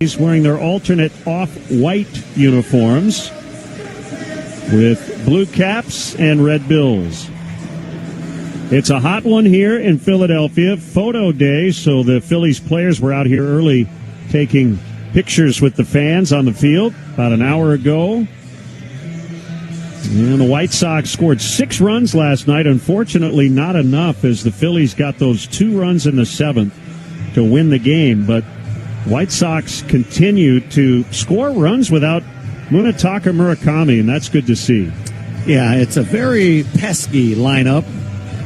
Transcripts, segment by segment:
He's wearing their alternate off-white uniforms with blue caps and red bills. It's a hot one here in Philadelphia. Photo day, so the Phillies players were out here early taking pictures with the fans on the field about an hour ago. And the White Sox scored 6 runs last night. Unfortunately, not enough, as the Phillies got those 2 runs in the 7th to win the game. But White Sox continue to score runs without Munetaka Murakami, and that's good to see. Yeah, it's a very pesky lineup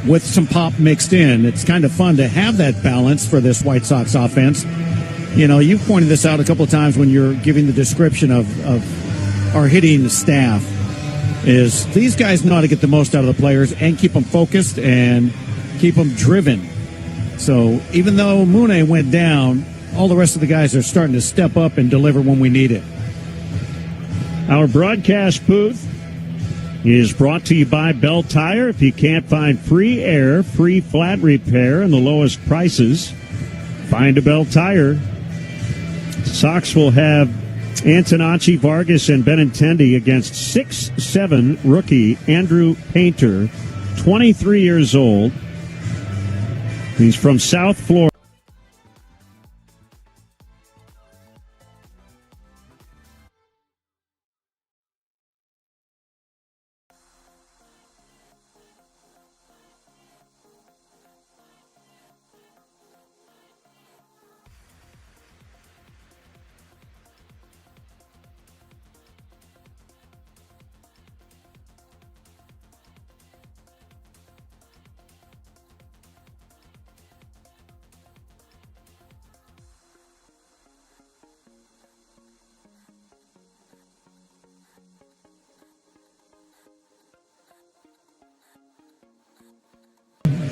with some pop mixed in. It's kind of fun to have that balance for this White Sox offense. You know, you pointed this out a couple of times when you're giving the description of our hitting staff, is these guys know how to get the most out of the players and keep them focused and keep them driven. So even though Mune went down, all the rest of the guys are starting to step up and deliver when we need it. Our broadcast booth is brought to you by Bell Tire. If you can't find free air, free flat repair, and the lowest prices, find a Bell Tire. Sox will have Antonacci, Vargas, and Benintendi against 6'7" rookie Andrew Painter, 23 years old. He's from South Florida.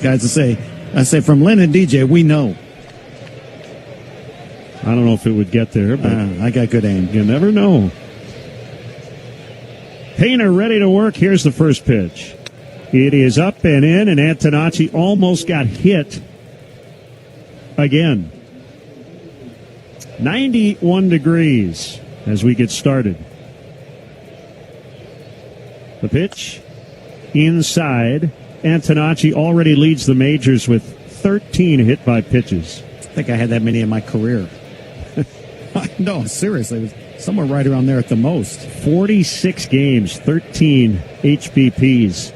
Guys, I say from Lynn and DJ, we know. I don't know if it would get there, but I got good aim. You never know. Painter ready to work. Here's the first pitch. It is up and in, and Antonacci almost got hit again. 91 degrees as we get started. The pitch inside. Antonacci already leads the majors with 13 hit-by-pitches. I think I had that many in my career. No, seriously. It was somewhere right around there at the most. 46 games, 13 HBPs.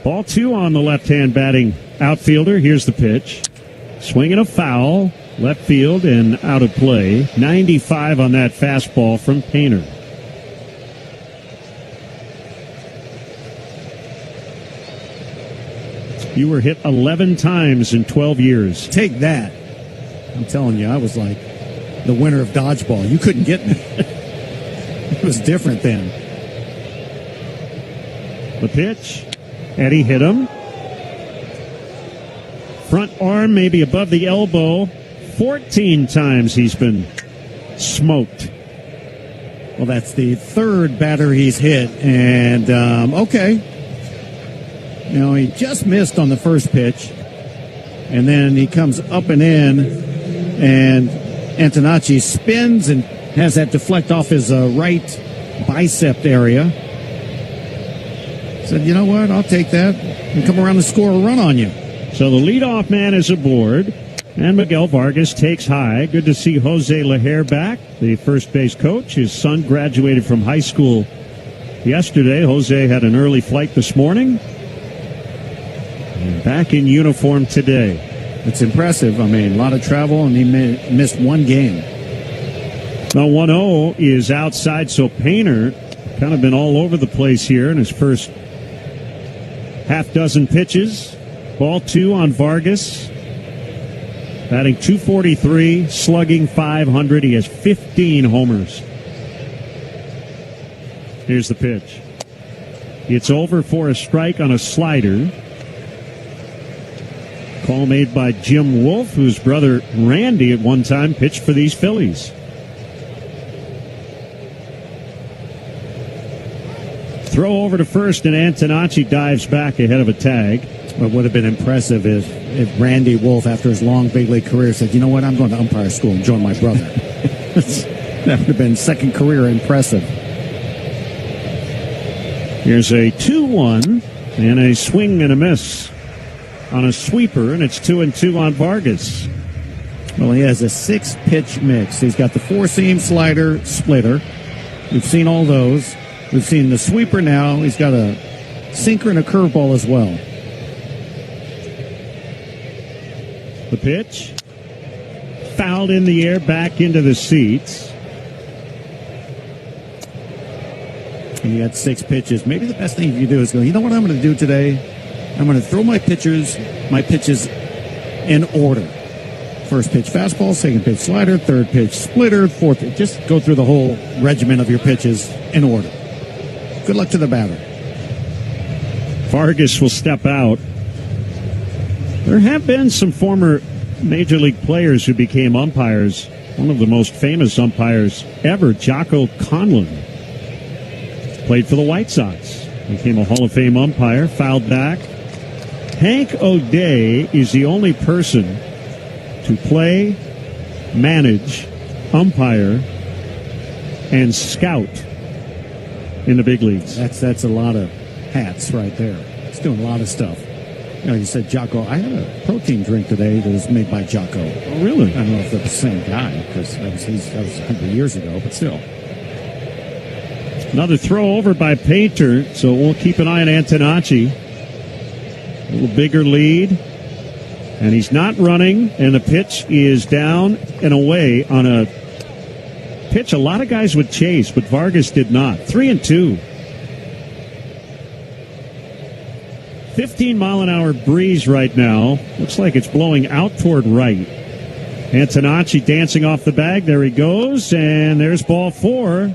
Ball 2 on the left-hand batting outfielder. Here's the pitch. Swinging a foul. Left field and out of play. 95 on that fastball from Painter. You were hit 11 times in 12 years. Take that. I'm telling you, I was like the winner of dodgeball. You couldn't get me. It was different then. The pitch. Eddie hit him. Front arm maybe above the elbow. 14 times he's been smoked. Well, that's the third batter he's hit. And, okay. You know, he just missed on the first pitch, and then he comes up and in, and Antonacci spins and has that deflect off his right bicep area. Said, you know what, I'll take that and come around and score a run on you. So the leadoff man is aboard, and Miguel Vargas takes high. Good to see Jose Lejer back, the first base coach. His son graduated from high school yesterday. Jose had an early flight this morning. And back in uniform today. It's impressive. I mean, a lot of travel, and he missed one game. Now 1-0 is outside, so Painter kind of been all over the place here in his first half dozen pitches. Ball 2 on Vargas. Batting .243, slugging .500. He has 15 homers. Here's the pitch. It's over for a strike on a slider. Call made by Jim Wolf, whose brother Randy at one time pitched for these Phillies. Throw over to first, and Antonacci dives back ahead of a tag. What would have been impressive if Randy Wolf, after his long big league career, said, you know what, I'm going to umpire school and join my brother. That would have been second career impressive. Here's a 2-1 and a swing and a miss on a sweeper, and it's 2-2 on Vargas. Well, he has a 6-pitch mix. He's got the 4-seam slider, splitter. We've seen all those. We've seen the sweeper now. He's got a sinker and a curveball as well. The pitch. Fouled in the air, back into the seats. And you got 6 pitches. Maybe the best thing you do is go, you know what I'm going to do today? I'm going to throw my pitches in order. First pitch fastball, second pitch slider, third pitch splitter, fourth pitch. Just go through the whole regimen of your pitches in order. Good luck to the batter. Vargas will step out. There have been some former Major League players who became umpires. One of the most famous umpires ever, Jocko Conlon, played for the White Sox. Became a Hall of Fame umpire, fouled back. Hank O'Day is the only person to play, manage, umpire, and scout in the big leagues. That's a lot of hats right there. He's doing a lot of stuff. You know, you said Jocko. I had a protein drink today that was made by Jocko. Oh, really? I don't know if they're the same guy, because that was 100 years ago, but still. Another throw over by Painter, so we'll keep an eye on Antonacci. A little bigger lead. And he's not running, and the pitch is down and away on a pitch a lot of guys would chase, but Vargas did not. 3-2. 15-mile-an-hour breeze right now. Looks like it's blowing out toward right. Antonacci dancing off the bag. There he goes, and there's ball 4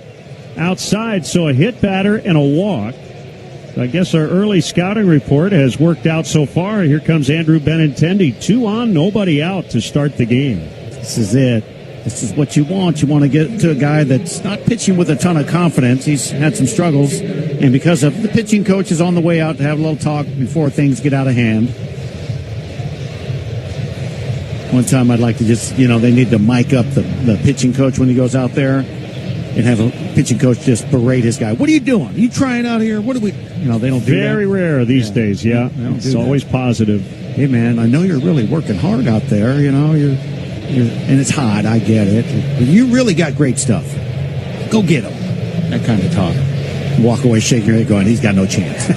outside. So a hit batter and a walk. I guess our early scouting report has worked out so far. Here comes Andrew Benintendi. 2 on, nobody out to start the game. This is it. This is what you want. You want to get to a guy that's not pitching with a ton of confidence. He's had some struggles. And because of the pitching coach is on the way out to have a little talk before things get out of hand. One time I'd like to just, they need to mic up the pitching coach when he goes out there and have a pitching coach just berate his guy. What are you doing? Are you trying out here? What are we... they don't do that. Very rare these days, yeah. It's always positive. Hey, man, I know you're really working hard out there. You're and it's hot, I get it. But you really got great stuff. Go get him. That kind of talk. Walk away shaking your head going, he's got no chance.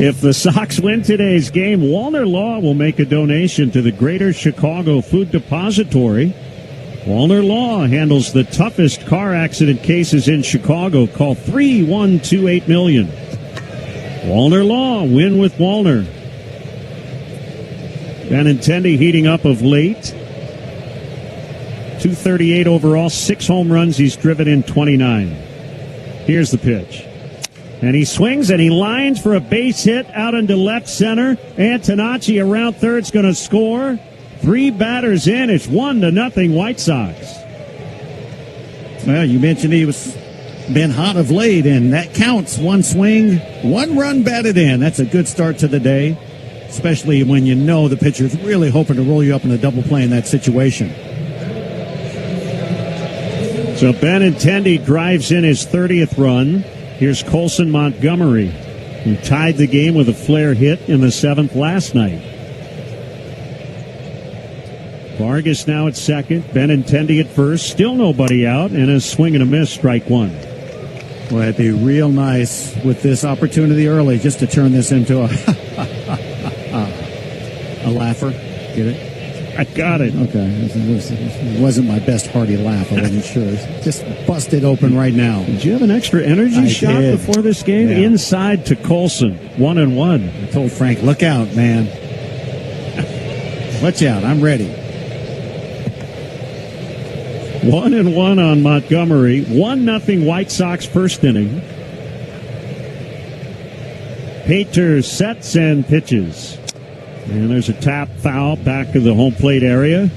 If the Sox win today's game, Walner Law will make a donation to the Greater Chicago Food Depository. Walner Law handles the toughest car accident cases in Chicago. Call 312-8-million. Walner Law, win with Walner. Benintendi heating up of late. 238 overall, 6 home runs. He's driven in 29. Here's the pitch. And he swings and he lines for a base hit out into left center. Antonacci around third's going to score. 3 batters in. It's 1-0 White Sox. Well, you mentioned he was been hot of late, and that counts. 1 swing, 1 run batted in. That's a good start to the day, especially when you know the pitcher's really hoping to roll you up in a double play in that situation. So Benintendi drives in his 30th run. Here's Colson Montgomery, who tied the game with a flare hit in the 7th last night. Vargas now at second, Benintendi at first, still nobody out, and a swing and a miss, strike 1. Well, it'd be real nice with this opportunity early just to turn this into a laugher. Get it? I got it. Okay. It wasn't my best hearty laugh. I wasn't sure. Just busted open right now. Did you have an extra energy shot before this game? Yeah. Inside to Colson, 1-1. I told Frank, look out, man. Watch out. I'm ready. 1-1 on Montgomery. 1-0 White Sox first inning. Painter sets and pitches. And there's a tap foul back of the home plate area.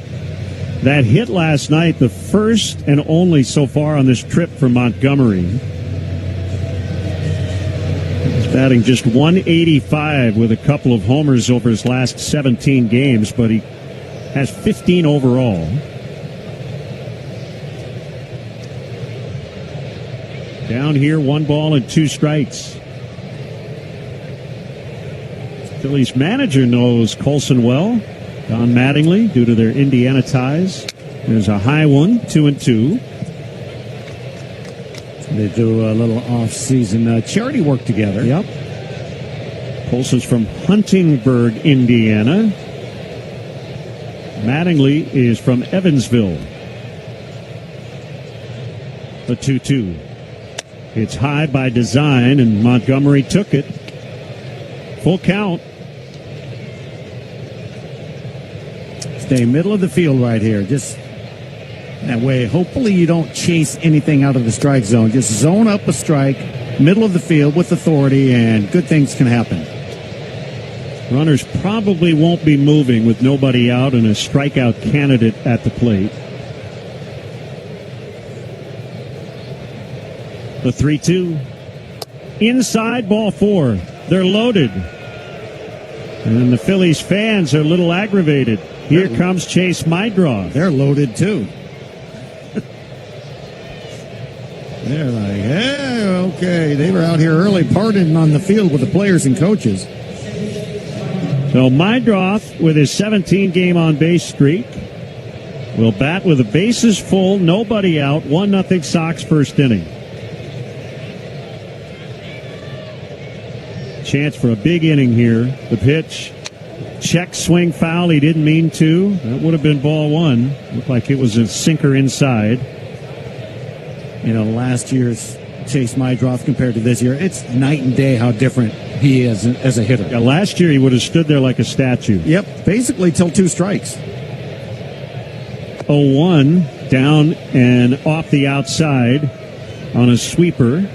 That hit last night, the first and only so far on this trip for Montgomery. He's Batting just 185 with a couple of homers over his last 17 games, but he has 15 overall. Down here, 1 ball and 2 strikes. Phillies manager knows Colson well. Don Mattingly, due to their Indiana ties. There's a high one, 2-2. They do a little off-season charity work together. Yep. Colson's from Huntingburg, Indiana. Mattingly is from Evansville. The 2-2. It's high by design, and Montgomery took it. Full count. Stay middle of the field right here. Just that way, hopefully you don't chase anything out of the strike zone. Just zone up a strike, middle of the field with authority, and good things can happen. Runners probably won't be moving with nobody out and a strikeout candidate at the plate. The 3-2. Inside, ball 4. They're loaded. And the Phillies fans are a little aggravated. Here comes Chase Mydroth. They're loaded, too. They're like, hey, okay. They were out here early partying on the field with the players and coaches. So Mydroth, with his 17-game on-base streak, will bat with the bases full, nobody out, 1-0 Sox first inning. Chance for a big inning here. The pitch. Check swing foul. He didn't mean to. That would have been ball 1. Looked like it was a sinker inside. You know, last year's Chase Mydroth compared to this year, it's night and day how different he is as a hitter. Yeah, last year he would have stood there like a statue. Yep, basically till 2 strikes. 0-1 down and off the outside on a sweeper.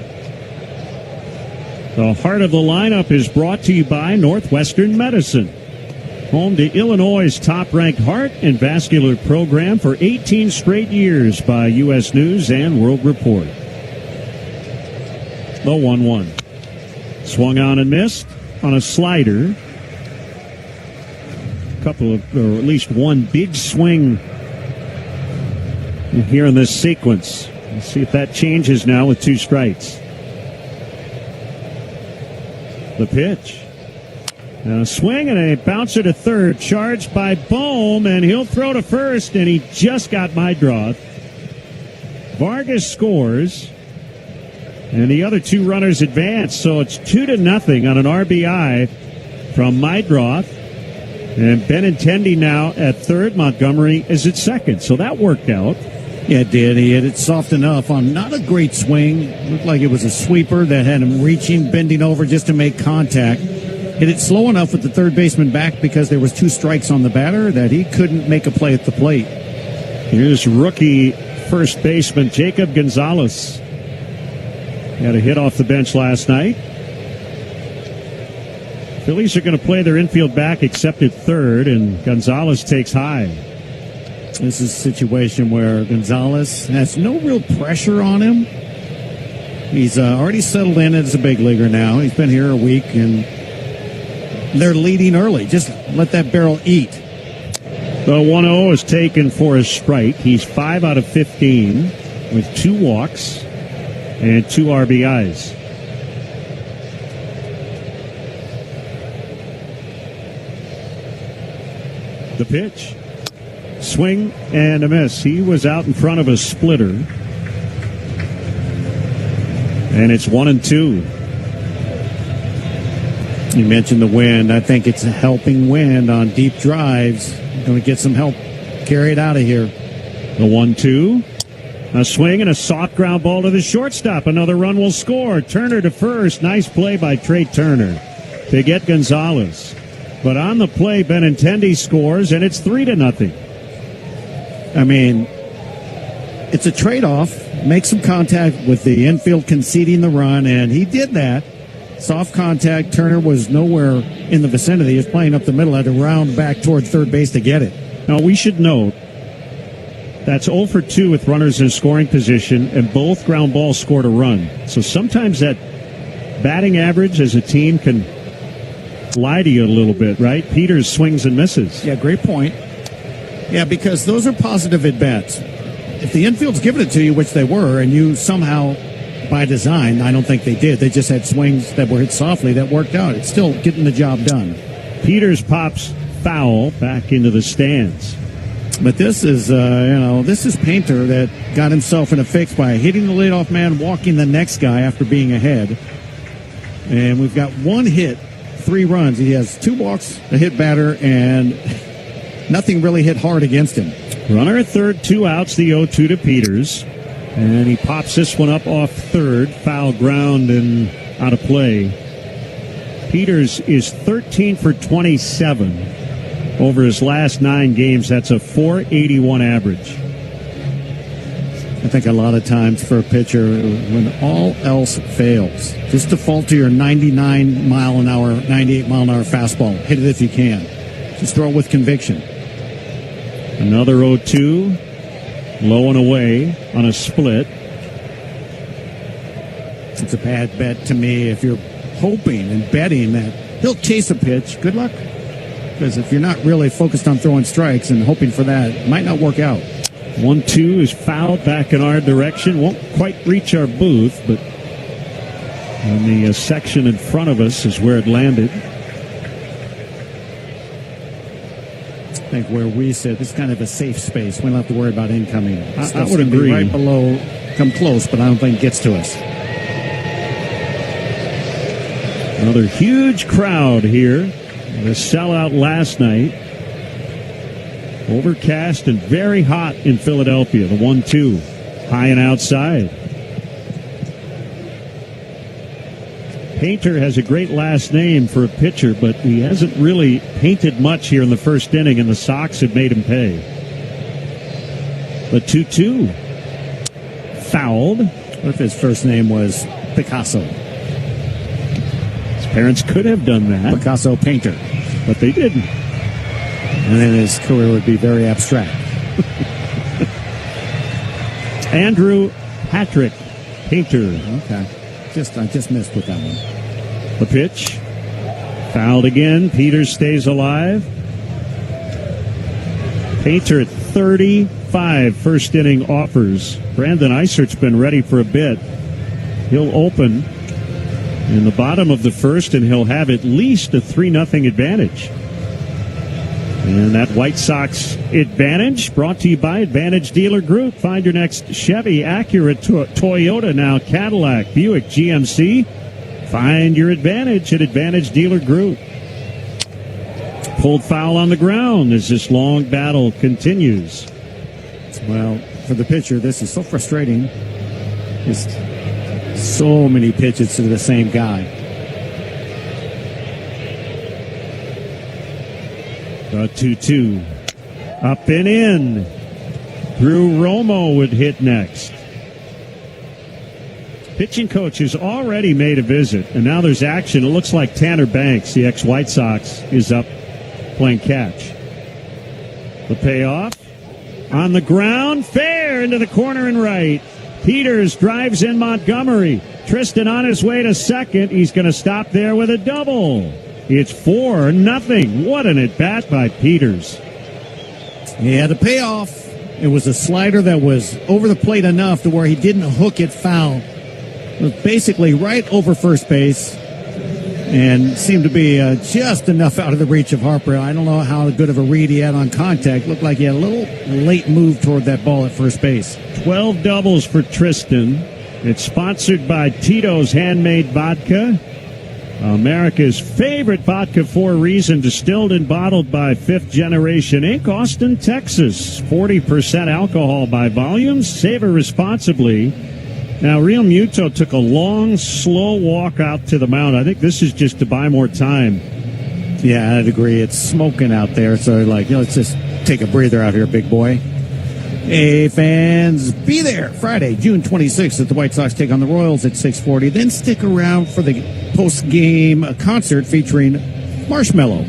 The heart of the lineup is brought to you by Northwestern Medicine, home to Illinois' top-ranked heart and vascular program for 18 straight years by U.S. News and World Report. The 1-1. Swung on and missed on a slider. A couple of, or at least one big swing here in this sequence. Let's see if that changes now with 2 strikes. The pitch. A swing and a bouncer to third, charged by Bohm, and he'll throw to first, and he just got Mydroth. Vargas scores, and the other 2 runners advance, so it's 2-0 on an RBI from Mydroth. And Benintendi now at third, Montgomery is at second, so that worked out. Yeah, it did. He hit it soft enough on not a great swing. Looked like it was a sweeper that had him reaching, bending over just to make contact. Hit it slow enough with the third baseman back because there was 2 strikes on the batter that he couldn't make a play at the plate. Here's rookie first baseman Jacob Gonzalez. He had a hit off the bench last night. Phillies are going to play their infield back except at third, and Gonzalez takes high. This is a situation where Gonzalez has no real pressure on him. He's already settled in as a big leaguer now. He's been here a week, and they're leading early. Just let that barrel eat. The 1-0 is taken for a strike. He's 5 out of 15 with 2 walks and 2 RBIs. The pitch. Swing and a miss. He was out in front of a splitter. And it's 1-2. You mentioned the wind. I think it's a helping wind on deep drives. Going to get some help. Carry it out of here. The 1-2. A swing and a soft ground ball to the shortstop. Another run will score. Turner to first. Nice play by Trey Turner to get Gonzalez. But on the play, Benintendi scores, and it's 3-0. I mean, it's a trade-off. Make some contact with the infield conceding the run, and he did that. Soft contact. Turner was nowhere in the vicinity. He was playing up the middle, had to round back toward third base to get it. Now, we should note that's 0 for 2 with runners in scoring position, and both ground balls scored a run. So sometimes that batting average as a team can lie to you a little bit, right? Peters swings and misses. Yeah, great point. Yeah, because those are positive at-bats. If the infield's giving it to you, which they were, and you somehow, by design, I don't think they did. They just had swings that were hit softly that worked out. It's still getting the job done. Peters pops foul back into the stands. But this is, this is Painter that got himself in a fix by hitting the leadoff man, walking the next guy after being ahead. And we've got 1 hit, 3 runs. He has 2 walks, a hit batter, and nothing really hit hard against him. Runner at third, 2 outs, the 0-2 to Peters. And he pops this one up off third. Foul ground and out of play. Peters is 13 for 27 over his last 9 games. That's a .481 average. I think a lot of times for a pitcher, when all else fails, just default to your 98-mile-an-hour fastball. Hit it if you can. Just throw it with conviction. Another 0-2. Low and away on a split. It's a bad bet to me if you're hoping and betting that he'll chase a pitch. Good luck. Because if you're not really focused on throwing strikes and hoping for that, it might not work out. 1-2 is fouled back in our direction. Won't quite reach our booth, but in the section in front of us is where it landed. I think where we sit, this is kind of a safe space. We don't have to worry about incoming. I would agree. Right below, come close, but I don't think it gets to us. Another huge crowd here. The sellout last night. Overcast and very hot in Philadelphia. The 1-2. High and outside. Painter has a great last name for a pitcher, but he hasn't really painted much here in the first inning, and the Sox have made him pay. The 2-2. Fouled. What if his first name was Picasso? His parents could have done that. Picasso Painter. But they didn't. And then his career would be very abstract. Andrew Patrick Painter. Okay. I just missed with that one. The pitch. Fouled again. Peters stays alive. Painter at 35 first inning offers. Brandon Eisert's been ready for a bit. He'll open in the bottom of the first, and he'll have at least a 3-0 advantage. And that White Sox advantage brought to you by Advantage Dealer Group. Find your next Chevy, Acura, Toyota, now Cadillac, Buick, GMC. Find your advantage at Advantage Dealer Group. Pulled foul on the ground as this long battle continues. Well, for the pitcher, this is so frustrating. Just so many pitches to the same guy. The 2-2. Up and in. Drew Romo would hit next. Pitching coach has already made a visit, and now there's action. It looks like Tanner Banks, the ex-White Sox, is up playing catch. The payoff. On the ground, fair into the corner and right. Peters drives in Montgomery. Tristan on his way to second. He's going to stop there with a double. It's 4-0. What an at-bat by Peters. Yeah, the payoff. It was a slider that was over the plate enough to where he didn't hook it foul. It was basically right over first base and seemed to be just enough out of the reach of Harper. I don't know how good of a read he had on contact. Looked like he had a little late move toward that ball at first base. 12 doubles for Tristan. It's sponsored by Tito's Handmade Vodka. America's favorite vodka for a reason, distilled and bottled by Fifth Generation Inc., Austin, Texas. 40% alcohol by volume. Savor responsibly. Now, Real Muto took a long, slow walk out to the mound. I think this is just to buy more time. Yeah, I'd agree. It's smoking out there, so let's just take a breather out here, big boy. Hey, fans, be there Friday, June 26th, at the White Sox take on the Royals at 6:40. Then stick around for the post-game concert featuring Marshmello.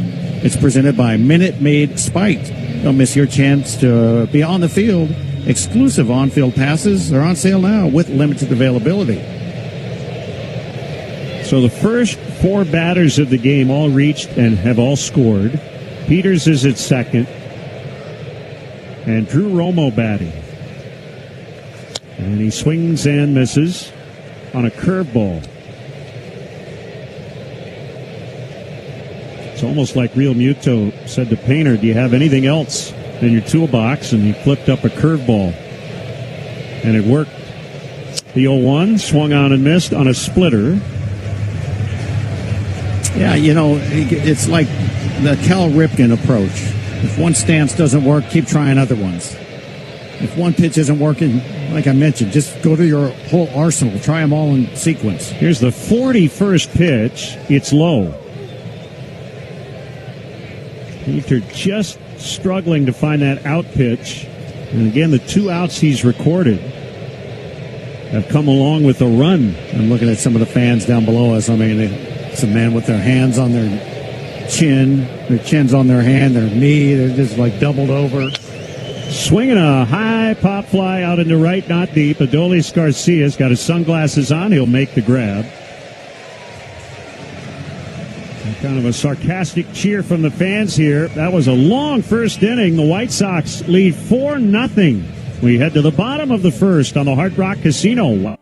It's presented by Minute Maid Spite. Don't miss your chance to be on the field. Exclusive on-field passes are on sale now with limited availability. So the first 4 batters of the game all reached and have all scored. Peters is at second. And Drew Romo batting. And he swings and misses on a curveball. It's almost like Real Muto said to Painter, do you have anything else in your toolbox? And he flipped up a curveball. And it worked. The 0-1 swung on and missed on a splitter. Yeah, it's like the Cal Ripken approach. If one stance doesn't work, keep trying other ones. If one pitch isn't working, like I mentioned, just go to your whole arsenal. Try them all in sequence. Here's the 41st pitch. It's low. Peter just struggling to find that out pitch. And again, the 2 outs he's recorded have come along with a run. I'm looking at some of the fans down below us. I mean, some men with their hands on their chins on their hand, their knee. They're just like doubled over. Swinging a high pop fly out into right, not deep. Adolis Garcia's got his sunglasses on. He'll make the grab. Kind of a sarcastic cheer from the fans here. That was a long first inning. The White Sox lead 4-0. We head to the bottom of the first on the Hard Rock Casino.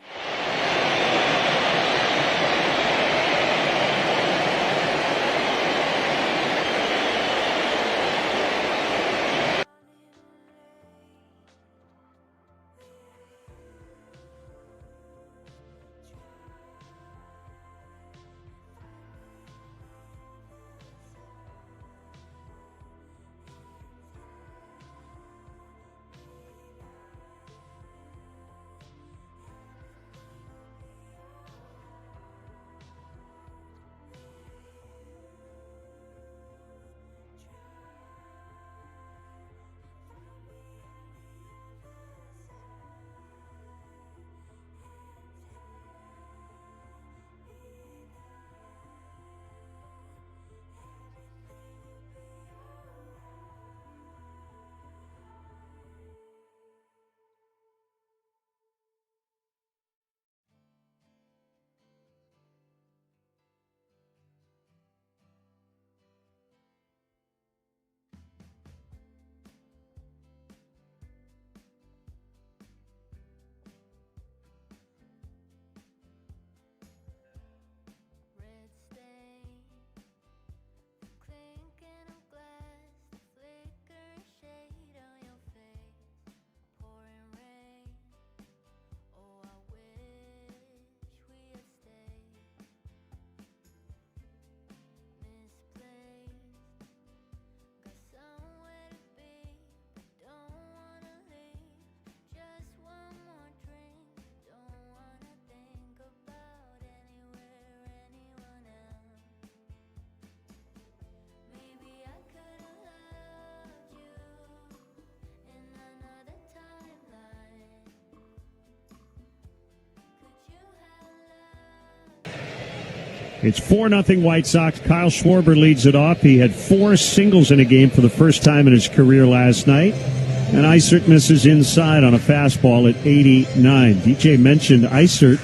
It's 4-0 White Sox. Kyle Schwarber leads it off. He had 4 singles in a game for the first time in his career last night. And Eisert misses inside on a fastball at 89. DJ mentioned Eisert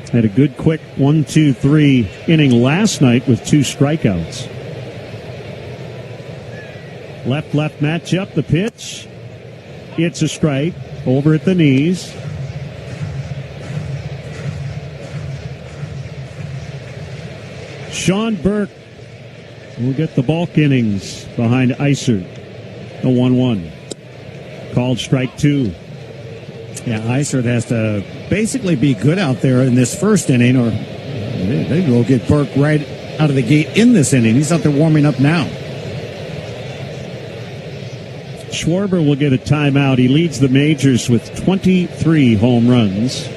had a good quick 1-2-3 inning last night with 2 strikeouts. Left matchup, the pitch. It's a strike over at the knees. Sean Burke will get the bulk innings behind Eisert. The 1-1. Called strike 2. Yeah, Eisert has to basically be good out there in this first inning, or they will get Burke right out of the gate in this inning. He's out there warming up now. Schwarber will get a timeout. He leads the majors with 23 home runs.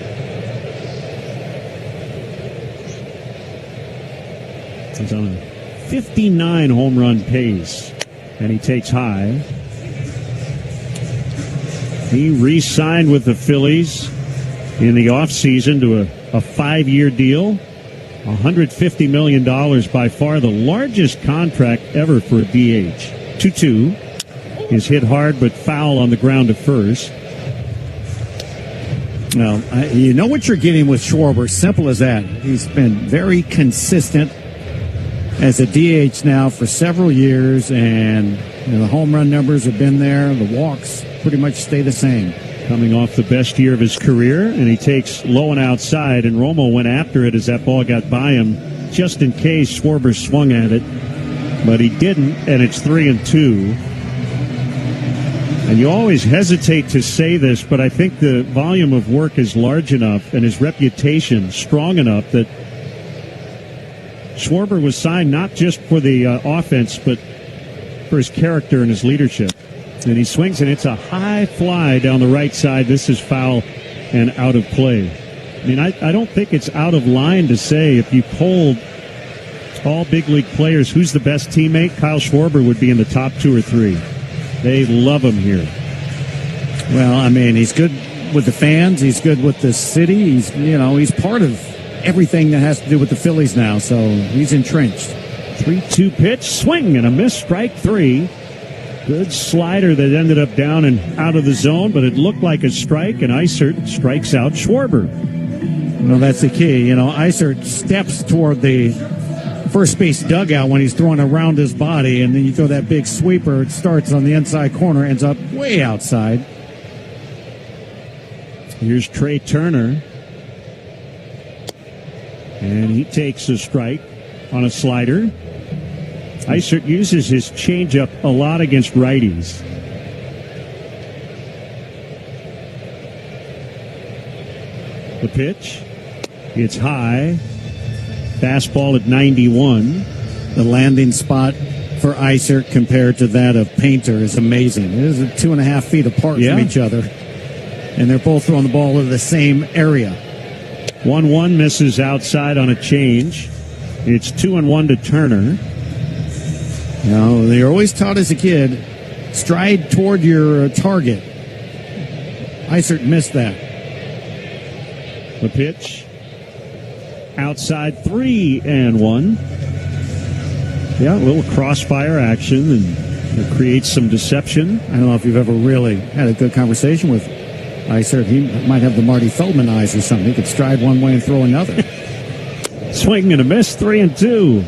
He's on a 59 home run pace, and he takes high. He re-signed with the Phillies in the offseason to a 5-year deal. $150 million, by far the largest contract ever for a DH. 2-2 is hit hard but foul on the ground to first. Well, you know what you're getting with Schwarber. Simple as that. He's been very consistent as a DH now for several years, and the home run numbers have been there. The walks pretty much stay the same. Coming off the best year of his career, and he takes low and outside, and Romo went after it as that ball got by him, just in case Schwarber swung at it, but he didn't, and it's 3-2. And you always hesitate to say this, but I think the volume of work is large enough and his reputation strong enough that Schwarber was signed not just for the offense, but for his character and his leadership. And he swings, and it's a high fly down the right side. This is foul and out of play. I mean, I don't think it's out of line to say if you polled all big league players who's the best teammate, Kyle Schwarber would be in the top 2 or 3. They love him here. Well, I mean, he's good with the fans. He's good with the city. He's part of everything that has to do with the Phillies now, so he's entrenched. 3-2 pitch, swing and a miss, strike 3. Good slider that ended up down and out of the zone, but it looked like a strike, and Eisert strikes out Schwarber. Well, that's the key. Eisert steps toward the first base dugout when he's throwing around his body, and then you throw that big sweeper. It starts on the inside corner, ends up way outside. Here's Trey Turner, and he takes a strike on a slider. Eisert uses his changeup a lot against righties. The pitch, it's high. Fastball at 91. The landing spot for Eisert compared to that of Painter is amazing. It is 2.5 feet apart from each other. And they're both throwing the ball to the same area. 1-1 misses outside on a change. It's 2-1 to Turner. You're always taught as a kid, stride toward your target. Eisert missed that. The pitch. Outside 3-1. Yeah, a little crossfire action, and it creates some deception. I don't know if you've ever really had a good conversation with Eisert. He might have the Marty Feldman eyes or something. He could stride one way and throw another. Swing and a miss, 3-2.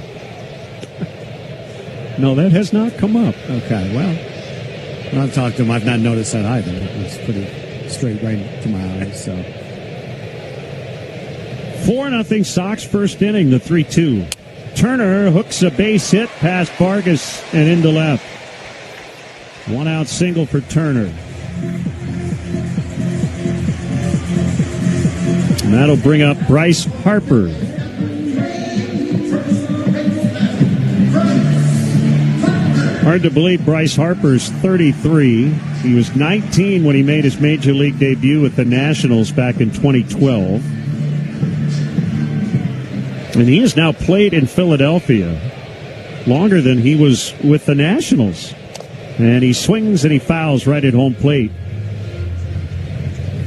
No, that has not come up. Okay, well, when I've talked to him, I've not noticed that either. It's pretty straight right to my eyes, so. 4-0 Sox first inning, the 3-2. Turner hooks a base hit past Vargas and into left. 1-out single for Turner. And that'll bring up Bryce Harper. Hard to believe Bryce Harper's 33. He was 19 when he made his major league debut with the Nationals back in 2012. And he has now played in Philadelphia longer than he was with the Nationals. And he swings and he fouls right at home plate.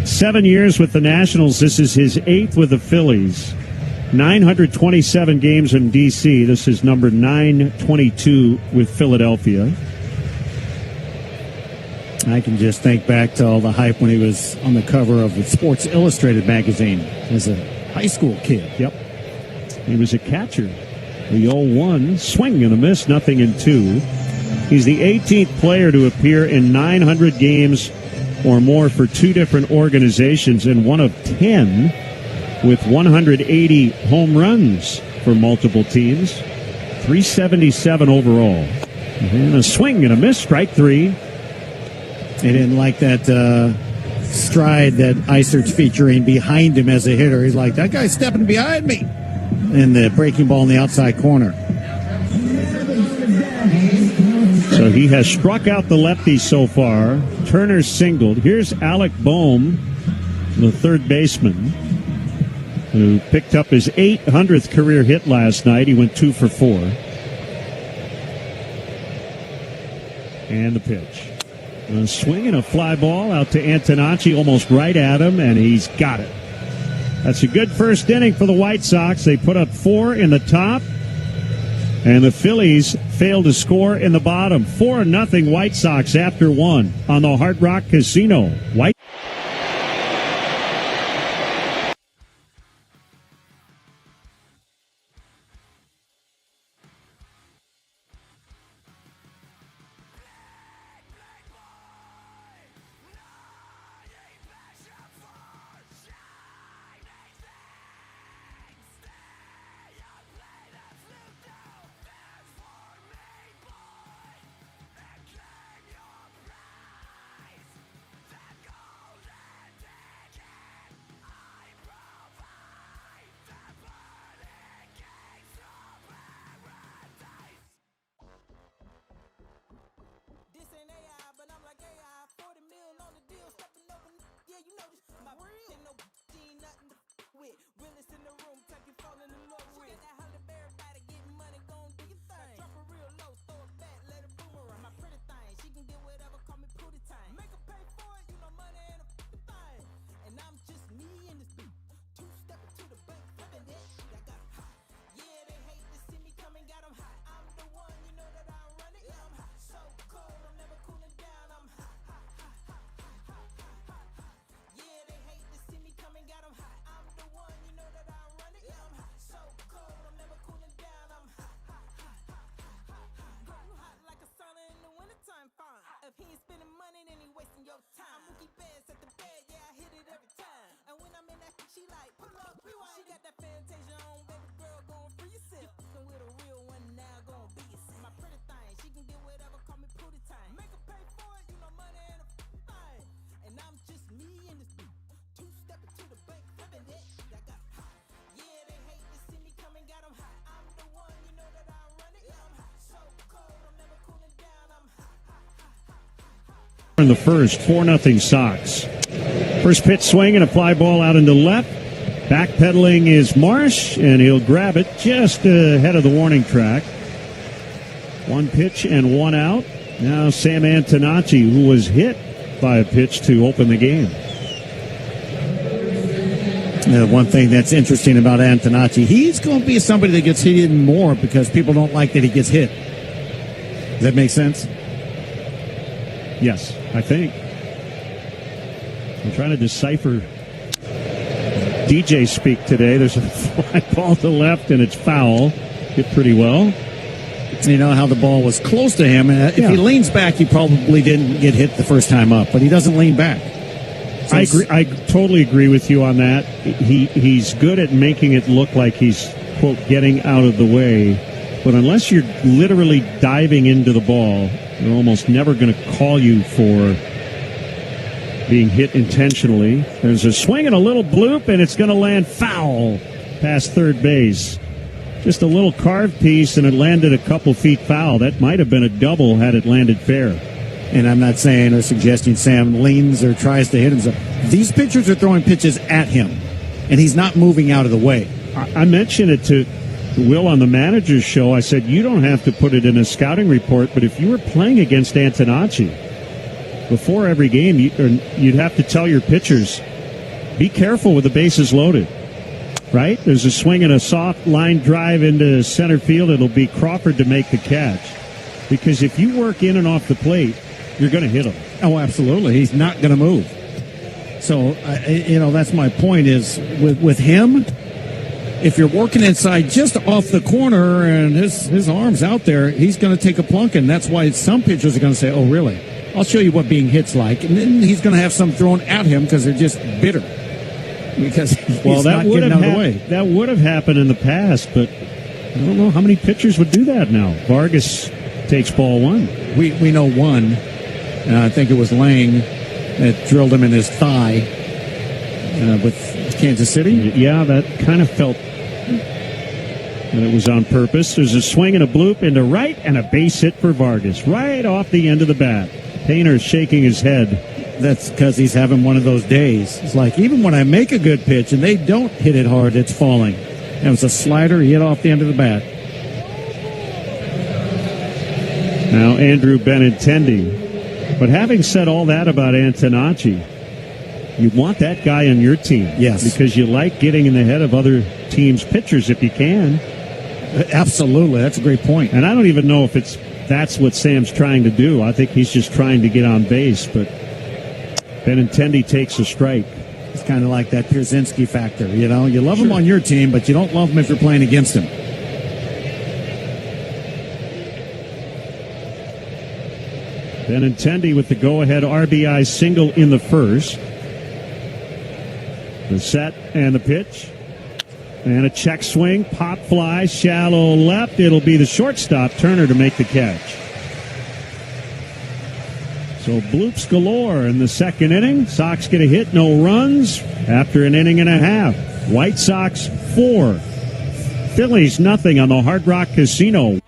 7 years with the Nationals. This is his 8th with the Phillies. 927 games in D.C. This is number 922 with Philadelphia. I can just think back to all the hype when he was on the cover of the Sports Illustrated magazine as a high school kid. Yep. He was a catcher. The 0-1, swing and a miss, 0-2. He's the 18th player to appear in 900 games or more for 2 different organizations, and one of 10 with 180 home runs for multiple teams. 377 overall. And a swing and a miss, strike 3. They didn't like that stride that Eisert's featuring behind him as a hitter. He's like, that guy's stepping behind me. And the breaking ball in the outside corner. So he has struck out the lefty so far. Turner singled. Here's Alec Boehm, the third baseman, who picked up his 800th career hit last night. He went 2 for 4. And the pitch. A swing and a fly ball out to Antonacci, almost right at him, and he's got it. That's a good first inning for the White Sox. They put up 4 in the top, and the Phillies failed to score in the bottom. 4-0 White Sox after 1 on the Hard Rock Casino. time. Mookie Betts at the bed, yeah, I hit it every time. And when I'm in that, she like, pull up, rewind. She got that Fantasia on, baby girl, gon' free yourself. Fucking with a real one now, gon' be yourself. My pretty thing, she can get whatever, call me Pootie Time. Make her pay for it, you know money ain't a thing. And I'm just me and this two-stepping to the bank, flipping it. I got hot. Yeah, they hate to see me coming, got them hot. I'm the one, you know that I run it. Yeah, I'm hot, so cold, I'm never cooling down. I'm hot. In the first, 4-0 Sox. First pitch swing and a fly ball out into left. Backpedaling is Marsh, and he'll grab it just ahead of the warning track. One pitch and one out. Now Sam Antonacci, who was hit by a pitch to open the game. One thing that's interesting about Antonacci, he's going to be somebody that gets hit even more because people don't like that he gets hit. Does that make sense? Yes, I think. I'm trying to decipher DJ speak today. There's a fly ball to left, and it's foul. Hit pretty well. You know how the ball was close to him. If he leans back, he probably didn't get hit the first time up, but he doesn't lean back. So I agree. I totally agree with you on that. He's good at making it look like he's, quote, getting out of the way. But unless you're literally diving into the ball, they're almost never going to call you for being hit intentionally. There's a swing and a little bloop, and it's going to land foul past third base. Just a little carved piece, and it landed a couple feet foul. That might have been a double had it landed fair. And I'm not saying or suggesting Sam leans or tries to hit himself. These pitchers are throwing pitches at him, and he's not moving out of the way. I mentioned it to Will on the manager's show. I said, you don't have to put it in a scouting report, but if you were playing against Antonacci before every game, you'd have to tell your pitchers, be careful with the bases loaded. Right? There's a swing and a soft line drive into center field. It'll be Crawford to make the catch. Because if you work in and off the plate, you're going to hit him. Oh, absolutely. He's not going to move. So, that's my point is with him, if you're working inside just off the corner and his arm's out there, he's going to take a plunk. And that's why some pitchers are going to say, oh, really? I'll show you what being hit's like. And then he's going to have some thrown at him because they're just bitter. Because he's not getting out of the way. That would have happened in the past, but I don't know how many pitchers would do that now. Vargas takes ball one. We know one. I think it was Lang that drilled him in his thigh with Kansas City. Yeah, that kind of felt that it was on purpose. There's a swing and a bloop into right and a base hit for Vargas right off the end of the bat. Painter's shaking his head. That's because he's having one of those days. It's like, even when I make a good pitch and they don't hit it hard, it's falling. And it was a slider. He hit off the end of the bat. Now, Andrew Benintendi. But having said all that about Antonacci, you want that guy on your team. Yes. Because you like getting in the head of other teams' pitchers if you can. Absolutely. That's a great point. And I don't even know if that's what Sam's trying to do. I think he's just trying to get on base, but Benintendi takes a strike. It's kind of like that Pierzynski factor, you know? You love him on your team, but you don't love him if you're playing against him. Benintendi with the go-ahead RBI single in the first. The set and the pitch. And a check swing, pop fly, shallow left. It'll be the shortstop, Turner, to make the catch. So bloops galore in the second inning. Sox get a hit, no runs after an inning and a half. White Sox 4. Phillies nothing on the Hard Rock Casino.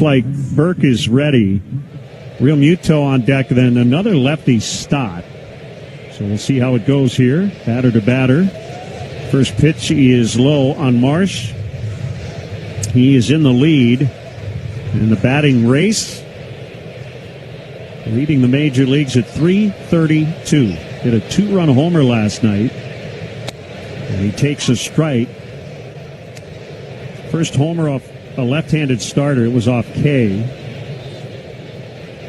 like Burke is ready. Real Muto on deck, then another lefty Stott. So we'll see how it goes here. Batter to batter. First pitch is low on Marsh. He is in the lead in the batting race. Leading the major leagues at 332. Hit a 2-run homer last night. And he takes a strike. First homer off a left-handed starter. It was off K.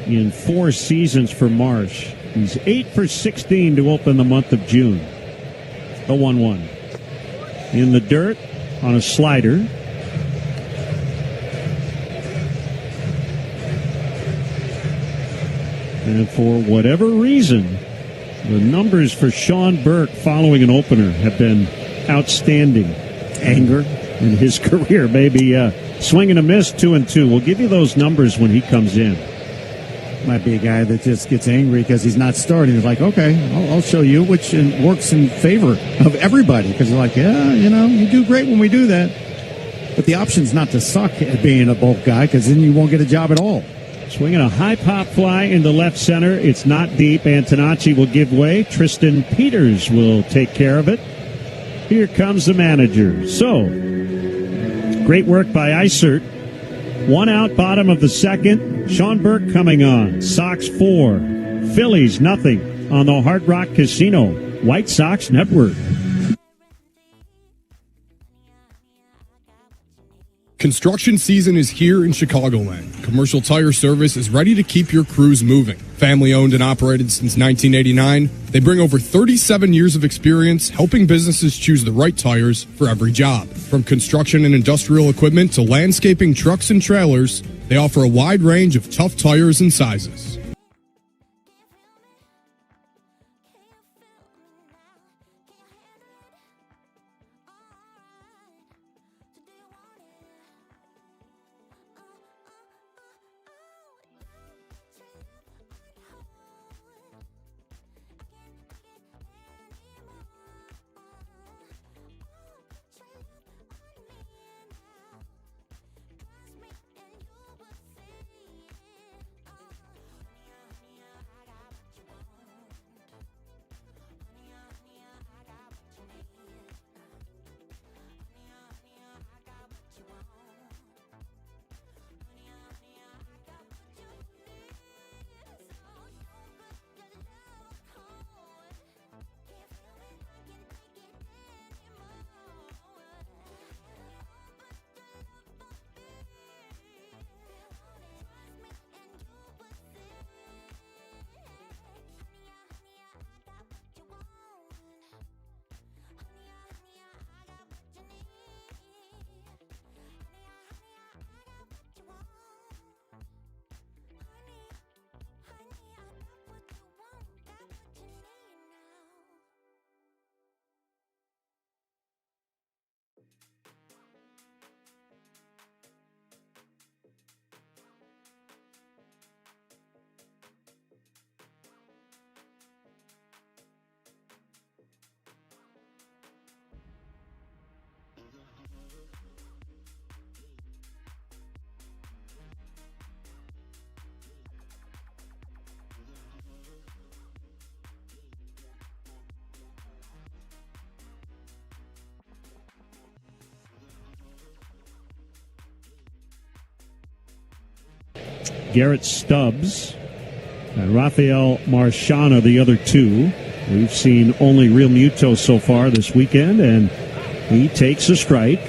In 4 seasons for Marsh. He's 8 for 16 to open the month of June. The 1-1. In the dirt on a slider. And for whatever reason, the numbers for Sean Burke following an opener have been outstanding. Anger in his career, maybe swing and a miss, 2-2. We'll give you those numbers when he comes in. Might be a guy that just gets angry because he's not starting. He's like, okay, I'll show you, which works in favor of everybody because they're like, yeah, you do great when we do that. But the option's not to suck at being a bulk guy because then you won't get a job at all. Swinging a high pop fly into left center. It's not deep. Antonacci will give way. Tristan Peters will take care of it. Here comes the manager. So, great work by Eisert. 1 out, bottom of the second. Sean Burke coming on. Sox 4. Phillies nothing on the Hard Rock Casino White Sox Network. Construction season is here in Chicagoland. Commercial Tire Service is ready to keep your crews moving. Family owned and operated since 1989, they bring over 37 years of experience helping businesses choose the right tires for every job. From construction and industrial equipment to landscaping trucks and trailers, they offer a wide range of tough tires and sizes. Garrett Stubbs and Rafael Marchana, the other two. We've seen only Real Muto so far this weekend, and he takes a strike.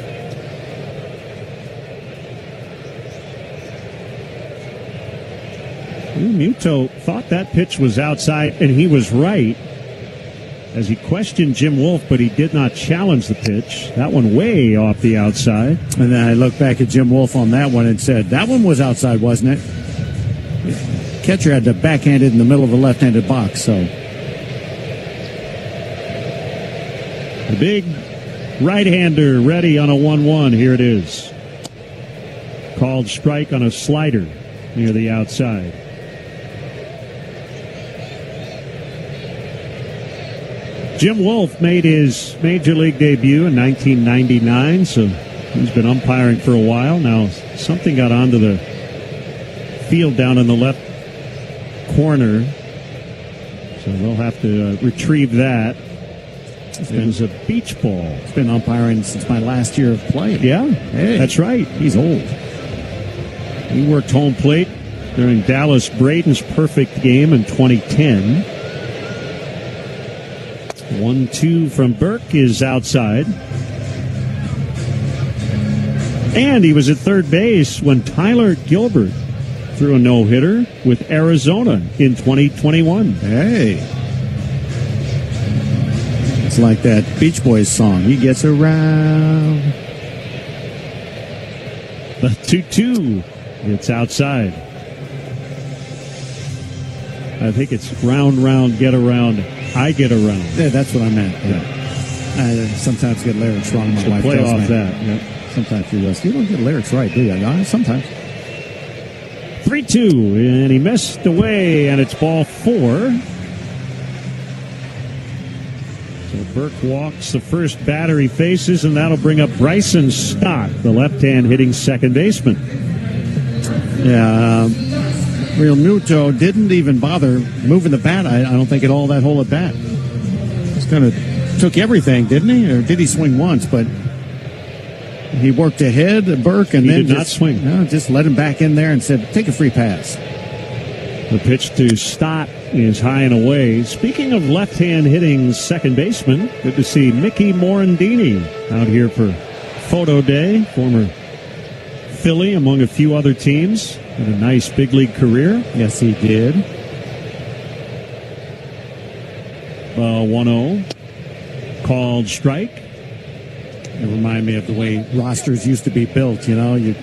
Real Muto thought that pitch was outside, and he was right as he questioned Jim Wolf, but he did not challenge the pitch. That one way off the outside. And then I looked back at Jim Wolf on that one and said, that one was outside, wasn't it? Catcher had to backhand it in the middle of the left-handed box, so. The big right-hander ready on a 1-1. Here it is. Called strike on a slider near the outside. Jim Wolf made his major league debut in 1999, so he's been umpiring for a while. Now, something got onto the field down in the left corner. So they'll have to retrieve that. It was a beach ball. It's been umpiring since my last year of playing. Yeah, hey, that's right. He's old. He worked home plate during Dallas Braden's perfect game in 2010. 1-2 from Burke is outside. And he was at third base when Tyler Gilbert threw a no-hitter with Arizona in 2021. Hey. It's like that Beach Boys song, He Gets Around. The 2-2. It's outside. I think it's round, round, get around, I get around. Yeah, that's what I meant. Yeah. I sometimes get lyrics wrong. My wife play tells off me. that. Yeah. Sometimes she goes, you don't get lyrics right, do you? No, sometimes. 3-2, and he missed away, and it's ball 4. So Burke walks the first batter he faces, and that'll bring up Bryson Stott, the left-hand hitting second baseman. Yeah, Real Muto didn't even bother moving the bat. I don't think at all that whole at bat. Just kind of took everything, didn't he? Or did he swing once? But he worked ahead, Burke, and he then did not swing. No, just let him back in there and said, take a free pass. The pitch to Stott is high and away. Speaking of left-hand hitting second baseman, good to see Mickey Morandini out here for photo day. Former Philly, among a few other teams. Had a nice big league career. Yes, he did. 1-0. Called strike. It reminded me of the way rosters used to be built. You know, you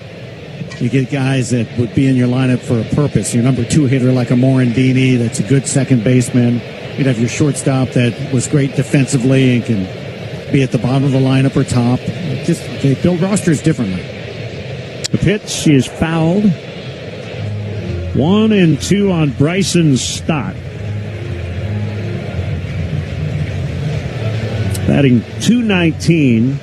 get guys that would be in your lineup for a purpose. Your number 2 hitter like a Morandini, that's a good second baseman. You'd have your shortstop that was great defensively and can be at the bottom of the lineup or top. Just they build rosters differently. The pitch is fouled. 1-2 on Bryson Stott. Batting .219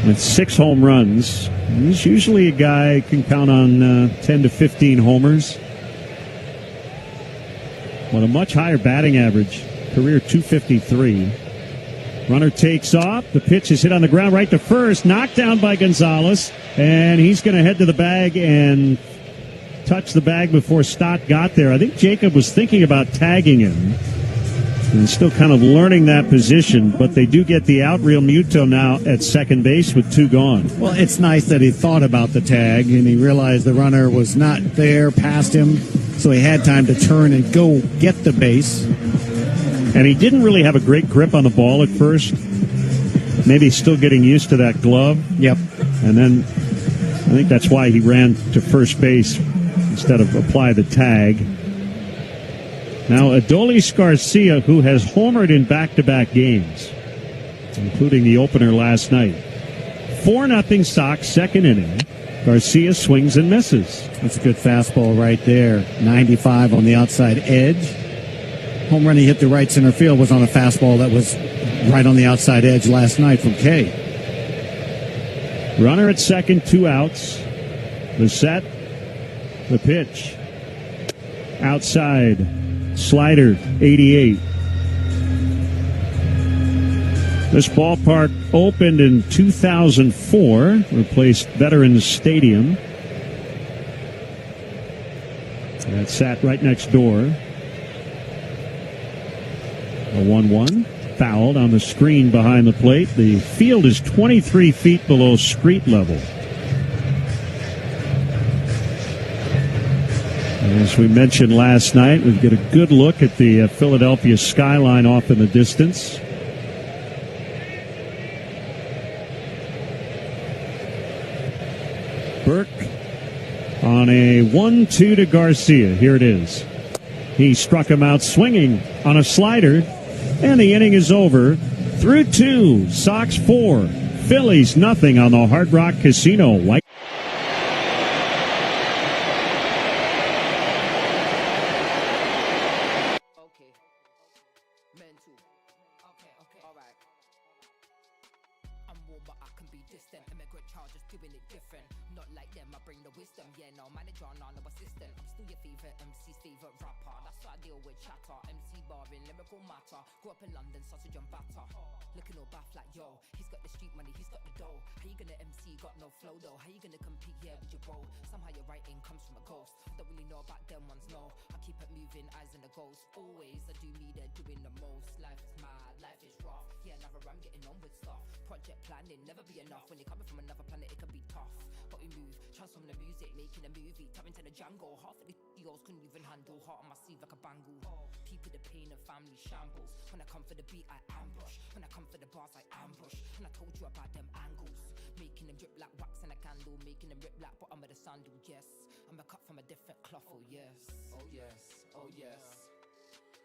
with 6 home runs. He's usually a guy who can count on 10 to 15 homers. With a much higher batting average. Career .253. Runner takes off. The pitch is hit on the ground right to first. Knocked down by Gonzalez. And he's going to head to the bag and touch the bag before Stott got there. I think Jacob was thinking about tagging him. And still kind of learning that position, but they do get the out. Real Muto now at second base with 2 gone. Well, it's nice that he thought about the tag and he realized the runner was not there past him, so he had time to turn and go get the base. And he didn't really have a great grip on the ball at first. Maybe still getting used to that glove. Yep. And then I think that's why he ran to first base instead of apply the tag. Now, Adolis Garcia, who has homered in back-to-back games, including the opener last night. 4-0 Sox, second inning. Garcia swings and misses. That's a good fastball right there. 95 on the outside edge. Home run he hit the right center field was on a fastball that was right on the outside edge last night from Kay. Runner at second, 2 outs. The set, the pitch. Outside. Slider, 88. This ballpark opened in 2004, replaced Veterans Stadium. That sat right next door. A 1-1, fouled on the screen behind the plate. The field is 23 feet below street level. As we mentioned last night, we get a good look at the Philadelphia skyline off in the distance. Burke on a 1-2 to Garcia. Here it is. He struck him out swinging on a slider, and the inning is over. Through 2, Sox 4, Phillies nothing on the Hard Rock Casino. White. I'm warm, but I can be distant. Immigrant child, just doing it different. Not like them, I bring the wisdom. Yeah, no manager, no assistant. I'm still your favorite MC's favorite rapper. That's why I deal with chatter. MC barring, lyrical matter. Grew up in London, sausage and batter. Looking all baff like, yo, he's got the street money, he's got the dough. How you gonna MC, got no flow though? How you gonna compete, yeah, with your bro? Somehow your writing comes from a ghost. Don't really know about them ones, no. I keep it moving, eyes on the ghost. Always, I do me, they're doing the most. Life is mad, life is rough. Yeah, another I'm getting on with stuff. Project planning, never be enough. When you're coming from another planet, it can be tough. But we move, transform the music, making a movie. Tap into the jungle. Half of the girls couldn't even handle. Heart on my sleeve like a bangle. People, the pain and family shambles. When I come for the beat, I ambush. When I come for the bars, I ambush. And I told you about them angles. Making them drip like wax in a candle. Making them rip like bottom of the sandal, yes. I'm a cut from a different cloth, oh yes. Oh yes, oh yes.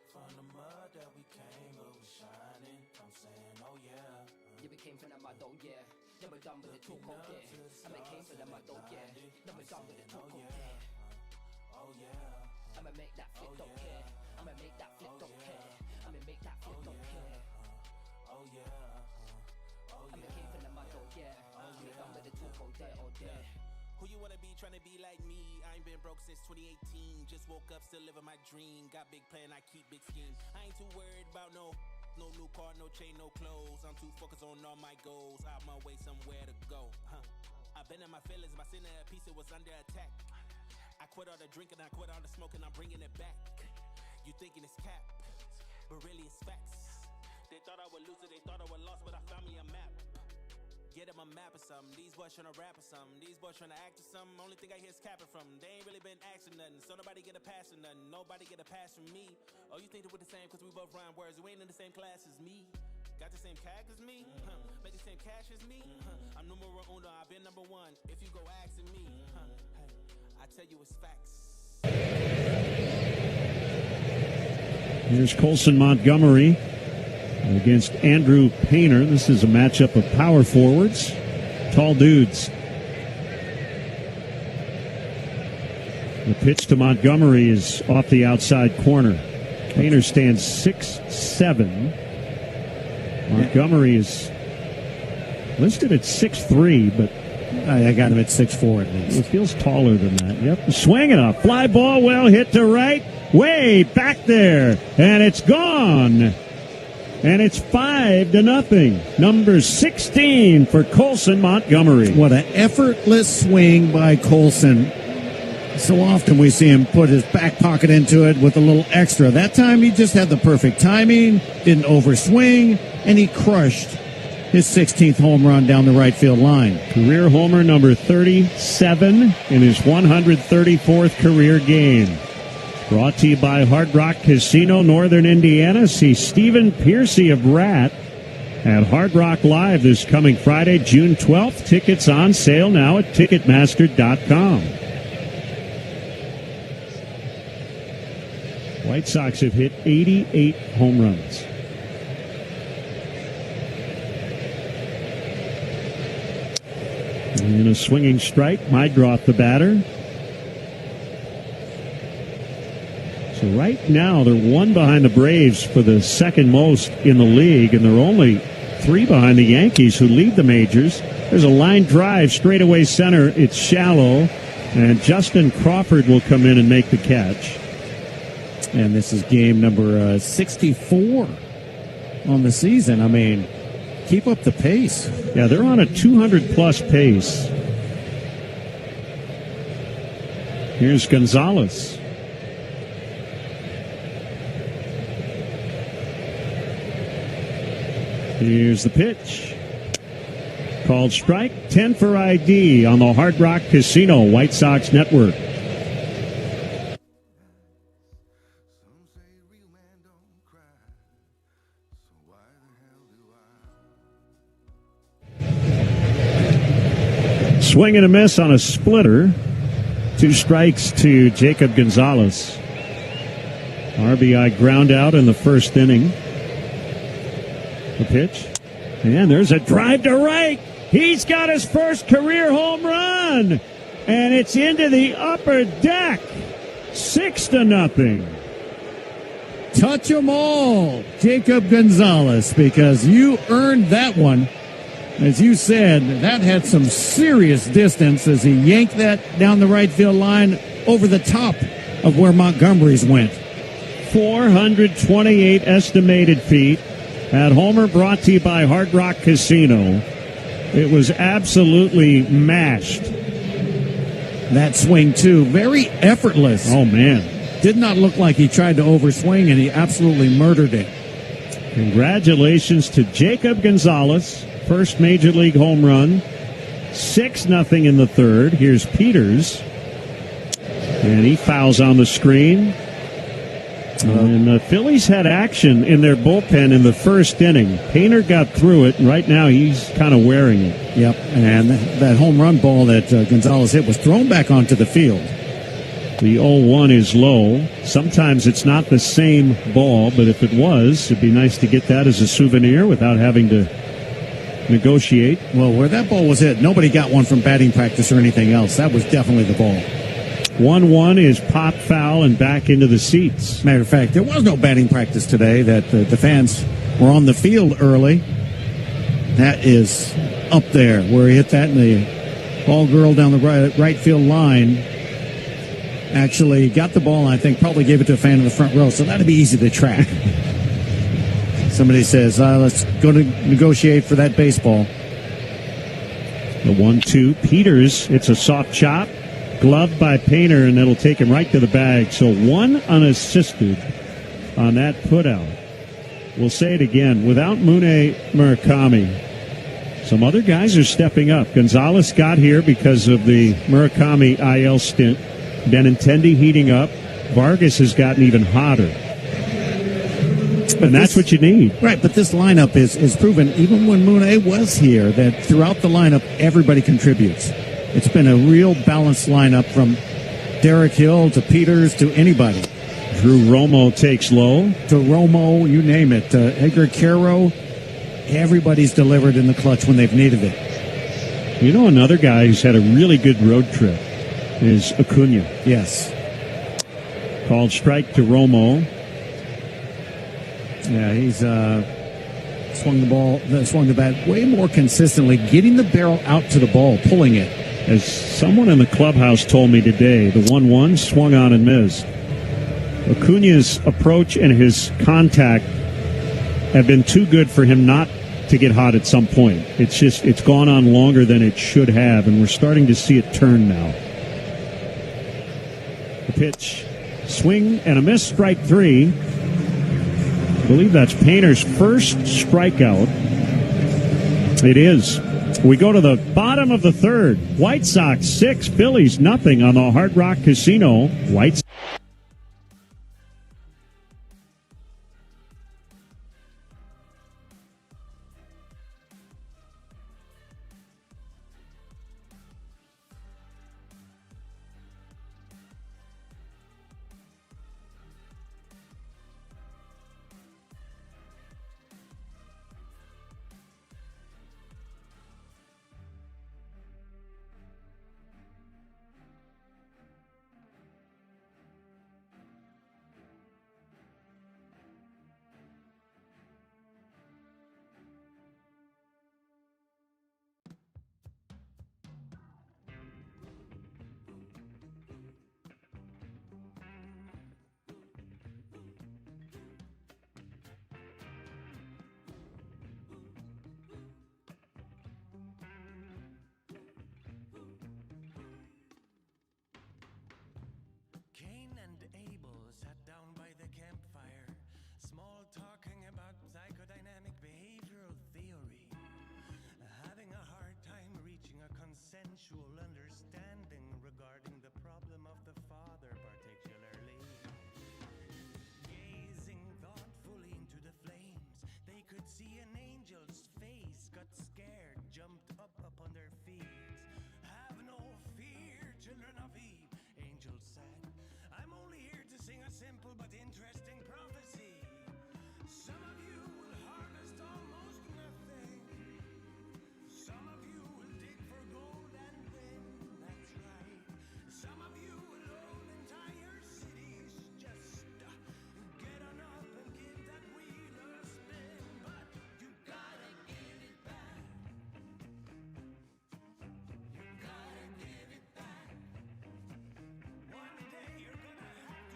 From the mud that we came, but we shining. I'm saying, oh yeah. Yeah, we came from the mud, oh yeah. Never done with the talk, oh yeah. And we came from the mud, oh yeah. Never done with the talk, oh yeah. Oh yeah. I'ma make that flip, don't care. I'ma make that flip, don't care. I'ma make that flip, don't care. Oh yeah. Oh I'ma yeah. came from the mud, oh yeah. Never done with the talk, oh yeah, oh yeah. Who you wanna be, tryna be like me? I ain't been broke since 2018. Just woke up, still living my dream. Got big plan, I keep big scheme. I ain't too worried about no new car, no chain, no clothes. I'm too focused on all my goals. Out my way, somewhere to go. I've been in my feelings, my center piece, it was under attack. I quit all the drinking, I quit all the smoking, I'm bringing it back. You thinking it's cap, but really it's facts. They thought I would lose it, they thought I would lost, but I found me a map. Get them a map or something. These boys tryna rap or something. These boys tryna act or something. Only thing I hear is capping from. They ain't really been asking nothing. So nobody get a pass or nothing. Nobody get a pass from me. Oh, you think that we're the same cause we both rhyme words. You ain't in the same class as me. Got the same CAC as me. Make the same cash as me. I'm numero uno. I've been number one. If you go asking me. Hey, I tell you it's facts. Here's Colson Montgomery against Andrew Painter. This is a matchup of power forwards, tall dudes. The pitch to Montgomery is off the outside corner. Painter stands 6'7". Montgomery is listed at 6'3", but I got him at 6'4" at least. It feels taller than that. Yep. Swinging a fly ball, well hit to right, way back there, and it's gone. And it's 5-0. Number 16 for Colson Montgomery. What an effortless swing by Colson. So often we see him put his back pocket into it with a little extra. That time he just had the perfect timing, didn't overswing, and he crushed his 16th home run down the right field line. Career homer number 37 in his 134th career game. Brought to you by Hard Rock Casino, Northern Indiana. See Stephen Piercy of Rat at Hard Rock Live this coming Friday, June 12th. Tickets on sale now at Ticketmaster.com. White Sox have hit 88 home runs. And a swinging strike, Mydroth the batter. So right now, they're one behind the Braves for the second most in the league, and they're only three behind the Yankees, who lead the majors. There's a line drive, straightaway center. It's shallow, and Justin Crawford will come in and make the catch. And this is game number 64 on the season. I mean, keep up the pace. Yeah, they're on a 200-plus pace. Here's Gonzalez. Here's the pitch. Called strike, 10 for ID on the Hard Rock Casino White Sox Network. Swing and a miss on a splitter. 2 strikes to Jacob Gonzalez. RBI ground out in the first inning. The pitch. And there's a drive to right. He's got his first career home run. And it's into the upper deck. 6-0. Touch 'em all, Jacob Gonzalez, because you earned that one. As you said, that had some serious distance as he yanked that down the right field line over the top of where Montgomery's went. 428 estimated feet. That homer brought to you by Hard Rock Casino. It was absolutely mashed. That swing, too, very effortless. Oh, man. Did not look like he tried to overswing, and he absolutely murdered it. Congratulations to Jacob Gonzalez. First Major League home run. 6-0 in the third. Here's Peters. And he fouls on the screen. And the Phillies had action in their bullpen in the first inning. Painter got through it, and right now he's kind of wearing it. Yep, and that home run ball that Gonzalez hit was thrown back onto the field. The 0-1 is low. Sometimes it's not the same ball, but if it was, it'd be nice to get that as a souvenir without having to negotiate. Well, where that ball was hit, nobody got one from batting practice or anything else. That was definitely the ball. 1-1 is pop foul and back into the seats. Matter of fact, there was no batting practice today. That the fans were on the field early. That is up there where he hit that, and the ball girl down the right field line actually got the ball, and I think probably gave it to a fan in the front row, so that'd be easy to track. Somebody says, let's go to negotiate for that baseball. The 1-2. Peters, it's a soft chop. Gloved by Painter, and it'll take him right to the bag. So one unassisted on that putout. We'll say it again. Without Mune Murakami, some other guys are stepping up. Gonzalez got here because of the Murakami IL stint. Benintendi heating up. Vargas has gotten even hotter. And that's what you need. Right, but this lineup is proven, even when Mune was here, that throughout the lineup, everybody contributes. It's been a real balanced lineup from Derek Hill to Peters to anybody. Drew Romo takes low. To Romo, you name it. Edgar Caro, everybody's delivered in the clutch when they've needed it. You know, another guy who's had a really good road trip is Acuna. Yes. Called strike to Romo. Yeah, he's swung the bat way more consistently, getting the barrel out to the ball, pulling it. As someone in the clubhouse told me today, the 1-1 swung on and missed. Acuna's approach and his contact have been too good for him not to get hot at some point. It's gone on longer than it should have, and we're starting to see it turn now. The pitch, swing and a miss, strike three. I believe that's Painter's first strikeout. It is. We go to the bottom of the third. White Sox 6, Phillies 0 on the Hard Rock Casino. White Sox.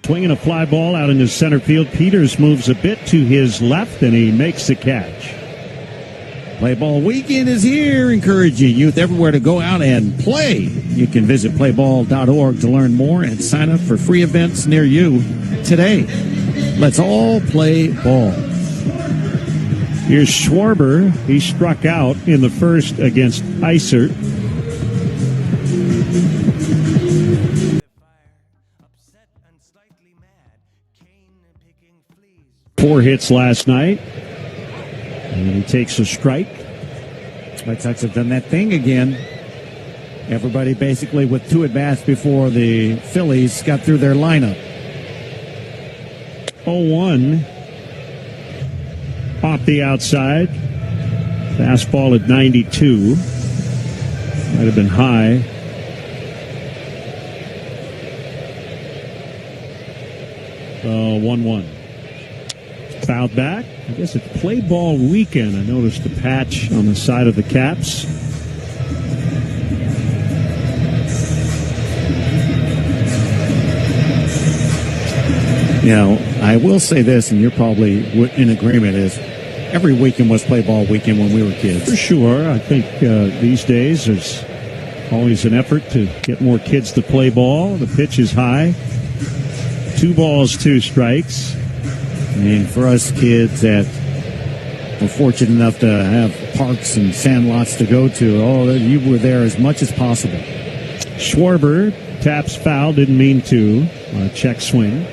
Swinging a fly ball out into center field. Peters moves a bit to his left, and he makes the catch. Play ball weekend is here, encouraging youth everywhere to go out and play. You can visit playball.org to learn more and sign up for free events near you today. Let's all play ball. Here's Schwarber. He struck out in the first against Isert. Four hits last night. And he takes a strike. White Sox have done that thing again. Everybody basically with 2 at-bats before the Phillies got through their lineup. 0-1. Off the outside. Fastball at 92. Might have been high. So 1-1. Fouled back. I guess it's play ball weekend. I noticed the patch on the side of the caps. You know, I will say this, and you're probably in agreement, is every weekend was play ball weekend when we were kids. For sure. I think these days there's always an effort to get more kids to play ball. The pitch is high. 2 balls, 2 strikes. I mean, for us kids that were fortunate enough to have parks and sand lots to go to, you were there as much as possible. Schwarber taps foul, didn't mean to. Check swing.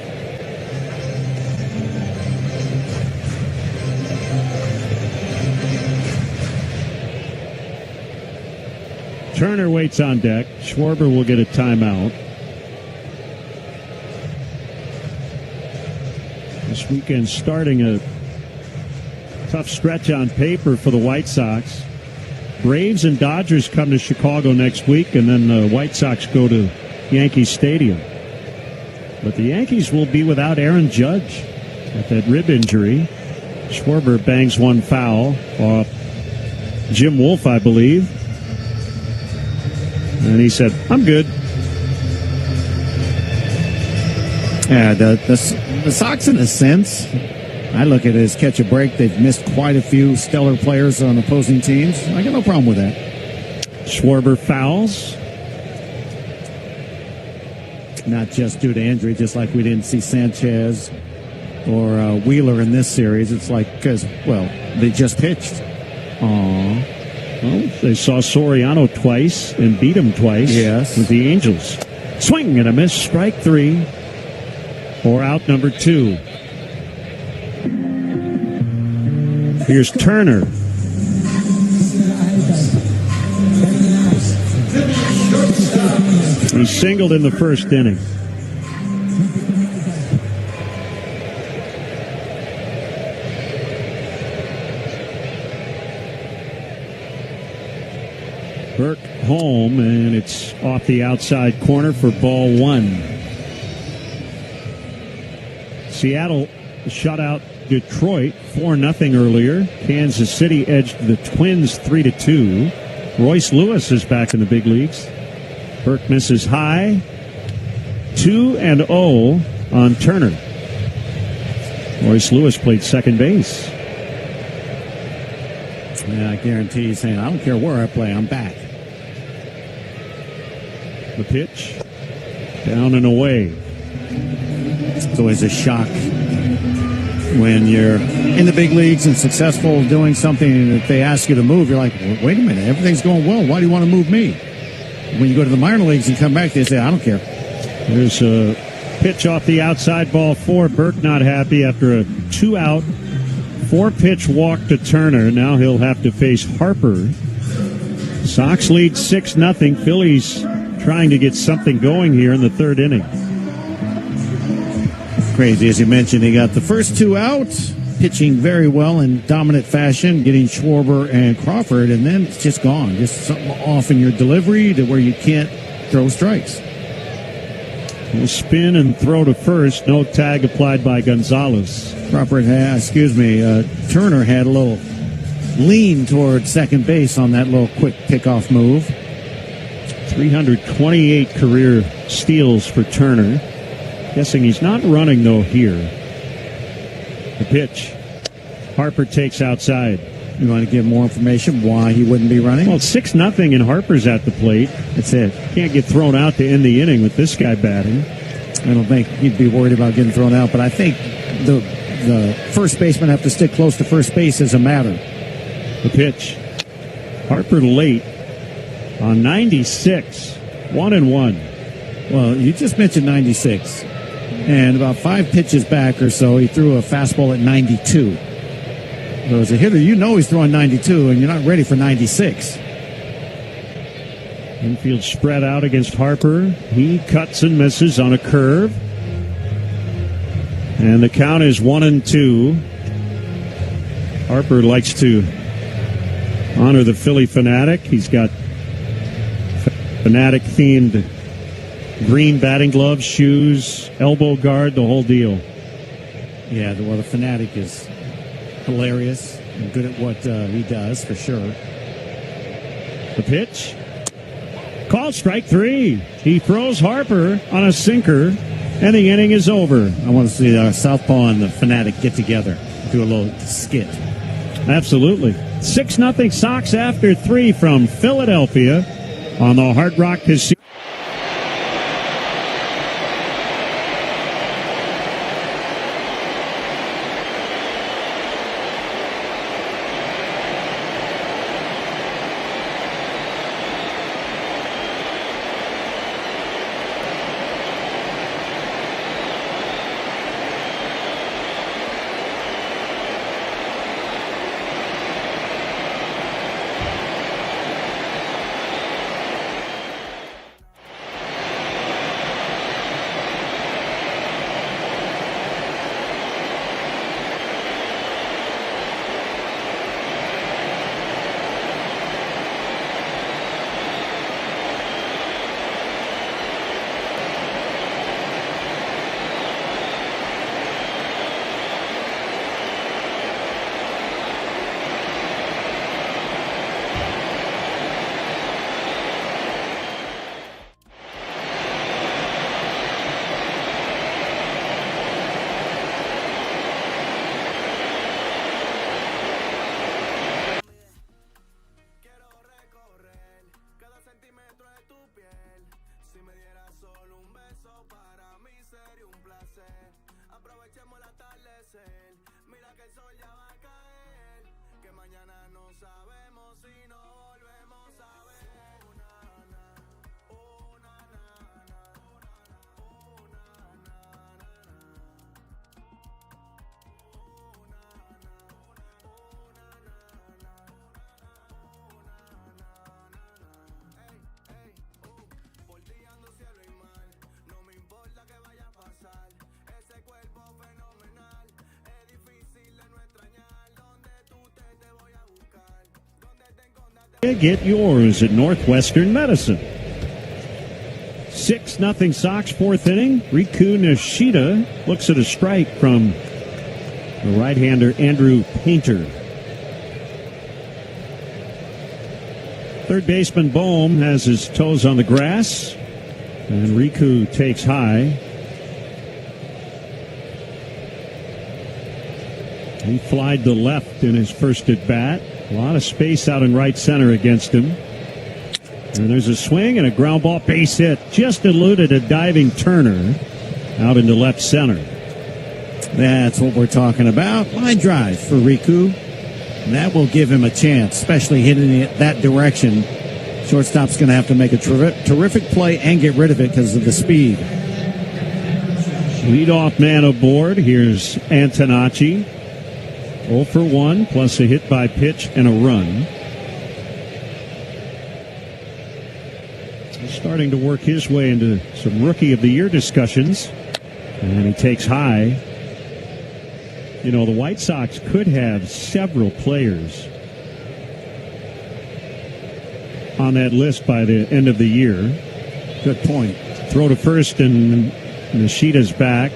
Turner waits on deck. Schwarber will get a timeout. This weekend starting a tough stretch on paper for the White Sox. Braves and Dodgers come to Chicago next week, and then the White Sox go to Yankee Stadium. But the Yankees will be without Aaron Judge at that rib injury. Schwarber bangs one foul off Jim Wolf, I believe. And he said, "I'm good." Yeah, the Sox, in a sense, I look at it as catch a break. They've missed quite a few stellar players on opposing teams. I got no problem with that. Schwarber fouls. Not just due to injury, just like we didn't see Sanchez or Wheeler in this series. It's like because, well, they just pitched. Well, they saw Soriano twice and beat him twice. Yes. With the Angels. Swing and a miss. Strike 3. Or out number 2. Here's Turner. He singled in the first inning. Burke home, and it's off the outside corner for ball 1. Seattle shut out Detroit 4-0 earlier. Kansas City edged the Twins 3-2. Royce Lewis is back in the big leagues. Burke misses high. 2-0 on Turner. Royce Lewis played second base. Yeah, I guarantee he's saying, I don't care where I play, I'm back. The pitch. Down and away. It's always a shock when you're in the big leagues and successful doing something, and if they ask you to move, you're like, well, wait a minute, everything's going well. Why do you want to move me? When you go to the minor leagues and come back, they say, I don't care. There's a pitch off the outside, ball 4. Burke not happy after a 2-out, 4-pitch walk to Turner. Now he'll have to face Harper. Sox lead 6-0. Phillies trying to get something going here in the third inning. Crazy, as you mentioned, he got the first 2 out, pitching very well in dominant fashion, getting Schwarber and Crawford, and then it's just gone. Just something off in your delivery to where you can't throw strikes. We'll spin and throw to first. No tag applied by Gonzalez. Turner had a little lean towards second base on that little quick pickoff move. 328 career steals for Turner. Guessing he's not running, though, here. The pitch. Harper takes outside. You want to give more information why he wouldn't be running? Well, it's 6-0 and Harper's at the plate. That's it. Can't get thrown out to end the inning with this guy batting. I don't think he'd be worried about getting thrown out, but I think the first baseman have to stick close to first base as a matter. The pitch. Harper late on 96. 1-1. Well, you just mentioned 96. And about 5 pitches back or so, he threw a fastball at 92. So as a hitter, you know he's throwing 92, and you're not ready for 96. Infield spread out against Harper. He cuts and misses on a curve. And the count is 1-2. Harper likes to honor the Philly Fanatic. He's got Fanatic-themed green batting gloves, shoes, elbow guard, the whole deal. Yeah, well, the Fanatic is hilarious and good at what he does, for sure. The pitch. Called strike 3. He throws Harper on a sinker, and the inning is over. I want to see Southpaw and the Fanatic get together, do a little skit. Absolutely. 6-0 Sox after 3 from Philadelphia on the Hard Rock Casino. Get yours at Northwestern Medicine. 6-0 Sox, 4th inning. Riku Nishida looks at a strike from the right-hander Andrew Painter. Third baseman Bohm has his toes on the grass, and Riku takes high. He flied to left in his first at-bat. A lot of space out in right center against him. And there's a swing and a ground ball, base hit. Just eluded a diving Turner out into left center. That's what we're talking about. Line drive for Riku. And that will give him a chance, especially hitting it that direction. Shortstop's going to have to make a terrific play and get rid of it because of the speed. Leadoff man aboard. Here's Antonacci. 0 for 1, plus a hit by pitch and a run. He's starting to work his way into some Rookie of the Year discussions. And he takes high. You know, the White Sox could have several players on that list by the end of the year. Good point. Throw to first, and Nishida's back.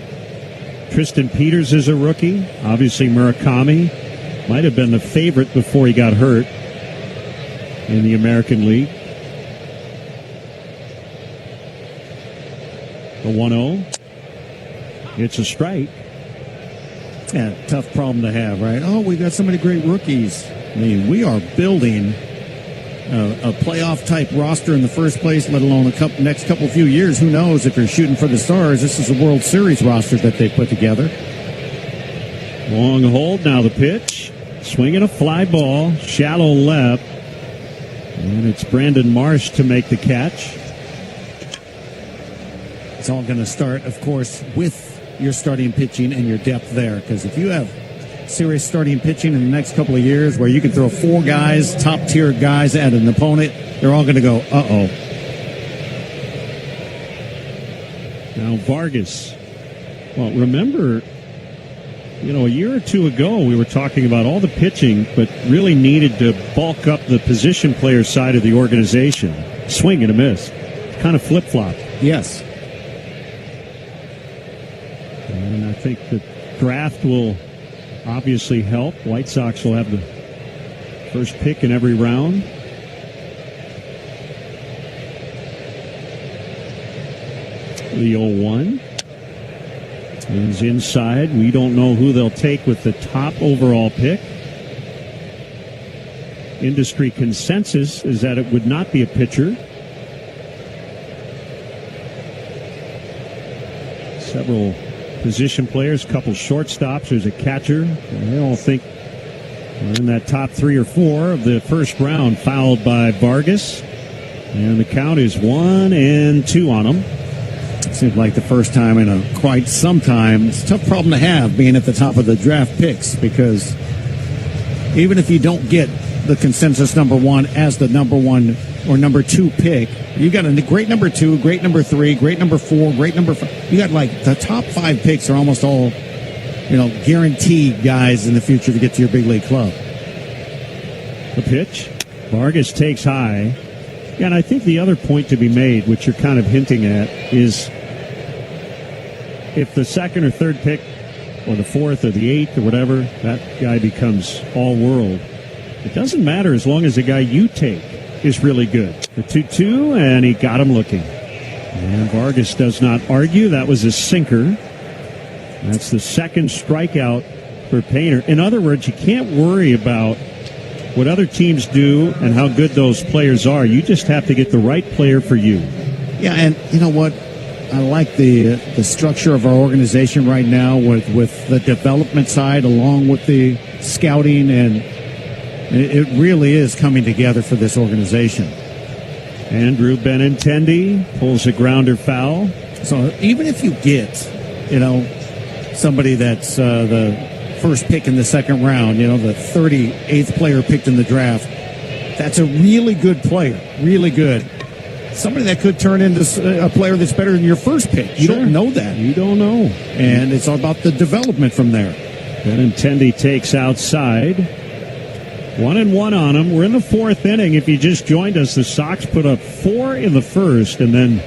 Tristan Peters is a rookie. Obviously, Murakami might have been the favorite before he got hurt in the American League. The 1-0. It's a strike. Yeah, tough problem to have, right? Oh, we got so many great rookies. I mean, we are building a playoff-type roster in the first place, let alone next few years. Who knows if you're shooting for the stars? This is a World Series roster that they put together. Long hold, now the pitch. Swinging a fly ball, shallow left. And it's Brandon Marsh to make the catch. It's all going to start, of course, with your starting pitching and your depth there. Because if you have serious starting pitching in the next couple of years where you can throw 4 guys, top-tier guys at an opponent, they're all going to go, uh-oh. Now Vargas. Well, remember, a year or two ago we were talking about all the pitching, but really needed to bulk up the position player side of the organization. Swing and a miss. Kind of flip-flop. Yes. And I think the draft will obviously help. White Sox will have the first pick in every round. The 0-1 is inside. We don't know who they'll take with the top overall pick. Industry consensus is that it would not be a pitcher. Several position players, couple shortstops, there's a catcher. They all think we're in that top 3 or 4 of the first round, fouled by Vargas. And the count is 1-2 on them. Seems like the first time in quite some time. It's a tough problem to have, being at the top of the draft picks, because even if you don't get the consensus number 1 as the number 1 or number 2 pick, you got a great number 2, great number 3, great number 4, great number 5. You got the top 5 picks are almost all, guaranteed guys in the future to get to your big league club. The pitch. Vargas takes high. Yeah, and I think the other point to be made, which you're kind of hinting at, is if the second or third pick, or the 4th or the 8th or whatever, that guy becomes all-world. It doesn't matter as long as the guy you take is really good. The 2-2, and he got him looking. And Vargas does not argue. That was a sinker. That's the second strikeout for Painter. In other words, you can't worry about what other teams do and how good those players are. You just have to get the right player for you. Yeah, and you know what? I like the structure of our organization right now with the development side along with the scouting, and it really is coming together for this organization. Andrew Benintendi pulls a grounder foul. So even if you get, somebody that's the first pick in the second round, the 38th player picked in the draft, that's a really good player, really good. Somebody that could turn into a player that's better than your first pick. You don't know that. You don't know. And it's all about the development from there. Benintendi takes outside. 1-1 on him. We're in the 4th inning. If you just joined us, the Sox put up 4 in the first and then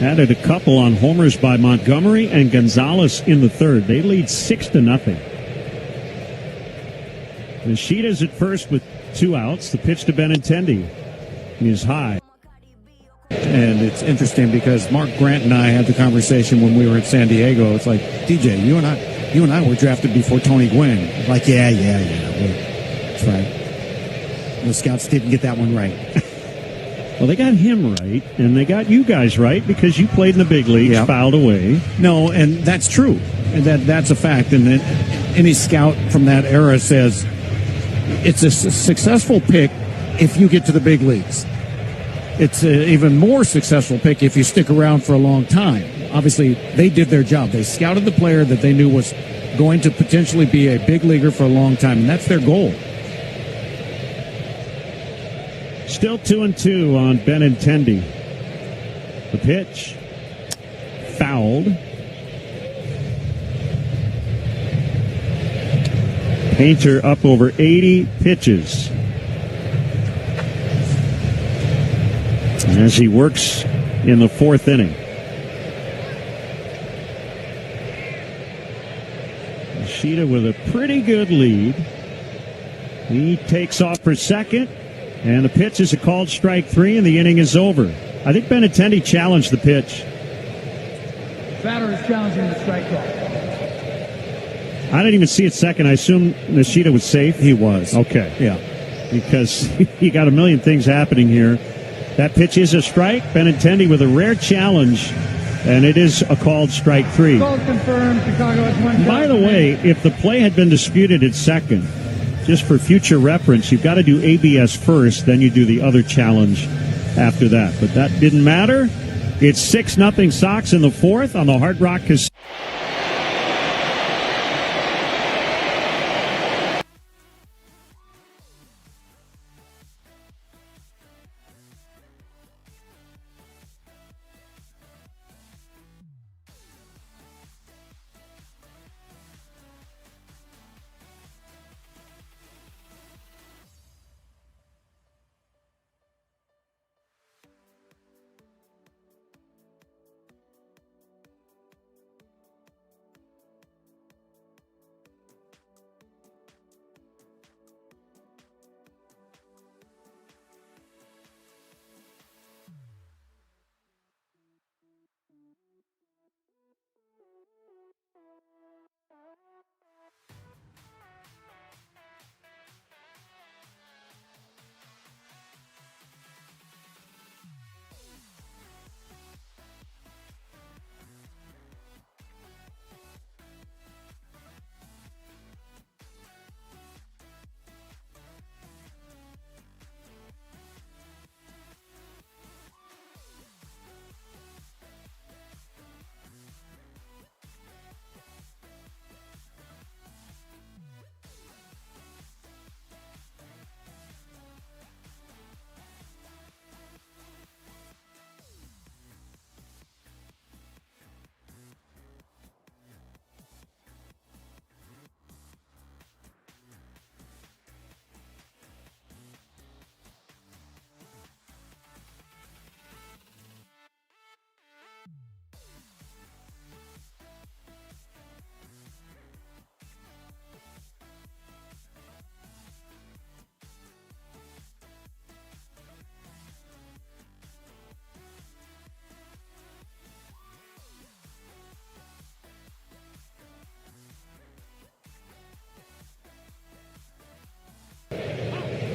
added a couple on homers by Montgomery and Gonzalez in the 3rd. They lead 6-0. Nishida's at first with 2 outs. The pitch to Benintendi is high. And it's interesting because Mark Grant and I had the conversation when we were in San Diego. It's like, DJ, you and I were drafted before Tony Gwynn. Like, yeah. That's right. The scouts didn't get that one right. Well, they got him right, and they got you guys right because you played in the big leagues, yep. Fouled away. No, and that's true. And that's a fact. And any scout from that era says it's a successful pick if you get to the big leagues. It's an even more successful pick if you stick around for a long time. Obviously, they did their job. They scouted the player that they knew was going to potentially be a big leaguer for a long time, and that's their goal. Still 2-2 on Benintendi. The pitch. Fouled. Painter up over 80 pitches. As he works in the 4th inning. Nishida with a pretty good lead. He takes off for second, and the pitch is a called strike 3, and the inning is over. I think Benintendi challenged the pitch. Batter is challenging the strike call. I didn't even see it second. I assume Nishida was safe. He was. Okay. Yeah. Because you got a million things happening here. That pitch is a strike. Benintendi with a rare challenge, and it is a called strike 3. Call confirmed. Chicago has one. By the way, if the play had been disputed at second, just for future reference, you've got to do ABS first, then you do the other challenge after that. But that didn't matter. It's 6-0 Sox in the fourth on the Hard Rock Casino.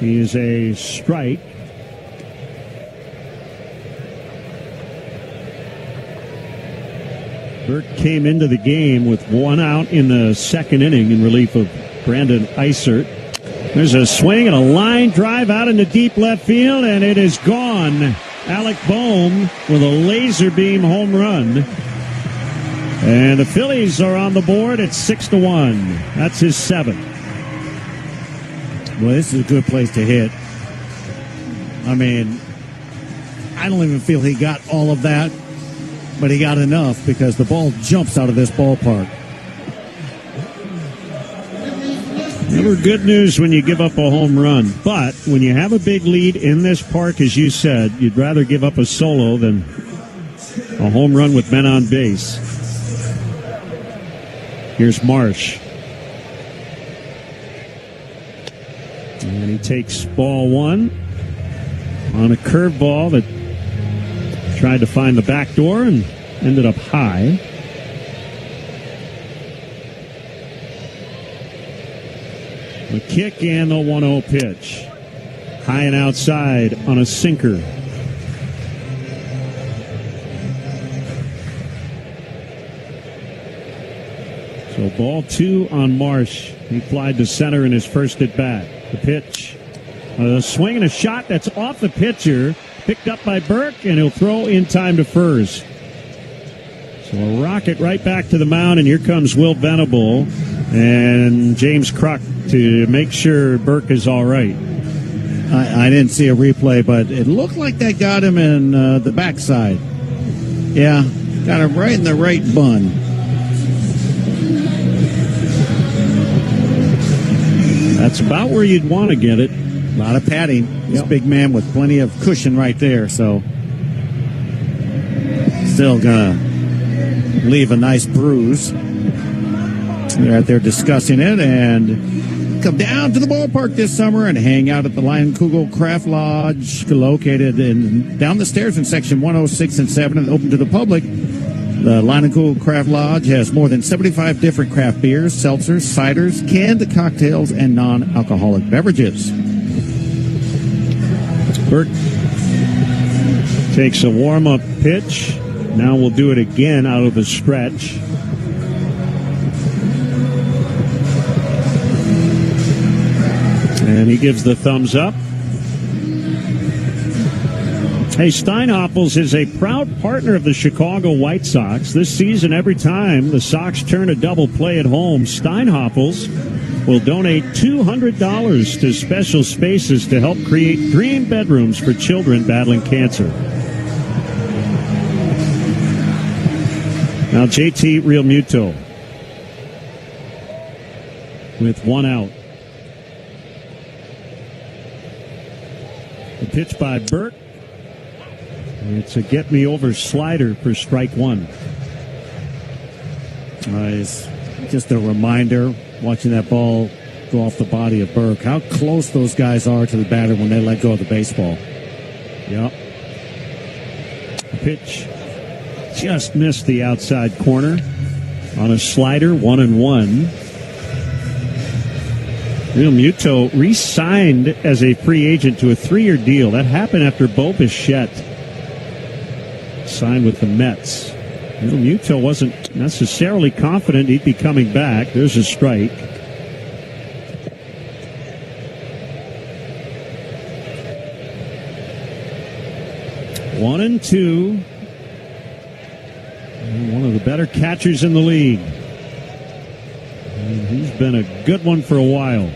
He is a strike. Burke came into the game with one out in the second inning in relief of Brandon Eisert. There's a swing and a line drive out into deep left field, and it is gone. Alec Bohm with a laser beam home run. And the Phillies are on the board at 6-1. That's his seventh. Well, this is a good place to hit. I mean, I don't even feel he got all of that, but he got enough because the ball jumps out of this ballpark. Never good news when you give up a home run, but when you have a big lead in this park, as you said, you'd rather give up a solo than a home run with men on base. Here's Marsh. And he takes ball one on a curveball that tried to find the back door and ended up high. The kick and the 1-0 pitch. High and outside on a sinker. So ball two on Marsh. He flied to center in his first at bat. The pitch. A swing and a shot that's off the pitcher. Picked up by Burke, and he'll throw in time to first. So a rocket right back to the mound, and here comes Will Venable and James Kruk to make sure Burke is all right. I didn't see a replay, but it looked like that got him in the backside. Yeah, got him right in the right bun. That's about where you'd want to get it. A lot of padding. This big man with plenty of cushion right there, so still gonna leave a nice bruise. They're out there discussing it and come down to the ballpark this summer and hang out at the Lionkugel Craft Lodge, located down the stairs in section 106 and 7 and open to the public. The Line and Cool Craft Lodge has more than 75 different craft beers, seltzers, ciders, canned cocktails, and non-alcoholic beverages. Burke takes a warm-up pitch. Now we'll do it again out of the stretch. And he gives the thumbs up. Hey, Steinhoffels is a proud partner of the Chicago White Sox. This season, every time the Sox turn a double play at home, Steinhoffels will donate $200 to Special Spaces to help create dream bedrooms for children battling cancer. Now JT Realmuto with one out. The pitch by Burke. It's a get-me-over slider for strike one. It's just a reminder, watching that ball go off the body of Burke, how close those guys are to the batter when they let go of the baseball. Yep. The pitch just missed the outside corner on a slider, 1-1. Realmuto re-signed as a free agent to a 3-year deal. That happened after Bo Bichette signed with the Mets. Realmuto wasn't necessarily confident he'd be coming back. There's a strike. One and two. And one of the better catchers in the league. And he's been a good one for a while.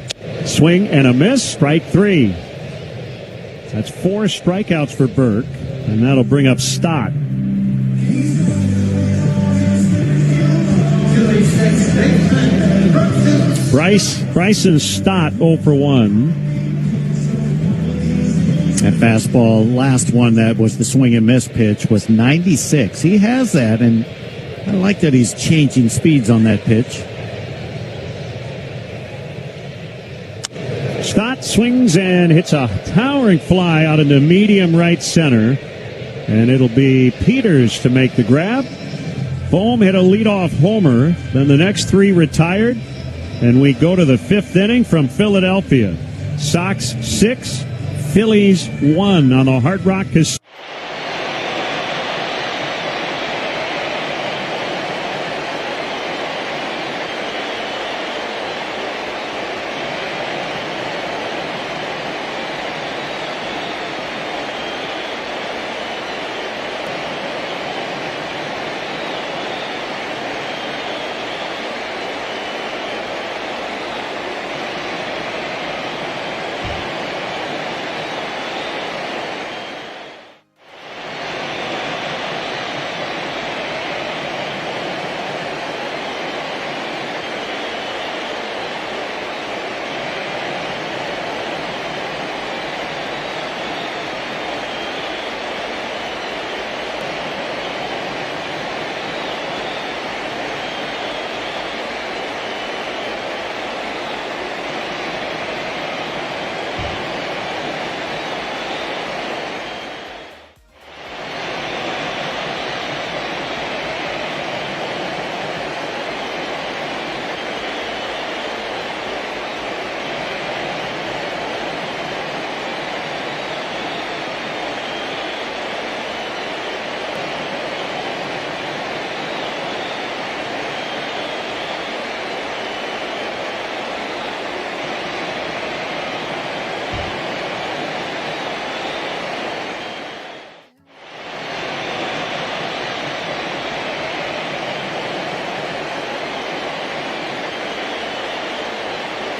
Swing and a miss. Strike three. That's 4 strikeouts for Burke. And that'll bring up Stott. Bryson Stott 0 for 1. That fastball, last one that was the swing and miss pitch, was 96. He has that, and I like that he's changing speeds on that pitch. Stott swings and hits a towering fly out into medium right center. And it'll be Peters to make the grab. Bohm hit a leadoff homer. Then the next 3 retired. And we go to the 5th inning from Philadelphia. Sox 6, Phillies 1 on the Hard Rock Casino.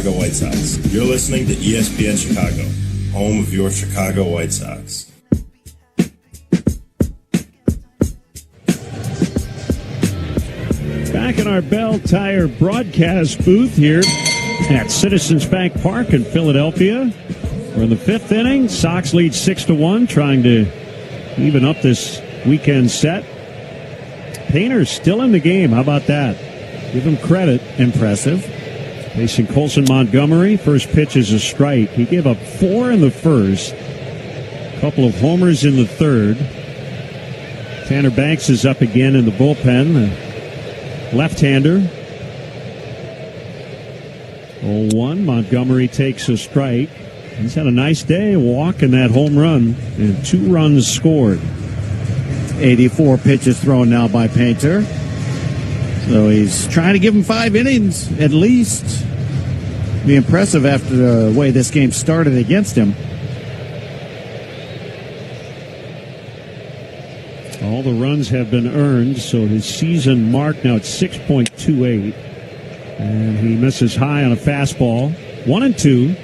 Chicago White Sox. You're listening to ESPN Chicago, home of your Chicago White Sox. Back in our Bell Tire broadcast booth here at Citizens Bank Park in Philadelphia. We're in the 5th inning. Sox lead 6-1, trying to even up this weekend set. Painter's still in the game. How about that? Give him credit. Impressive. Facing Colson Montgomery. First pitch is a strike. He gave up 4 in the first. A couple of homers in the third. Tanner Banks is up again in the bullpen, the left-hander. 0-1. Montgomery takes a strike. He's had a nice day walking that home run, and 2 runs scored. 84 pitches thrown now by Painter. So he's trying to give him 5 innings at least. Be impressive after the way this game started against him. All the runs have been earned, so his season mark now at 6.28. And he misses high on a fastball. 1-2.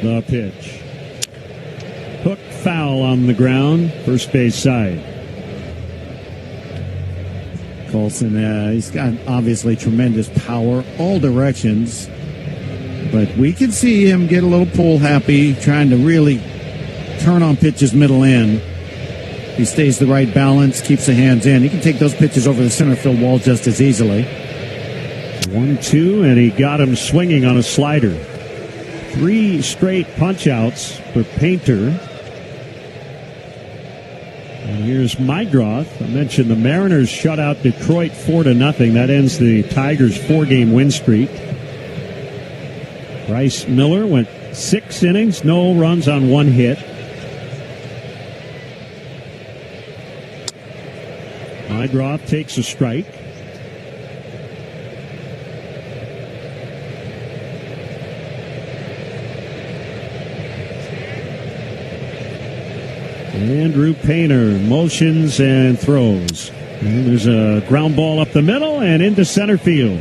The pitch. Hook foul on the ground, first base side. Colson, he's got obviously tremendous power, all directions. But we can see him get a little pull happy, trying to really turn on pitches middle in. He stays the right balance, keeps the hands in. He can take those pitches over the center field wall just as easily. 1-2, and he got him swinging on a slider. 3 straight punch-outs for Painter. And here's Mydroth. I mentioned the Mariners shut out Detroit 4-0. That ends the Tigers' 4-game win streak. Bryce Miller went 6 innings, no runs on 1 hit. Mydroth takes a strike. Andrew Painter motions and throws. And there's a ground ball up the middle and into center field.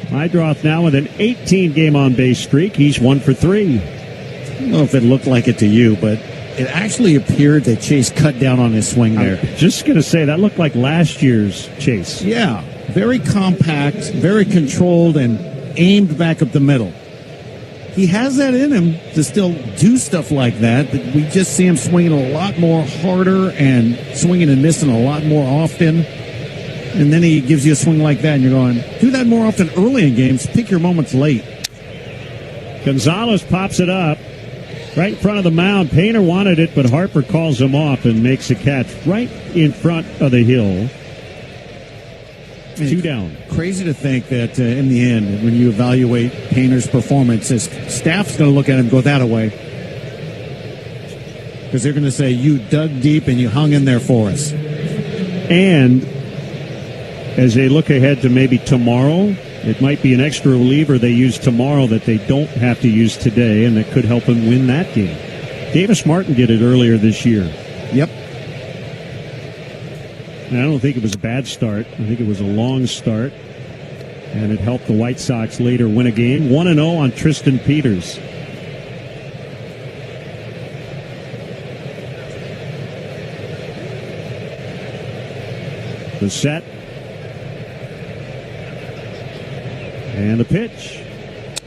Mydroth now with an 18-game on-base streak. He's 1 for 3. I don't know if it looked like it to you, but it actually appeared that Chase cut down on his swing there. I'm just going to say, that looked like last year's Chase. Yeah, very compact, very controlled, and aimed back up the middle. He has that in him to still do stuff like that, but we just see him swinging a lot more harder and swinging and missing a lot more often. And then he gives you a swing like that, and you're going, do that more often early in games. Pick your moments late. Gonzalez pops it up right in front of the mound. Painter wanted it, but Harper calls him off and makes a catch right in front of the hill. 2 down. Crazy to think that in the end, when you evaluate Painter's performance, his staff's going to look at him and go that way. Because they're going to say, you dug deep and you hung in there for us. And as they look ahead to maybe tomorrow, it might be an extra reliever they use tomorrow that they don't have to use today, and that could help them win that game. Davis Martin did it earlier this year. Yep. And I don't think it was a bad start. I think it was a long start, and it helped the White Sox later win a game. 1-0 on Tristan Peters. The set. And the pitch.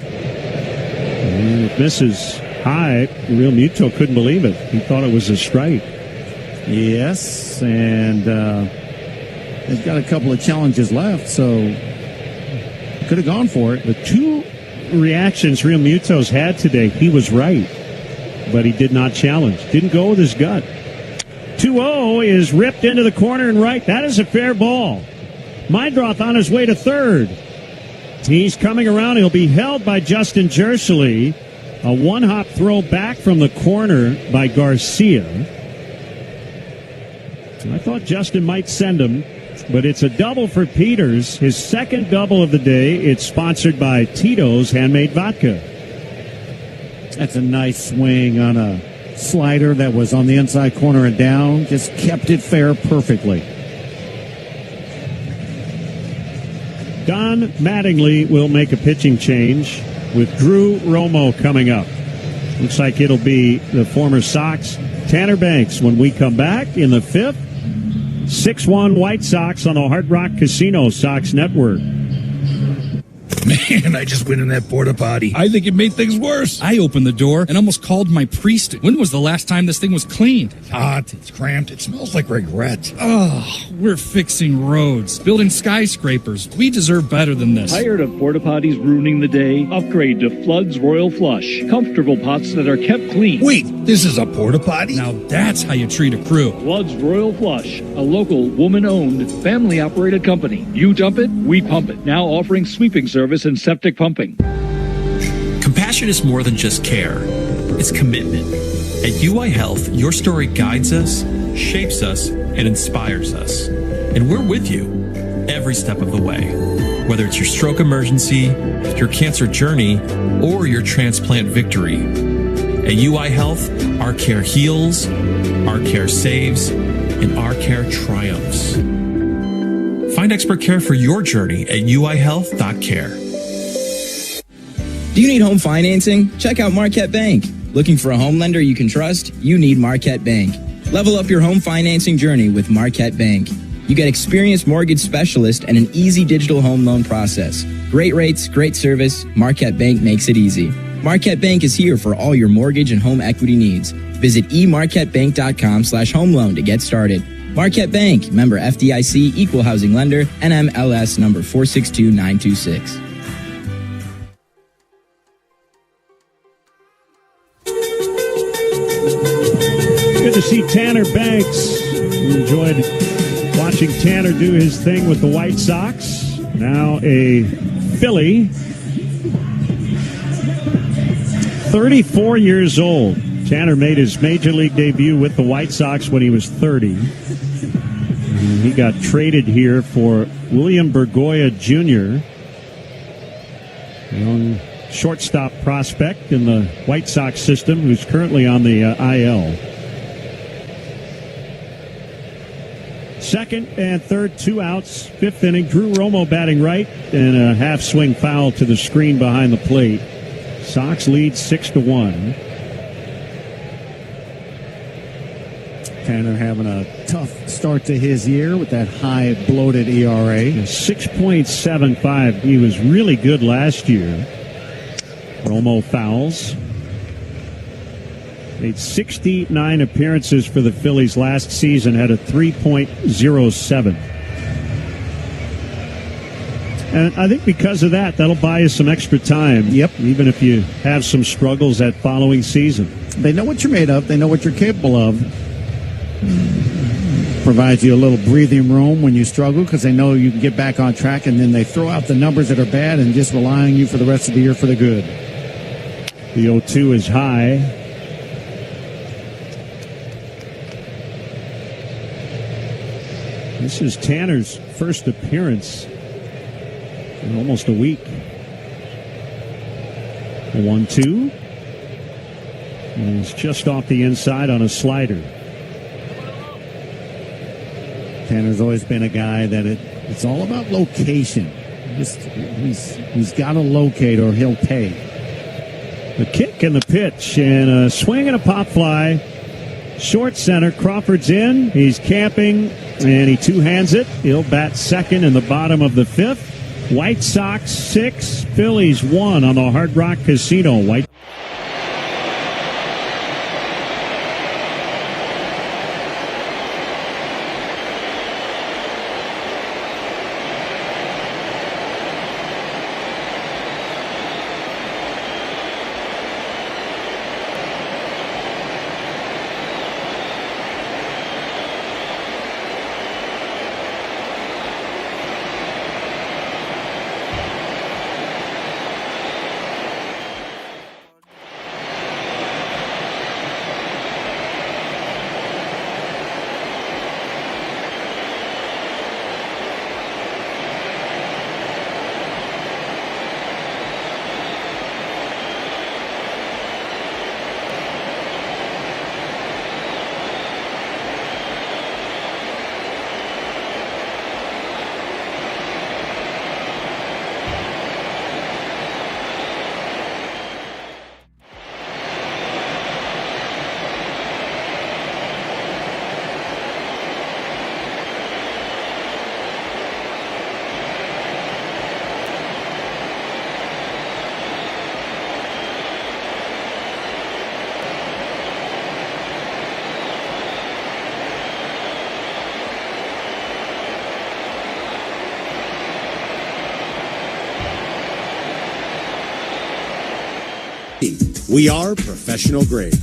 And it misses high. Real Muto couldn't believe it. He thought it was a strike. Yes, and they've got a couple of challenges left, so could have gone for it. The 2 reactions Real Muto's had today, he was right, but he did not challenge. Didn't go with his gut. 2-0 is ripped into the corner and right. That is a fair ball. Mydroth on his way to third. He's coming around. He'll be held by Justin Jershely. A one-hop throw back from the corner by Garcia. I thought Justin might send him, but it's a double for Peters, his second double of the day. It's sponsored by Tito's Handmade Vodka. That's a nice swing on a slider that was on the inside corner and down. Just kept it fair perfectly. Don Mattingly will make a pitching change with Drew Romo coming up. Looks like it'll be the former Sox Tanner Banks when we come back in the 5th. 6-1 White Sox on the Hard Rock Casino Sox Network. Man, I just went in that porta potty. I think it made things worse. I opened the door and almost called my priest. When was the last time this thing was cleaned? It's hot, it's cramped, it smells like regret. Oh, we're fixing roads, building skyscrapers. We deserve better than this. Tired of porta potties ruining the day? Upgrade to Flood's Royal Flush. Comfortable pots that are kept clean. Wait, this is a porta potty? Now that's how you treat a crew. Flood's Royal Flush, a local, woman-owned, family-operated company. You dump it, we pump it. Now offering sweeping service and septic pumping. Compassion is more than just care. It's commitment. At UI Health, your story guides us, shapes us, and inspires us. And we're with you every step of the way. Whether it's your stroke emergency, your cancer journey, or your transplant victory. At UI Health, our care heals, our care saves, and our care triumphs. Find expert care for your journey at uihealth.care. Do you need home financing? Check out Marquette Bank. Looking for a home lender you can trust? You need Marquette Bank. Level up your home financing journey with Marquette Bank. You get experienced mortgage specialist and an easy digital home loan process. Great rates, great service. Marquette Bank makes it easy. Marquette Bank is here for all your mortgage and home equity needs. Visit emarquettebank.com/home loan to get started. Marquette Bank, member FDIC, equal housing lender, NMLS number 462926. Good to see Tanner Banks. We enjoyed watching Tanner do his thing with the White Sox. Now a Philly. 34 years old. Tanner made his major league debut with the White Sox when he was 30. And he got traded here for William Bergoya Jr., a young shortstop prospect in the White Sox system who's currently on the IL. Second and third, 2 outs, 5th inning. Drew Romo batting right, and a half-swing foul to the screen behind the plate. Sox lead 6-1. Tanner having a tough start to his year with that high bloated ERA. 6.75. He was really good last year. Romo fouls. Made 69 appearances for the Phillies last season, had a 3.07. And I think because of that, that'll buy you some extra time. Yep. Even if you have some struggles that following season. They know what you're made of. They know what you're capable of. Provides you a little breathing room when you struggle because they know you can get back on track, and then they throw out the numbers that are bad and just rely on you for the rest of the year for the good. The 0-2 is high. This is Tanner's first appearance in almost a week. 1-2. And he's just off the inside on a slider. Tanner's always been a guy that it's all about location. He's got to locate or he'll pay. The kick and the pitch and a swing and a pop fly. Short center. Crawford's in. He's camping and he two-hands it. He'll bat second in the bottom of the 5th. White Sox 6, Phillies 1 on the Hard Rock Casino. White. We are professional grade.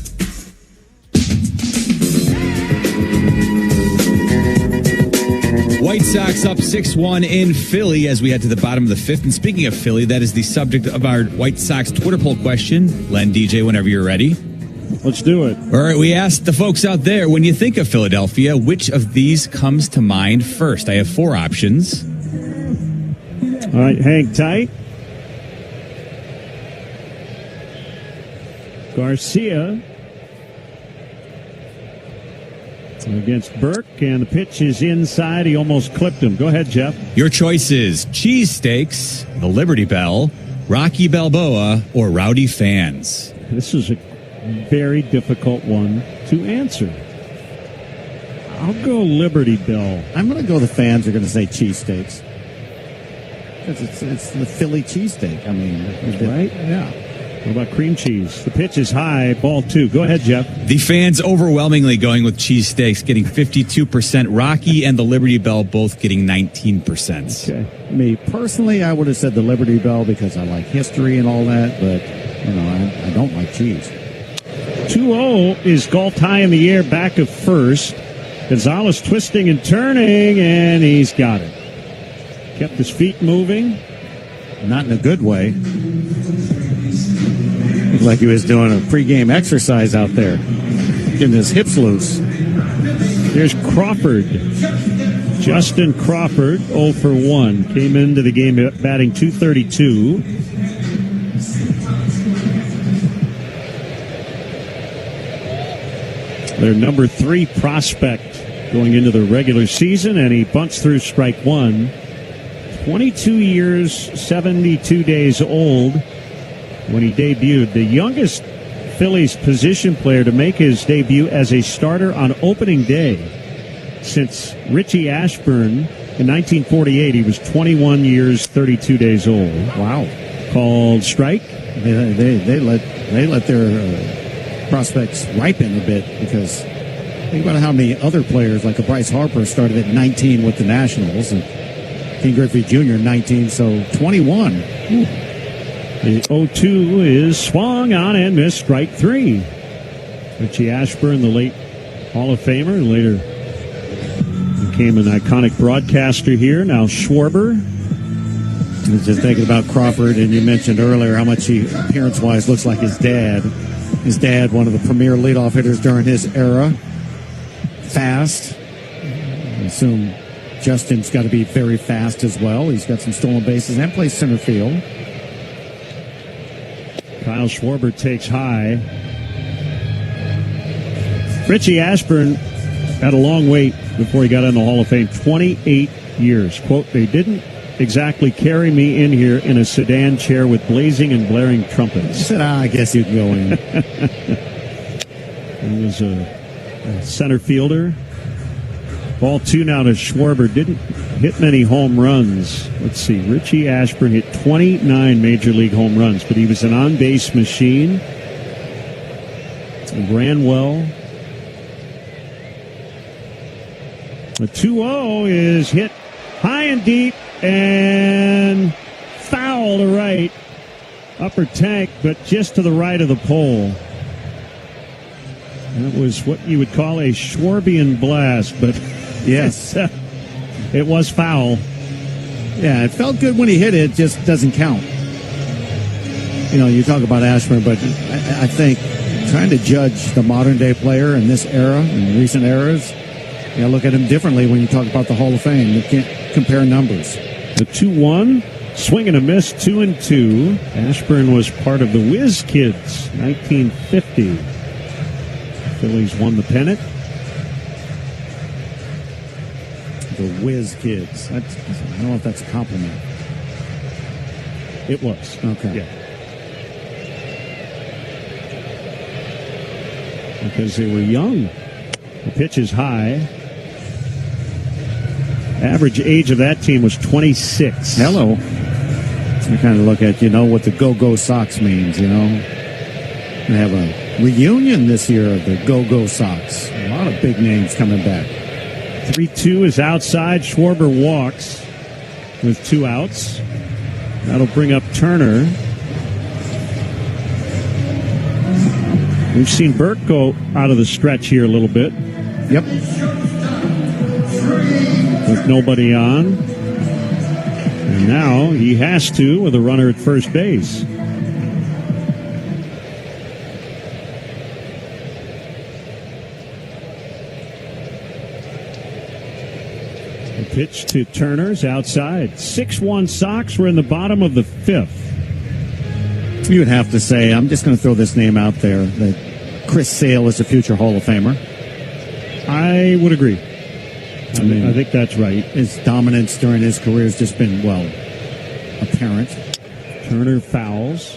White Sox up 6-1 in Philly as we head to the bottom of the fifth. And speaking of Philly, that is the subject of our White Sox Twitter poll question. Len, DJ, whenever you're ready. Let's do it. All right, we asked the folks out there, when you think of Philadelphia, which of these comes to mind first? I have 4 options. All right, hang tight. Garcia against Burke, and the pitch is inside. He almost clipped him. Go ahead, Jeff. Your choices: cheesesteaks, the Liberty Bell, Rocky Balboa, or rowdy fans. This is a very difficult one to answer. I'll go Liberty Bell. I'm going to go the fans are going to say cheesesteaks. It's the Philly cheesesteak. I mean, right? Yeah. What about cream cheese? The pitch is high, ball 2. Go ahead, Jeff. The fans overwhelmingly going with cheesesteaks, getting 52%. Rocky and the Liberty Bell both getting 19%. Okay. Me, personally, I would have said the Liberty Bell because I like history and all that, but, I don't like cheese. 2-0 is golfed high in the air, back of first. Gonzalez twisting and turning, and he's got it. Kept his feet moving. Not in a good way. Looked like he was doing a pregame exercise out there, getting his hips loose. Here's Crawford. Justin Crawford, 0 for 1. Came into the game batting .232. Their number 3 prospect going into the regular season, and he bunts through strike 1. 22 years, 72 days old when he debuted. The youngest Phillies position player to make his debut as a starter on opening day since Richie Ashburn in 1948. He was 21 years, 32 days old. Wow. Called strike. They let their prospects ripen a bit, because think about how many other players like a Bryce Harper started at 19 with the Nationals, and King Griffey Jr. 19, so 21. Ooh. The 0-2 is swung on and missed, strike 3. Richie Ashburn, the late Hall of Famer, and later became an iconic broadcaster here. Now Schwarber. I was just thinking about Crawford, and you mentioned earlier how much he, appearance-wise, looks like his dad. His dad, one of the premier leadoff hitters during his era. Fast. I assume Justin's got to be very fast as well. He's got some stolen bases and plays center field. Kyle Schwarber takes high. Richie Ashburn had a long wait before he got in the Hall of Fame. 28 years. Quote, they didn't exactly carry me in here in a sedan chair with blazing and blaring trumpets. He said, I guess you can go in. He was a center fielder. Ball 2 now to Schwarber. Didn't hit many home runs. Let's see. Richie Ashburn hit 29 major league home runs, but he was an on-base machine. He ran well. The 2-0 is hit high and deep and foul to right. Upper tank, but just to the right of the pole. That was what you would call a Schwarbian blast, but yes, it was foul. Yeah, it felt good when he hit it, just doesn't count. You talk about Ashburn, but I think trying to judge the modern-day player in this era, in recent eras, you got to look at him differently when you talk about the Hall of Fame. You can't compare numbers. The 2-1, swing and a miss, 2-2. Ashburn was part of the Whiz Kids, 1950. Phillies won the pennant. The Whiz Kids. I don't know if that's a compliment. It was. Okay. Yeah. Because they were young. The pitch is high. Average age of that team was 26. Hello. So you kind of look at, what the Go-Go Sox means, They have a reunion this year of the Go-Go Sox. A lot of big names coming back. 3-2 is outside. Schwarber walks with 2 outs. That'll bring up Turner. We've seen Burke go out of the stretch here a little bit. Yep. With nobody on. And now he has to with a runner at first base. The pitch to Turner's outside. 6-1 Sox. We're in the bottom of the fifth. You would have to say, I'm just going to throw this name out there, that Chris Sale is a future Hall of Famer. I would agree. I think that's right. His dominance during his career has just been, well, apparent. Turner fouls.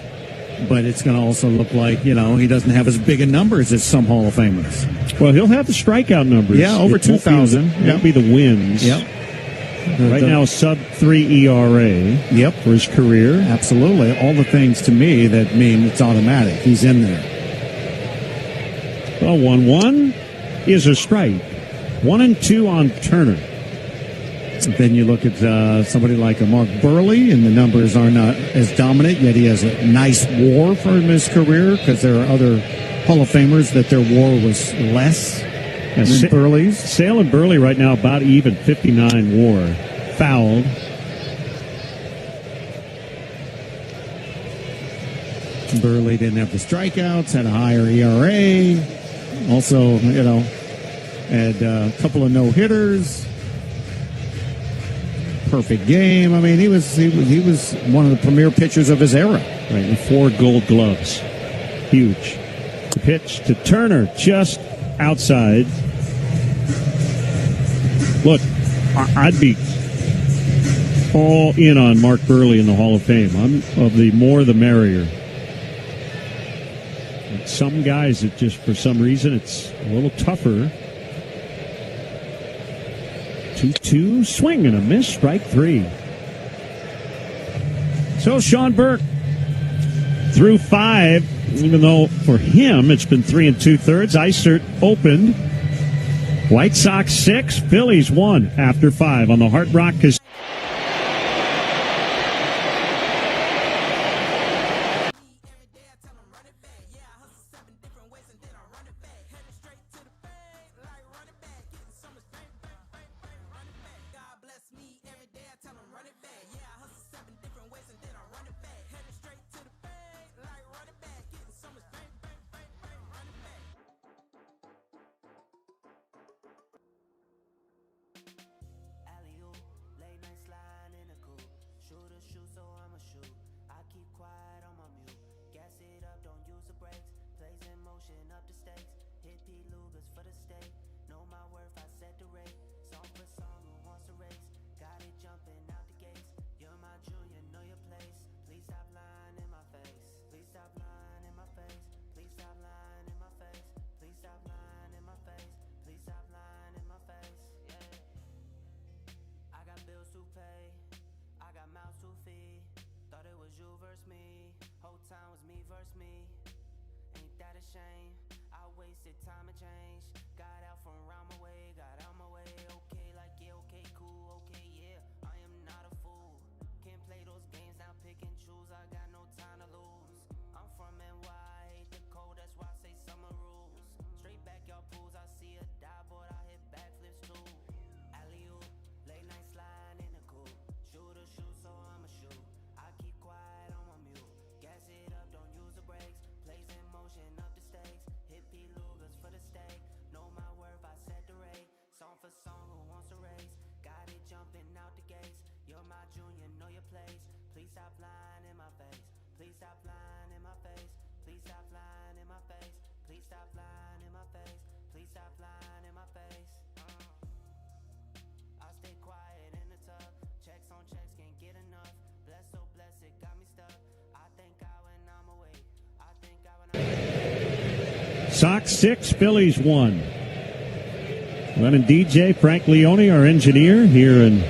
But it's going to also look like, he doesn't have as big a numbers as some Hall of Famers. Well, he'll have the strikeout numbers. Yeah, over 2,000. Won't be the wins. Yep. Right now, sub-3 ERA. Yep. For his career. Absolutely. All the things to me that mean it's automatic. He's in there. Well, 1-1 is a strike. 1-2 on Turner. Then you look at somebody like a Mark Burley, and the numbers are not as dominant, yet he has a nice WAR from his career, because there are other Hall of Famers that their WAR was less than Burley's. Sale and Burley right now about even, 59 WAR. Fouled. Burley didn't have the strikeouts, had a higher ERA. Also, had a couple of no-hitters. Perfect game. I mean, he was one of the premier pitchers of his era. Right, with 4 Gold Gloves. Huge. The pitch to Turner, just outside. Look, I'd be all in on Mark Burley in the Hall of Fame. I'm of the more the merrier. But some guys, it just for some reason it's a little tougher. 2-2, swing and a miss, strike 3. So Sean Burke through 5, even though for him it's been 3 2/3. Isert opened. White Sox 6, Phillies 1 after 5 on the Hard Rock Casino. Sox 6, Phillies 1. Glenn and DJ, Frank Leone, our engineer, here in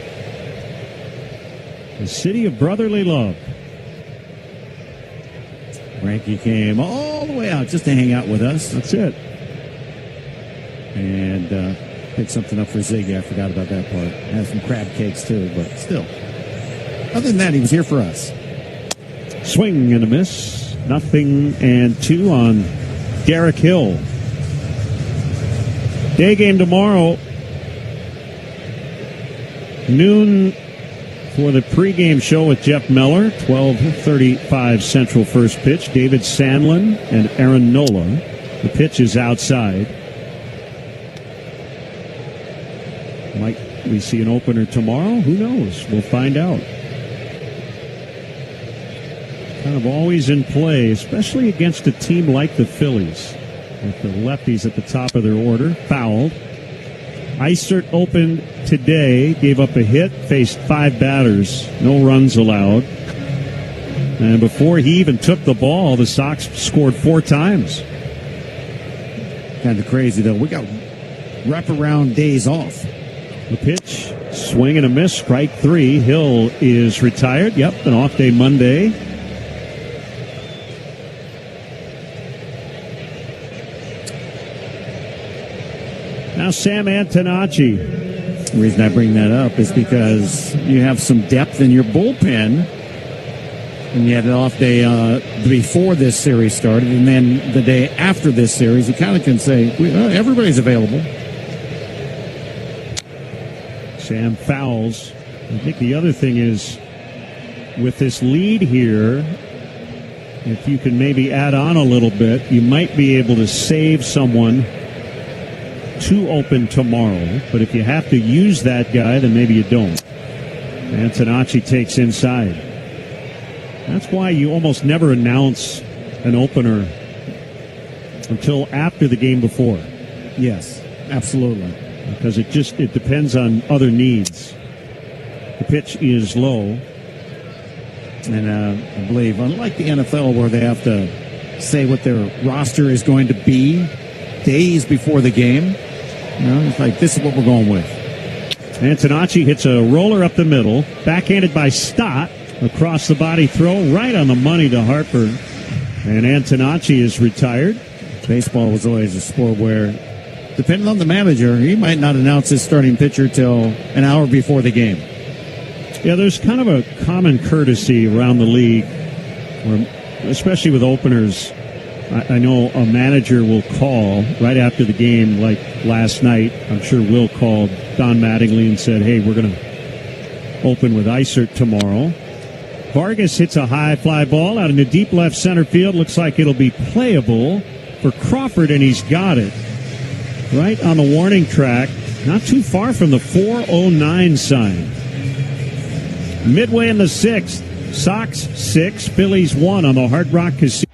the city of brotherly love. Frankie came all the way out just to hang out with us. That's it. And picked something up for Ziggy. I forgot about that part. Had some crab cakes too, but still. Other than that, he was here for us. Swing and a miss. 0-2 on Derek Hill. Day game tomorrow, noon for the pregame show with Jeff Meller, 12:35 Central first pitch. David Sandlin and Aaron Nola. The pitch is outside. Might we see an opener tomorrow? Who knows? We'll find out. Kind of always in play, especially against a team like the Phillies, with the lefties at the top of their order. Fouled. Eisert opened today, gave up a hit, faced 5 batters, no runs allowed. And before he even took the ball, the Sox scored 4 times. Kind of crazy, though. We got wraparound days off. The pitch, swing and a miss, strike 3. Hill is retired. Yep, an off day Monday. Now Sam Antonacci. The reason I bring that up is because you have some depth in your bullpen, and you had an off day before this series started, and then the day after this series, you kind of can say, everybody's available. Sam fouls. I think the other thing is, with this lead here, if you can maybe add on a little bit, you might be able to save someone to open tomorrow. But if you have to use that guy, then maybe you don't. Antonacci takes inside. That's why you almost never announce an opener until after the game before. Yes, absolutely. Because it depends on other needs. The pitch is low. And I believe, unlike the NFL where they have to say what their roster is going to be days before the game, it's like, this is what we're going with. Antonacci hits a roller up the middle, backhanded by Stott, across the body throw, right on the money to Harper. And Antonacci is retired. Baseball was always a sport where, depending on the manager, he might not announce his starting pitcher till an hour before the game. Yeah, there's kind of a common courtesy around the league, where, especially with openers. I know a manager will call right after the game, like last night. I'm sure Will called Don Mattingly and said, hey, we're going to open with Eisert tomorrow. Vargas hits a high fly ball out in the deep left center field. Looks like it'll be playable for Crawford, and he's got it. Right on the warning track, not too far from the 409 sign. Midway in the 6th, Sox 6, Phillies 1 on the Hard Rock Casino.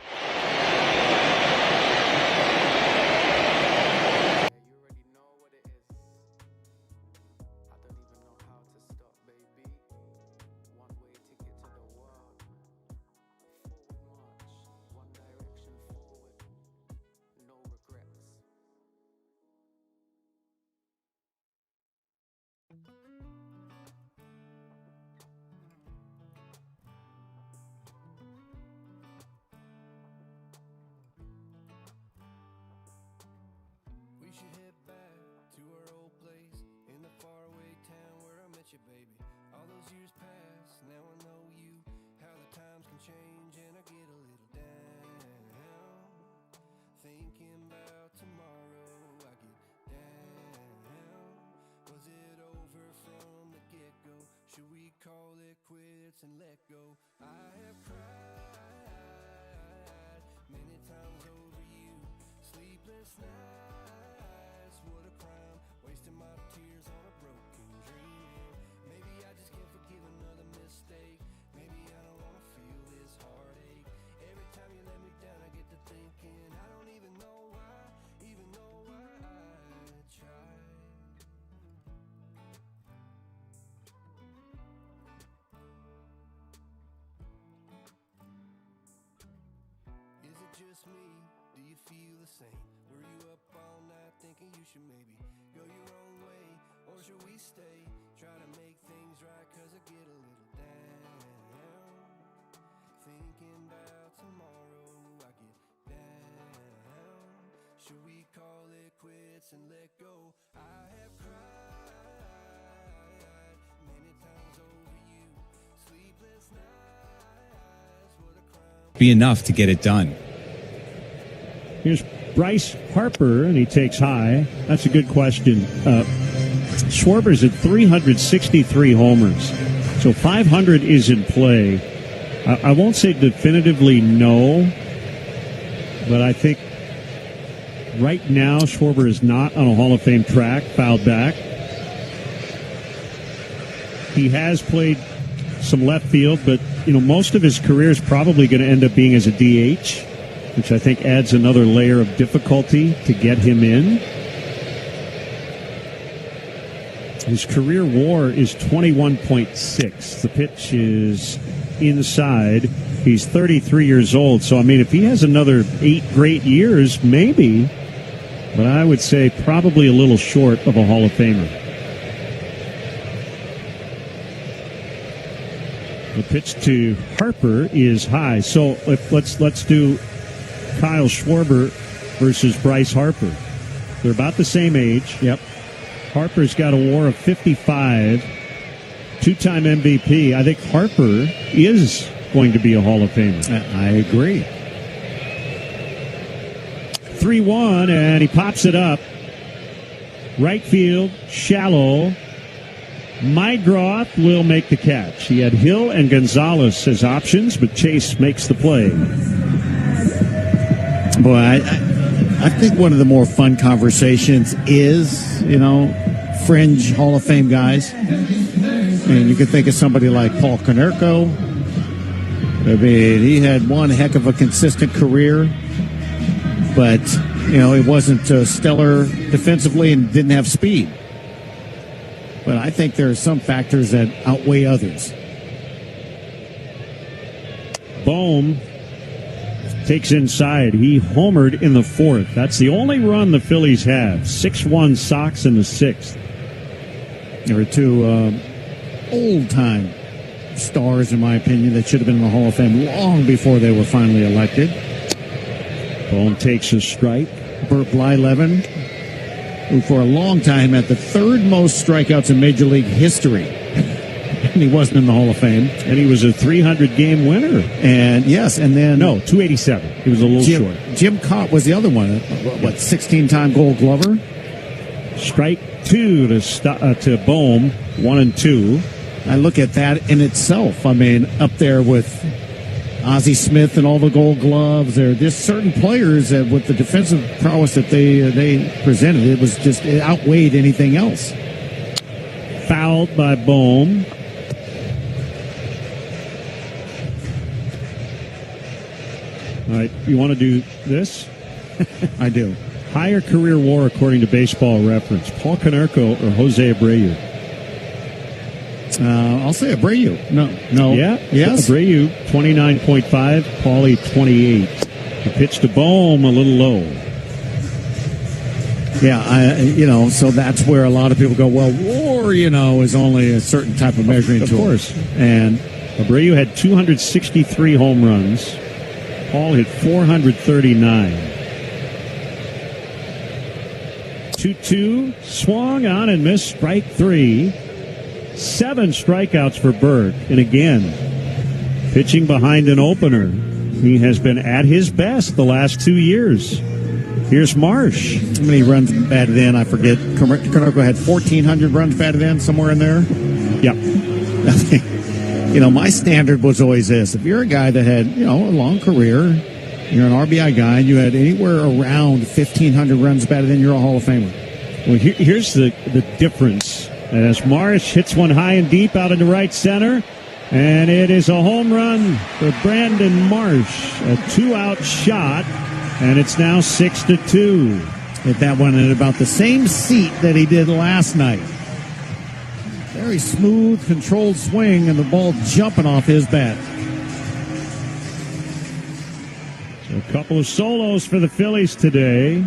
And let go. I have cried many times over you. Sleepless nights, what a crime. Wasting my tears on a broken dream. Maybe I just can't forgive another mistake. Maybe I don't wanna feel this heartache. Every time you let me down, I get to thinking I don't even know why, even though I tried. Just me, do you feel the same? Were you up all night thinking you should maybe go your own way? Or should we stay, try to make things right? Cause I get a little down, thinking about tomorrow. I get down, should we call it quits and let go? I have cried many times over you. Sleepless nights, what a crime. Be enough to get it done. Here's Bryce Harper, and he takes high. That's a good question. Schwarber's at 363 homers, so 500 is in play. I won't say definitively no, but I think right now Schwarber is not on a Hall of Fame track, fouled back. He has played some left field, but most of his career is probably going to end up being as a DH, which I think adds another layer of difficulty to get him in. His career WAR is 21.6. The pitch is inside. He's 33 years old, so if he has another 8 great years, maybe, but I would say probably a little short of a Hall of Famer. The pitch to Harper is high. So let's do Kyle Schwarber versus Bryce Harper. They're about the same age. Yep. Harper's got a WAR of 55, 2-time MVP. I think Harper is going to be a Hall of Famer. I agree. 3-1, and he pops it up. Right field, shallow. Mygroth will make the catch. He had Hill and Gonzalez as options, but Chase makes the play. Boy, I think one of the more fun conversations is, fringe Hall of Fame guys. And you can think of somebody like Paul Konerko. He had one heck of a consistent career, but, it wasn't stellar defensively and didn't have speed. But I think there are some factors that outweigh others. Bohm takes inside. He homered in the 4th. That's the only run the Phillies have. 6-1 Sox in the 6th. There were two old-time stars, in my opinion, that should have been in the Hall of Fame long before they were finally elected. Bohm takes a strike. Burt Blyleven, who for a long time had the 3rd most strikeouts in Major League history. And he wasn't in the Hall of Fame. And he was a 300-game winner. And yes, and then... No, 287. He was a little short. Jim Cott was the other one. 16-time Gold Glover? Strike 2 to Bohm, 1 and 2. I look at that in itself. Up there with Ozzie Smith and all the Gold Gloves. There are just certain players that with the defensive prowess that they presented, it outweighed anything else. Fouled by Bohm. All right, you want to do this? I do. Higher career WAR according to Baseball Reference, Paul Konerko or Jose Abreu? I'll say Abreu. No. Yeah? Yes. Abreu, 29.5. Paulie, 28. The pitch to Bohm, a little low. Yeah, so that's where a lot of people go, well, WAR, is only a certain type of measuring tool. Of course. And Abreu had 263 home runs. Paul hit 439. 2-2, swung on and missed, strike 3. 7 strikeouts for Burke. And again, pitching behind an opener. He has been at his best the last 2 years. Here's Marsh. How many runs batted in? I forget. Konerko had 1,400 runs batted in, somewhere in there. Yep. My standard was always this. If you're a guy that had, a long career, you're an RBI guy, and you had anywhere around 1,500 runs batted in, you're a Hall of Famer. Well, here's the difference. As Marsh hits one high and deep out into right center, and it is a home run for Brandon Marsh. A 2-out shot, and it's now 6-2. Hit that one at about the same seat that he did last night. Very smooth, controlled swing, and the ball jumping off his bat. So a couple of solos for the Phillies today.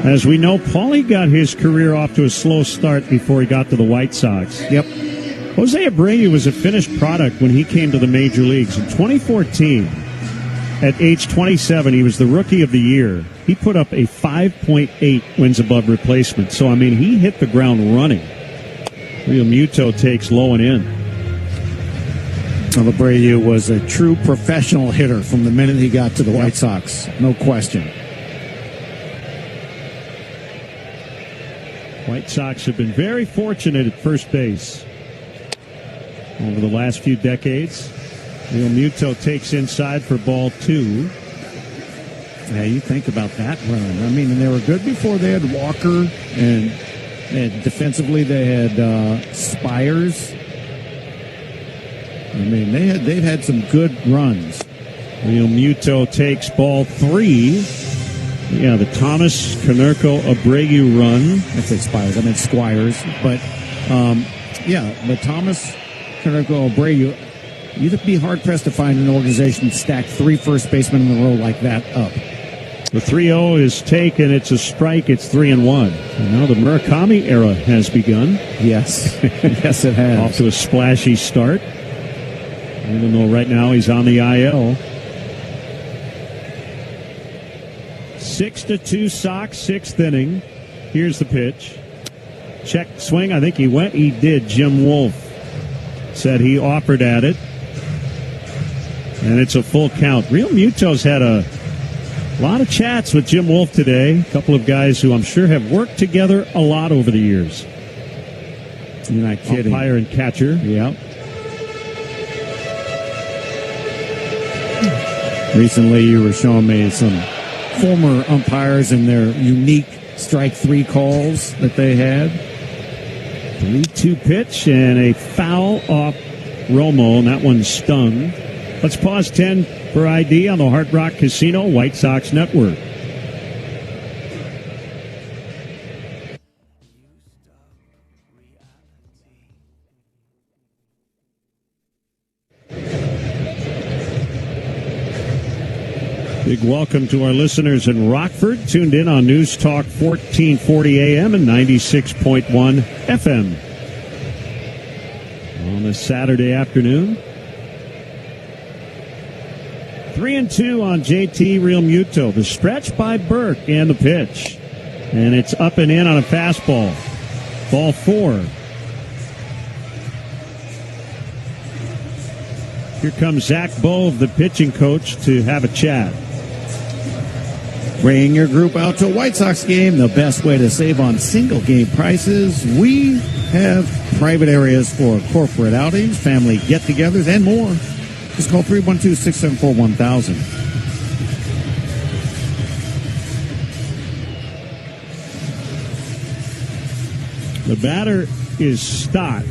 As we know, Paulie got his career off to a slow start before he got to the White Sox. Yep. Jose Abreu was a finished product when he came to the major leagues. In 2014, at age 27, he was the Rookie of the Year. He put up a 5.8 wins above replacement. So, he hit the ground running. Real Muto takes low and in. Well, Abreu was a true professional hitter from the minute he got to the White Sox. No question. White Sox have been very fortunate at first base over the last few decades. Real Muto takes inside for ball 2. Yeah, you think about that run. I mean, and they were good before. They had Walker, and defensively they had Spires. I mean, they've had some good runs. Real Muto takes ball 3. Yeah, the Thomas Konerko Abreu run. I said Spires. I meant Squires. But, the Thomas Konerko Abreu, you'd be hard-pressed to find an organization that stacked 3 first basemen in a row like that up. The 3-0 is taken. It's a strike. It's 3-1. And now the Murakami era has begun. Yes. Yes, it has. Off to a splashy start. Even though right now he's on the IL. 6-2 Sox, 6th inning. Here's the pitch. Check swing. I think he went. He did. Jim Wolf said he offered at it. And it's a full count. Real Muto's had a lot of chats with Jim Wolf today. A couple of guys who I'm sure have worked together a lot over the years. You're not kidding. Umpire and catcher. Yeah. Recently, you were showing me some former umpires and their unique strike 3 calls that they had. 3-2 pitch and a foul off Romo, and that one stung. Let's pause 10 for ID on the Hard Rock Casino White Sox Network. Big welcome to our listeners in Rockford, tuned in on News Talk 1440 AM and 96.1 FM. On this Saturday afternoon. 3-2 on JT Real Muto. The stretch by Burke and the pitch. And it's up and in on a fastball. Ball 4. Here comes Zach Bove, the pitching coach, to have a chat. Bring your group out to a White Sox game. The best way to save on single game prices. We have private areas for corporate outings, family get-togethers, and more. Just call 312-674-1000. The batter is Stott.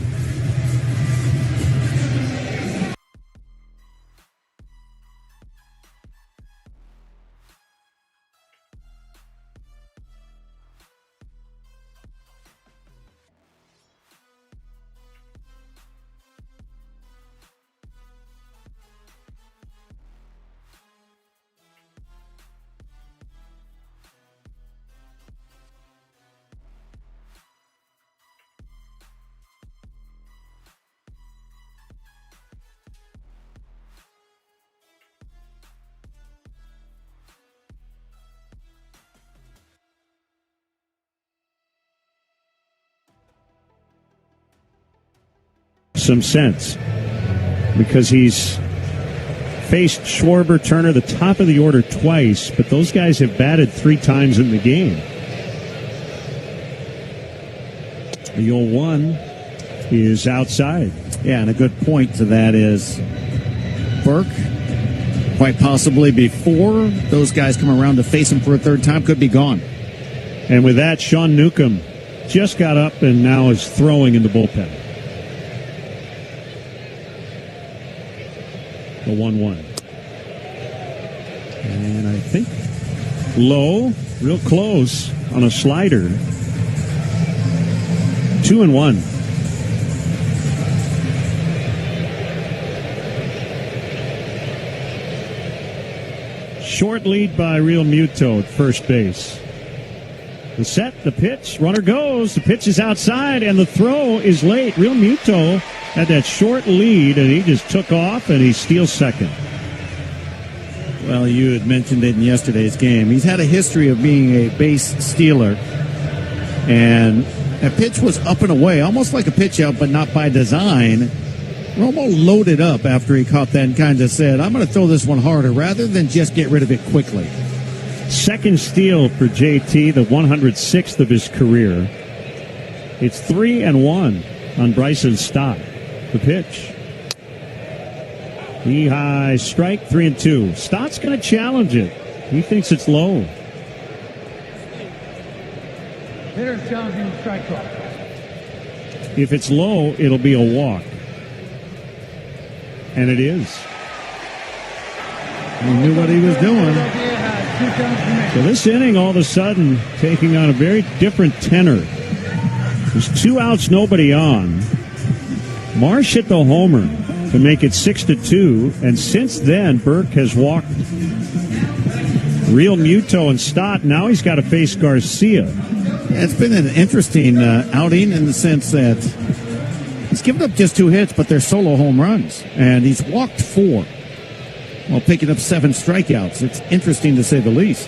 Some sense because he's faced Schwarber, Turner, the top of the order twice, but those guys have batted 3 times in the game. The 0-1 is outside. Yeah, and a good point to that is Burke, quite possibly before those guys come around to face him for a third time, could be gone. And with that, Sean Newcomb just got up and now is throwing in the bullpen. The 1-1. And I think low, real close on a slider. 2-1. Short lead by Real Muto at first base. The set, the pitch, runner goes, the pitch is outside, and the throw is late. Real Muto had that short lead, and he just took off, and he steals second. Well, you had mentioned it in yesterday's game. He's had a history of being a base stealer, and that pitch was up and away, almost like a pitch out, but not by design. Romo loaded up after he caught that and kind of said, I'm going to throw this one harder rather than just get rid of it quickly. Second steal for JT, the 106th of his career. It's 3-1 on Bryson Stott. The pitch. Knee high strike, 3-2. Stott's going to challenge it. He thinks it's low. Hitter challenging strike call. If it's low, it'll be a walk. And it is. He knew what he was doing. So this inning, all of a sudden, taking on a very different tenor. There's 2 outs, nobody on. Marsh hit the homer to make it 6-2, and since then, Burke has walked Real Muto and Stott. Now he's got to face Garcia. Yeah, it's been an interesting outing in the sense that he's given up just 2 hits, but they're solo home runs, and he's walked 4 while picking up 7 strikeouts. It's interesting to say the least.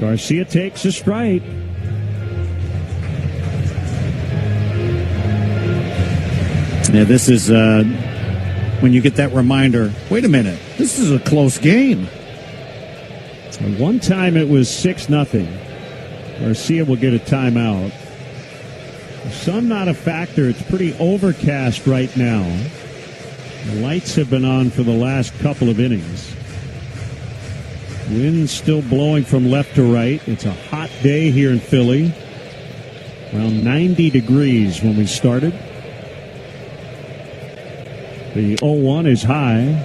Garcia takes a strike. Yeah, this is when you get that reminder, wait a minute, this is a close game. At one time it was 6-0. Garcia will get a timeout. The sun not a factor. It's pretty overcast right now. The lights have been on for the last couple of innings. Wind still blowing from left to right. It's a hot day here in Philly. Around 90 degrees when we started. The 0-1 is high.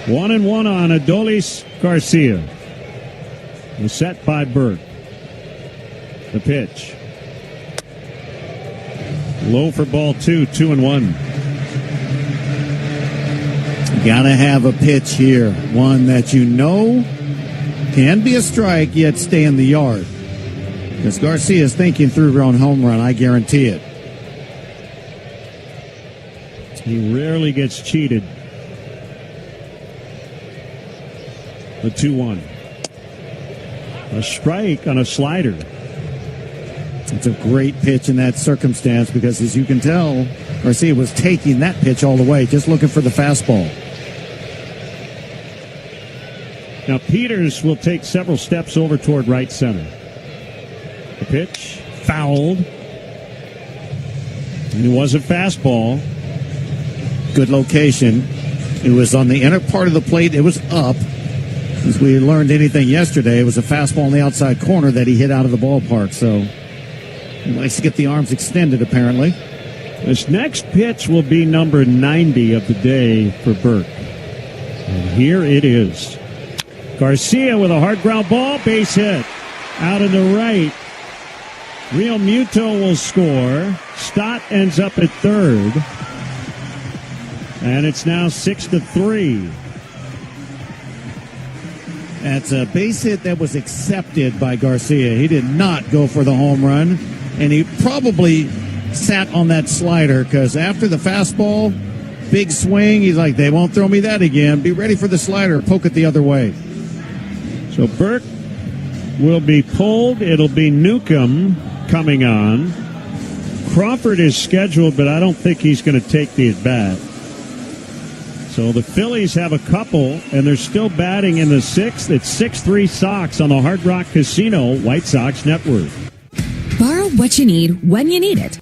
One and one on Adolis Garcia. The set by Burke. The pitch. Low for ball 2, 2-1. Gotta have a pitch here. One that you know can be a strike, yet stay in the yard. Because Garcia is thinking through her own home run, I guarantee it. He rarely gets cheated. The 2-1. A strike on a slider. It's a great pitch in that circumstance because, as you can tell, Garcia was taking that pitch all the way, just looking for the fastball. Now Peters will take several steps over toward right center. The pitch, fouled. And it was a fastball. Good location. It was on the inner part of the plate. It was up. As we learned anything yesterday, it was a fastball in the outside corner that he hit out of the ballpark. So he likes to get the arms extended, apparently. This next pitch will be number 90 of the day for Burke. And here it is. Garcia with a hard ground ball, base hit. Out in the right. Real Muto will score. Stott ends up at third. And it's now 6-3. That's a base hit that was accepted by Garcia. He did not go for the home run. And he probably sat on that slider because after the fastball, big swing, he's like, they won't throw me that again. Be ready for the slider. Poke it the other way. So Burke will be pulled. It'll be Newcomb coming on. Crawford is scheduled, but I don't think he's going to take the at-bat. So the Phillies have a couple, and they're still batting in the 6th. It's 6-3 Sox on the Hard Rock Casino White Sox Network. Borrow what you need when you need it.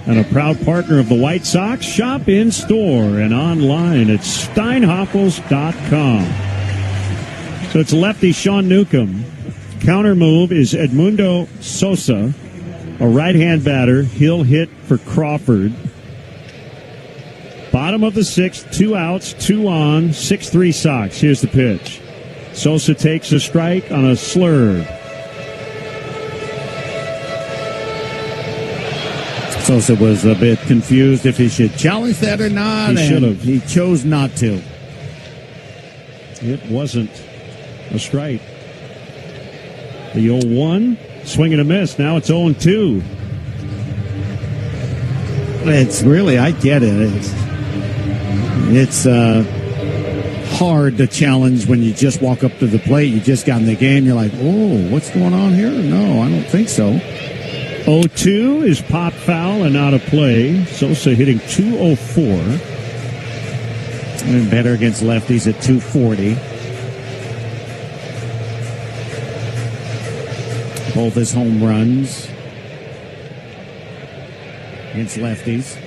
and a proud partner of the White Sox. Shop in store and online at steinhoffels.com. So it's lefty Sean Newcomb. Counter move is Edmundo Sosa, a right-hand batter. He'll hit for Crawford. Bottom of the sixth, 2 outs, 2 on, 6-3 Sox. Here's the pitch. Sosa takes a strike on a slurve. Sosa was a bit confused if he should challenge that or not. He should have. He chose not to. It wasn't a strike. The 0-1, swing and a miss. Now it's 0-2. It's really, I get it. It's hard to challenge when you just walk up to the plate. You just got in the game. You're like, oh, what's going on here? No, I don't think so. 0-2 is pop foul and out of play. Sosa hitting .204. And better against lefties at .240. Both his home runs against lefties.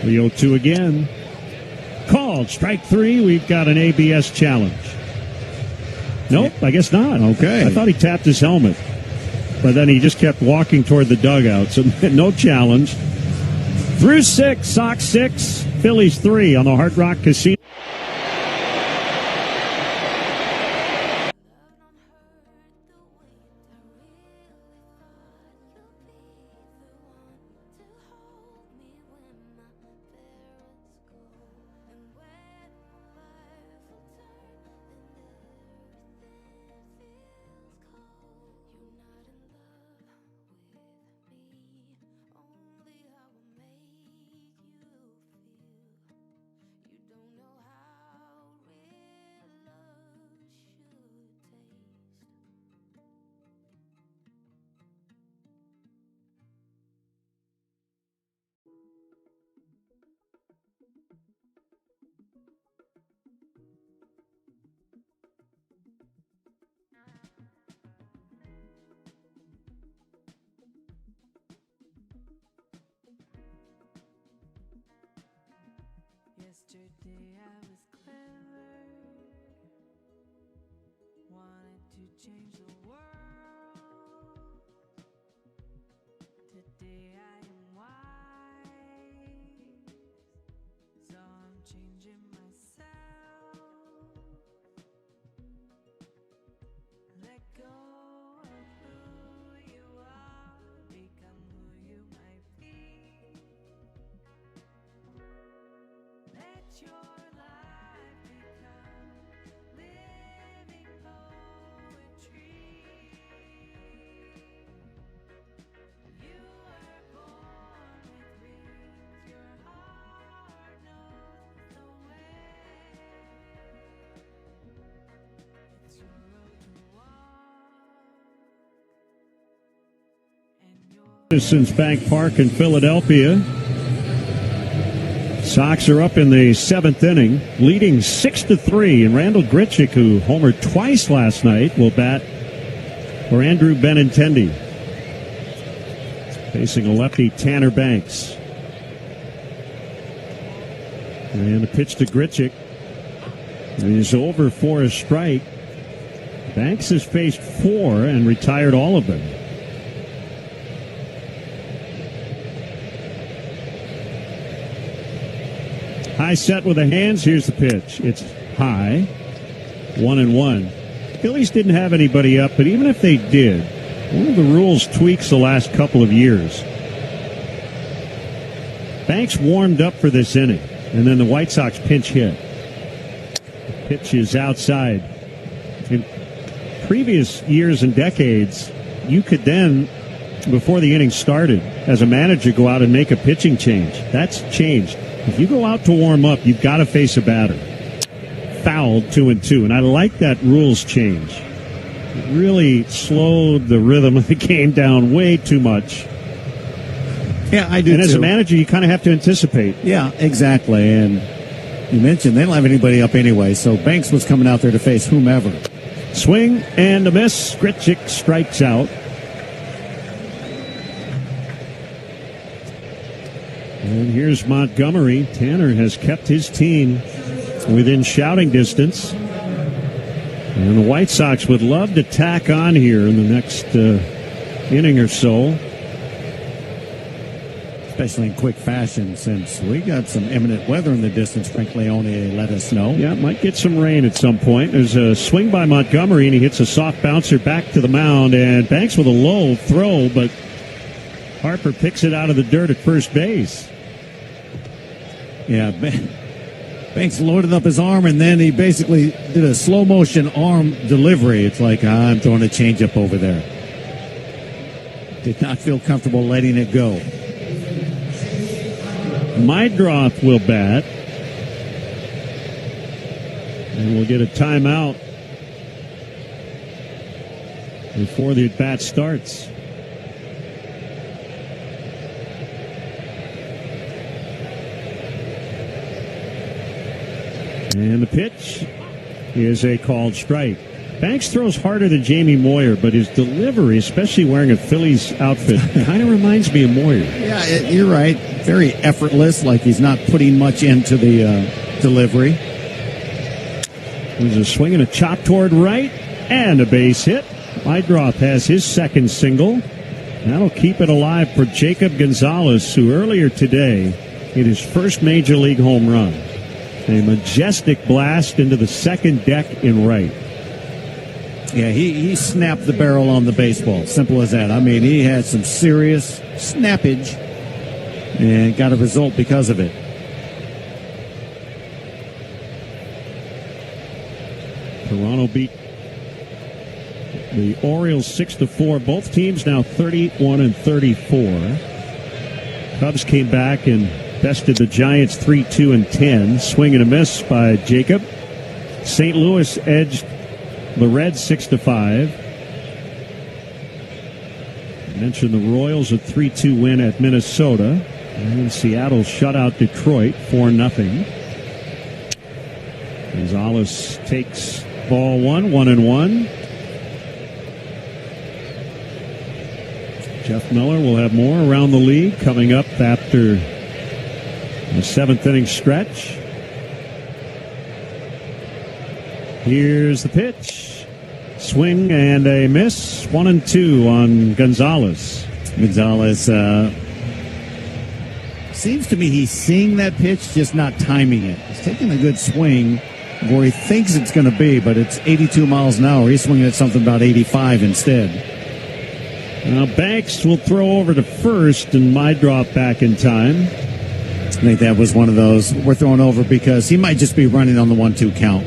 The 0-2 again. Called. Strike 3. We've got an ABS challenge. Nope, I guess not. Okay. I thought he tapped his helmet. But then he just kept walking toward the dugout. So no challenge. Through 6, Sox 6, Phillies 3 on the Hard Rock Casino. Yesterday I was clever, wanted to change the world. Today I am wise, so I'm changing myself. Let go of who you are, become who you might be. Let your life become living poetry. You were born with wings, your heart knows the way. It's your road to walk, and your Citizens Bank Park in Philadelphia. Sox are up in the 7th inning, leading 6-3, and Randall Grichuk, who homered twice last night, will bat for Andrew Benintendi, facing a lefty Tanner Banks. And a pitch to Grichuk. He's over for a strike. Banks has faced 4 and retired all of them. High set with the hands. Here's the pitch. It's high. 1-1. Phillies didn't have anybody up, but even if they did, one of the rules tweaks the last couple of years. Banks warmed up for this inning, and then the White Sox pinch hit. The pitch is outside. In previous years and decades, you could then, before the inning started, as a manager, go out and make a pitching change. That's changed. If you go out to warm up, you've got to face a batter. Fouled 2-2, and I like that rules change. It really slowed the rhythm of the game down way too much. Yeah, I do. And as a manager, you kind of have to anticipate. Yeah, exactly. And you mentioned they don't have anybody up anyway, so Banks was coming out there to face whomever. Swing and a miss. Skritchik strikes out. And here's Montgomery. Tanner has kept his team within shouting distance. And the White Sox would love to tack on here in the next inning or so. Especially in quick fashion, since we got some imminent weather in the distance. Frank Leone let us know. Yeah, might get some rain at some point. There's a swing by Montgomery, and he hits a soft bouncer back to the mound. And Banks with a low throw, but Harper picks it out of the dirt at first base. Yeah, Banks loaded up his arm, and then he basically did a slow-motion arm delivery. It's like, I'm throwing a changeup over there. Did not feel comfortable letting it go. Meidroth will bat. And we'll get a timeout before the at-bat starts. And the pitch is a called strike. Banks throws harder than Jamie Moyer, but his delivery, especially wearing a Phillies outfit, kind of reminds me of Moyer. Yeah, you're right. Very effortless, like he's not putting much into the delivery. There's a swing and a chop toward right, and a base hit. Meidroth has his second single. That'll keep it alive for Jacob Gonzalez, who earlier today hit his first major league home run. A majestic blast into the second deck in right. Yeah, he snapped the barrel on the baseball. Simple as that. I mean, he had some serious snappage and got a result because of it. Toronto beat the Orioles 6-4. Both teams now 31-34. Cubs came back and bested the Giants 3-2-10. Swing and a miss by Jacob. St. Louis edged the Reds 6-5. I mentioned the Royals a 3-2 win at Minnesota. And Seattle shut out Detroit 4-0. Gonzalez takes ball 1-1. Jeff Miller will have more around the league coming up after the seventh inning stretch. Here's the pitch. Swing and a miss. 1-2 on Gonzalez. Gonzalez seems to me he's seeing that pitch, just not timing it. He's taking a good swing where he thinks it's going to be, but it's 82 miles an hour. He's swinging at something about 85 instead. Now Banks will throw over to first, and Meidroth back in time. I think that was one of those we're throwing over because he might just be running on the 1-2 count.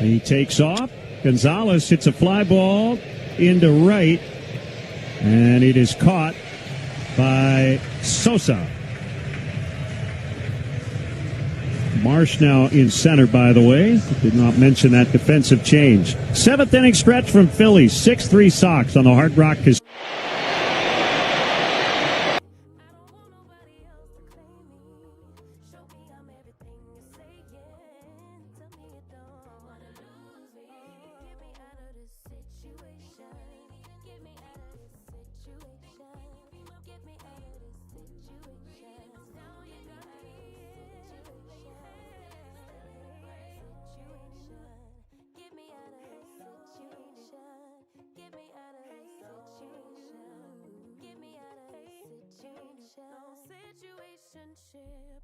He takes off. Gonzalez hits a fly ball into right, and it is caught by Sosa. Marsh now in center, by the way. Did not mention that defensive change. Seventh inning stretch from Phillies. 6-3 Sox on the Hard Rock Casino. Situationship.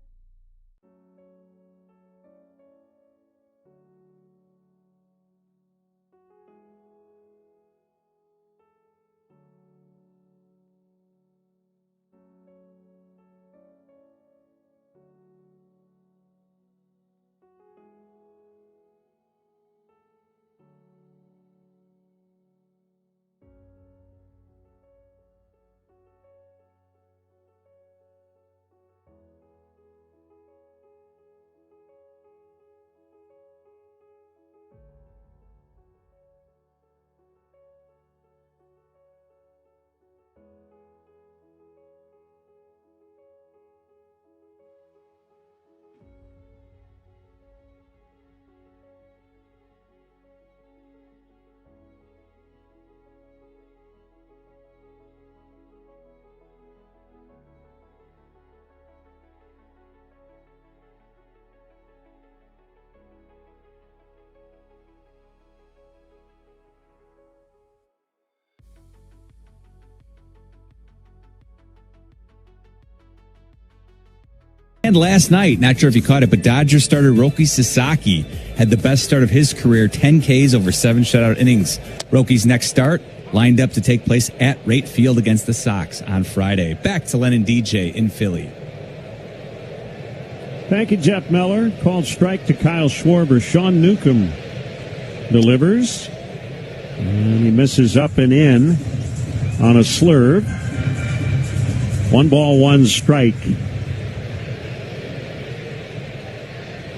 And last night, not sure if you caught it, but Dodgers starter Roki Sasaki had the best start of his career, 10 Ks over 7 shutout innings. Roki's next start lined up to take place at Rate Field against the Sox on Friday. Back to Len and DJ in Philly. Thank you, Jeff Meller. Called strike to Kyle Schwarber. Sean Newcomb delivers. And he misses up and in on a slurve. 1 ball, 1 strike.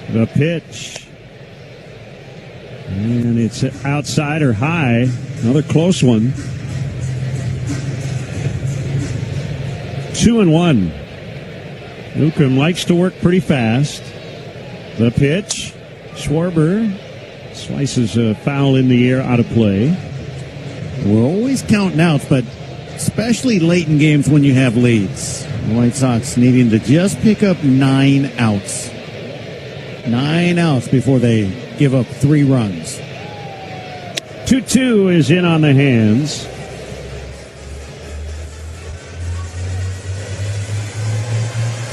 The pitch. And it's outside or high. Another close one. 2-1. Newcomb likes to work pretty fast. The pitch. Schwarber slices a foul in the air, out of play. We're always counting outs, but especially late in games when you have leads. The White Sox needing to just pick up 9 outs. 9 outs before they give up 3 runs. 2-2 is in on the hands.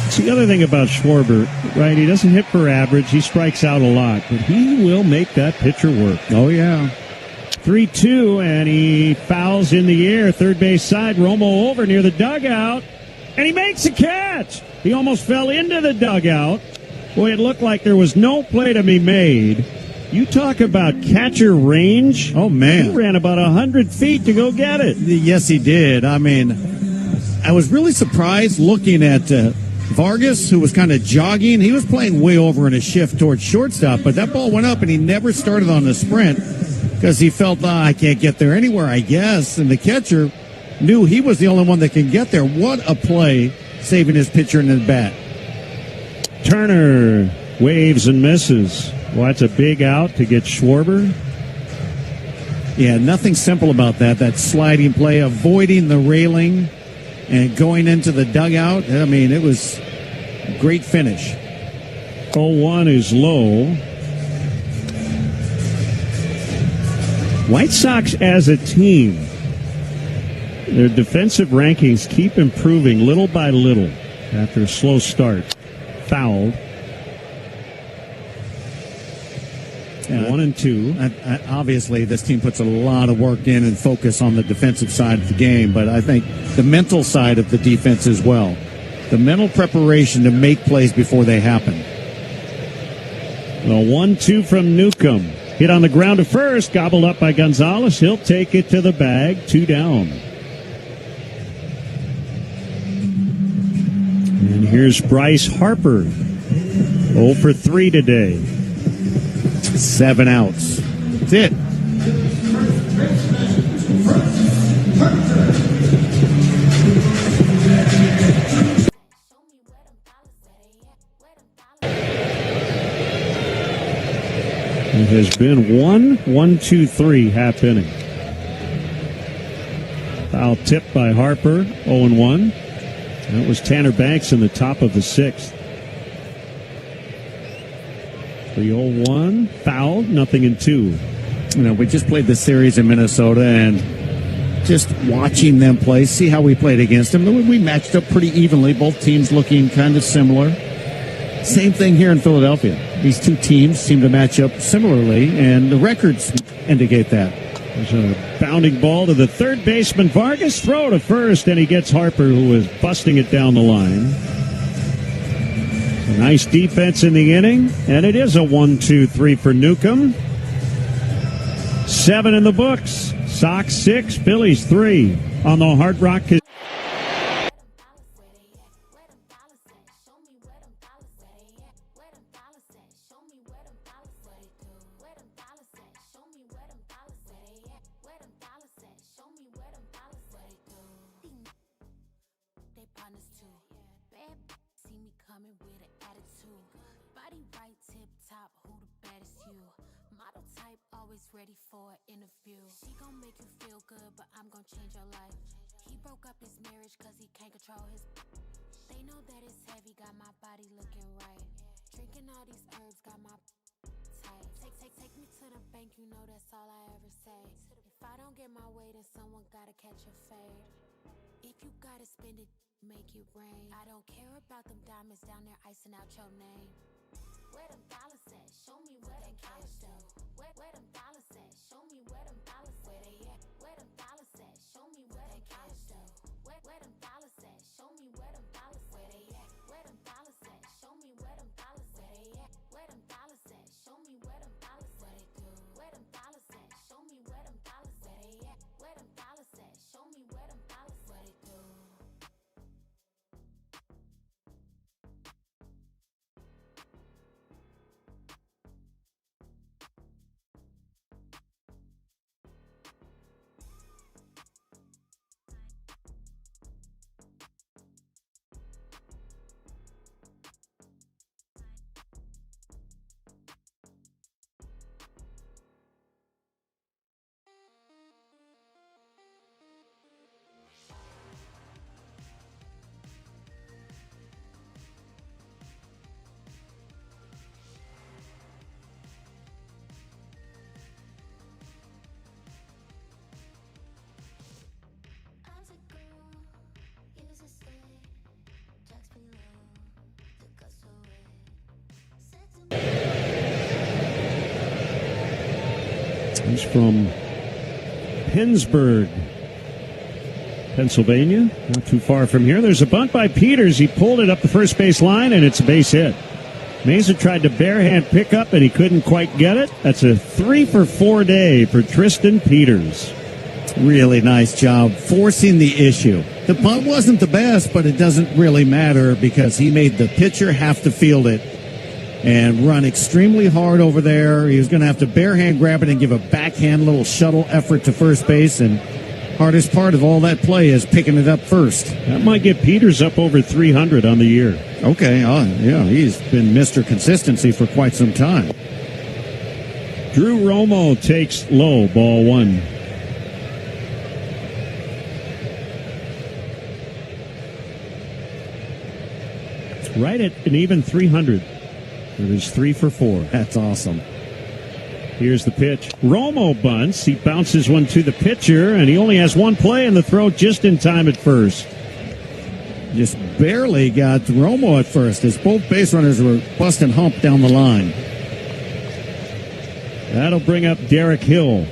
It's the other thing about Schwarber, right? He doesn't hit for average. He strikes out a lot, but he will make that pitcher work. Oh, yeah. 3-2, and he fouls in the air. Third base side, Romo over near the dugout, and he makes a catch. He almost fell into the dugout. Boy, it looked like there was no play to be made. You talk about catcher range. Oh, man. He ran about 100 feet to go get it. Yes, he did. I mean, I was really surprised looking at Vargas, who was kind of jogging. He was playing way over in a shift towards shortstop, but that ball went up, and he never started on the sprint because he felt, I can't get there anywhere, I guess. And the catcher knew he was the only one that could get there. What a play, saving his pitcher in the bat. Turner waves and misses. Well, that's a big out to get Schwarber. Yeah, nothing simple about that. That sliding play, avoiding the railing and going into the dugout. I mean, it was a great finish. 0-1 is low. White Sox as a team, their defensive rankings keep improving little by little after a slow start. Fouled. 1-2. Obviously, this team puts a lot of work in and focus on the defensive side of the game, but I think the mental side of the defense as well. The mental preparation to make plays before they happen. The 1-2 from Newcomb. Hit on the ground to first, gobbled up by Gonzalez. He'll take it to the bag. 2 down. And here's Bryce Harper. 0 for 3 today. 7 outs. That's it. It has been 1-1-2-3 half inning. Foul tipped by Harper, 0-1. That was Tanner Banks in the top of the 6th. 3-0-1, fouled, 0-2. You know, we just played this series in Minnesota, and just watching them play, see how we played against them. We matched up pretty evenly, both teams looking kind of similar. Same thing here in Philadelphia. These two teams seem to match up similarly, and the records indicate that. There's a bounding ball to the third baseman. Vargas throw to first, and he gets Harper, who was busting it down the line. A nice defense in the inning, and it is a 1-2-3 for Newcomb. 7 in the books. Sox 6, Phillies 3 on the Hard Rock. Ready for an interview. She gon' make you feel good, but I'm gon' change your life. He broke up his marriage cause he can't control his. They know that it's heavy, got my body looking right. Drinking all these herbs, got my tight. Take me to the bank, you know that's all I ever say. If I don't get my way, then someone gotta catch a fade. If you gotta spend it, make it rain. I don't care about them diamonds down there icing out your name. Where them dollars at? Show me where them dollars at. Where them dollars at? Show me where them dollars at. Where they at? Where them dollars at? Show me where them dollars at. Where them dollars at? Show me where them dollars at. Where they at? Where them dollars at? Show me where them dollars at. Where they at? Where them dollars at? Show me where them dollars at. What they do? Where them dollars at? Show me where them dollars at. Where they at? Where them dollars at? Show me where them dollars at. What they do? He's from Pennsburg, Pennsylvania, not too far from here. There's a bunt by Peters. He pulled it up the first base line, and it's a base hit. Mesa tried to barehand pick up, and he couldn't quite get it. That's a 3-for-4 day for Tristan Peters. Really nice job forcing the issue. The bunt wasn't the best, but it doesn't really matter because he made the pitcher have to field it and run extremely hard over there. He was going to have to barehand grab it and give a backhand little shuttle effort to first base, and hardest part of all that play is picking it up first. That might get Peters up over 300 on the year. Okay, yeah, he's been Mr. Consistency for quite some time. Drew Romo takes low, ball one. It's right at an even 300. It is 3-for-4. That's awesome. Here's the pitch. Romo bunts. He bounces one to the pitcher, and he only has one play in the throw just in time at first. Just barely got Romo at first as both base runners were busting hump down the line. That'll bring up Derek Hill.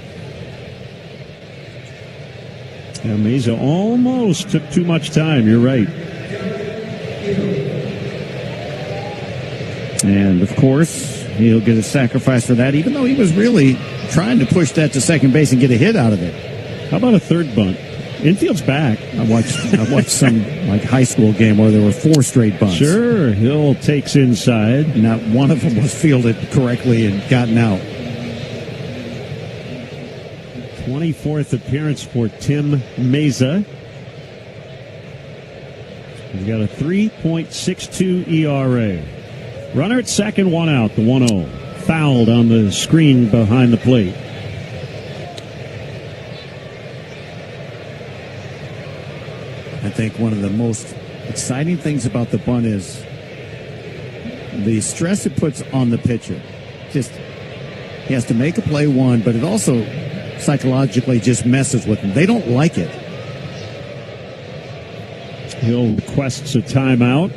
And Mesa almost took too much time. You're right. And, of course, he'll get a sacrifice for that, even though he was really trying to push that to second base and get a hit out of it. How about a third bunt? Infield's back. I watched some high school game where there were 4 straight bunts. Sure, Hill takes inside. Not one of them was fielded correctly and gotten out. 24th appearance for Tim Mesa. He's got a 3.62 ERA. Runner at second, one out, the 1-0. Fouled on the screen behind the plate. I think one of the most exciting things about the bunt is the stress it puts on the pitcher. Just, he has to make a play one, but it also psychologically just messes with them. They don't like it. Hill requests a timeout.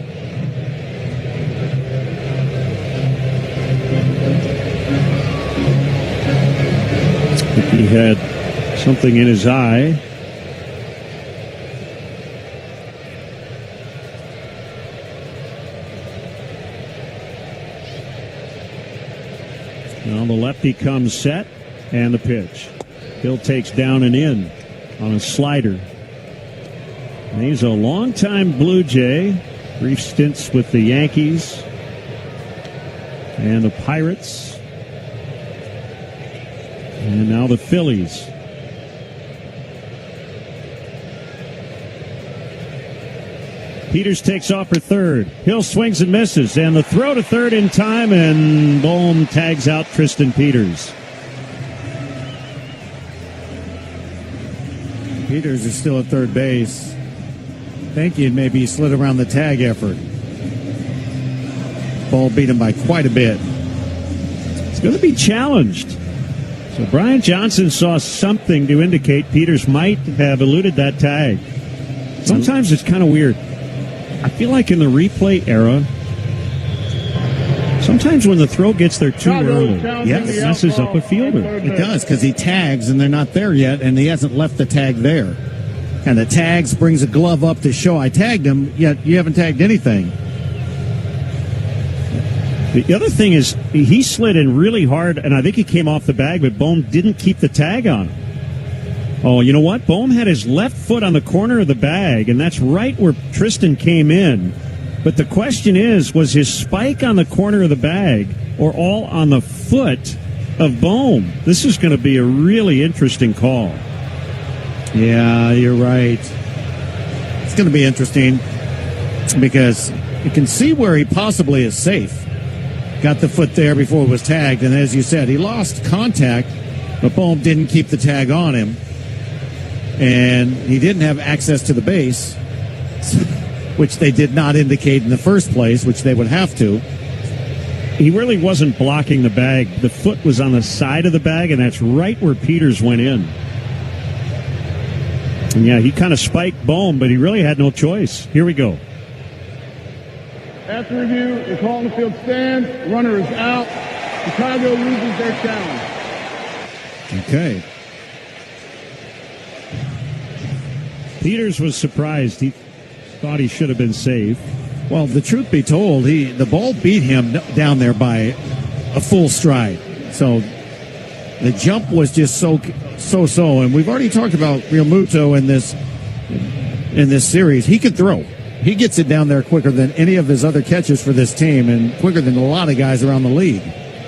He had something in his eye. Now the lefty comes set, and the pitch. Hill takes down and in on a slider. And he's a longtime Blue Jay. Brief stints with the Yankees and the Pirates. And now the Phillies. Peters takes off for third. Hill swings and misses, and the throw to third in time, and Bohm tags out Tristan Peters. Peters is still at third base. Thinking maybe he slid around the tag effort. Ball beat him by quite a bit. It's going to be challenged. So Brian Johnson saw something to indicate Peters might have eluded that tag. Sometimes it's kind of weird. I feel like in the replay era, sometimes when the throw gets there too early, it messes up a fielder. It does, because he tags and they're not there yet, and he hasn't left the tag there. And the tags brings a glove up to show I tagged him, yet you haven't tagged anything. The other thing is he slid in really hard, and I think he came off the bag, but Bohm didn't keep the tag on him. Oh, you know what? Bohm had his left foot on the corner of the bag, and that's right where Tristan came in. But the question is, was his spike on the corner of the bag or all on the foot of Bohm? This is going to be a really interesting call. Yeah, you're right. It's going to be interesting because you can see where he possibly is safe. Got the foot there before it was tagged, and as you said, he lost contact, but Bohm didn't keep the tag on him, and he didn't have access to the base, which they did not indicate in the first place, which they would have to. He really wasn't blocking the bag. The foot was on the side of the bag, and that's right where Peters went in. And yeah, he kind of spiked Bohm, but he really had no choice. Here we go. After review, the call on the field stands. Runner is out. Chicago loses their challenge. Okay. Peters was surprised. He thought he should have been safe. Well, the truth be told, the ball beat him down there by a full stride. So the jump was just so. And we've already talked about Real Muto in this series. He could throw. He gets it down there quicker than any of his other catches for this team and quicker than a lot of guys around the league.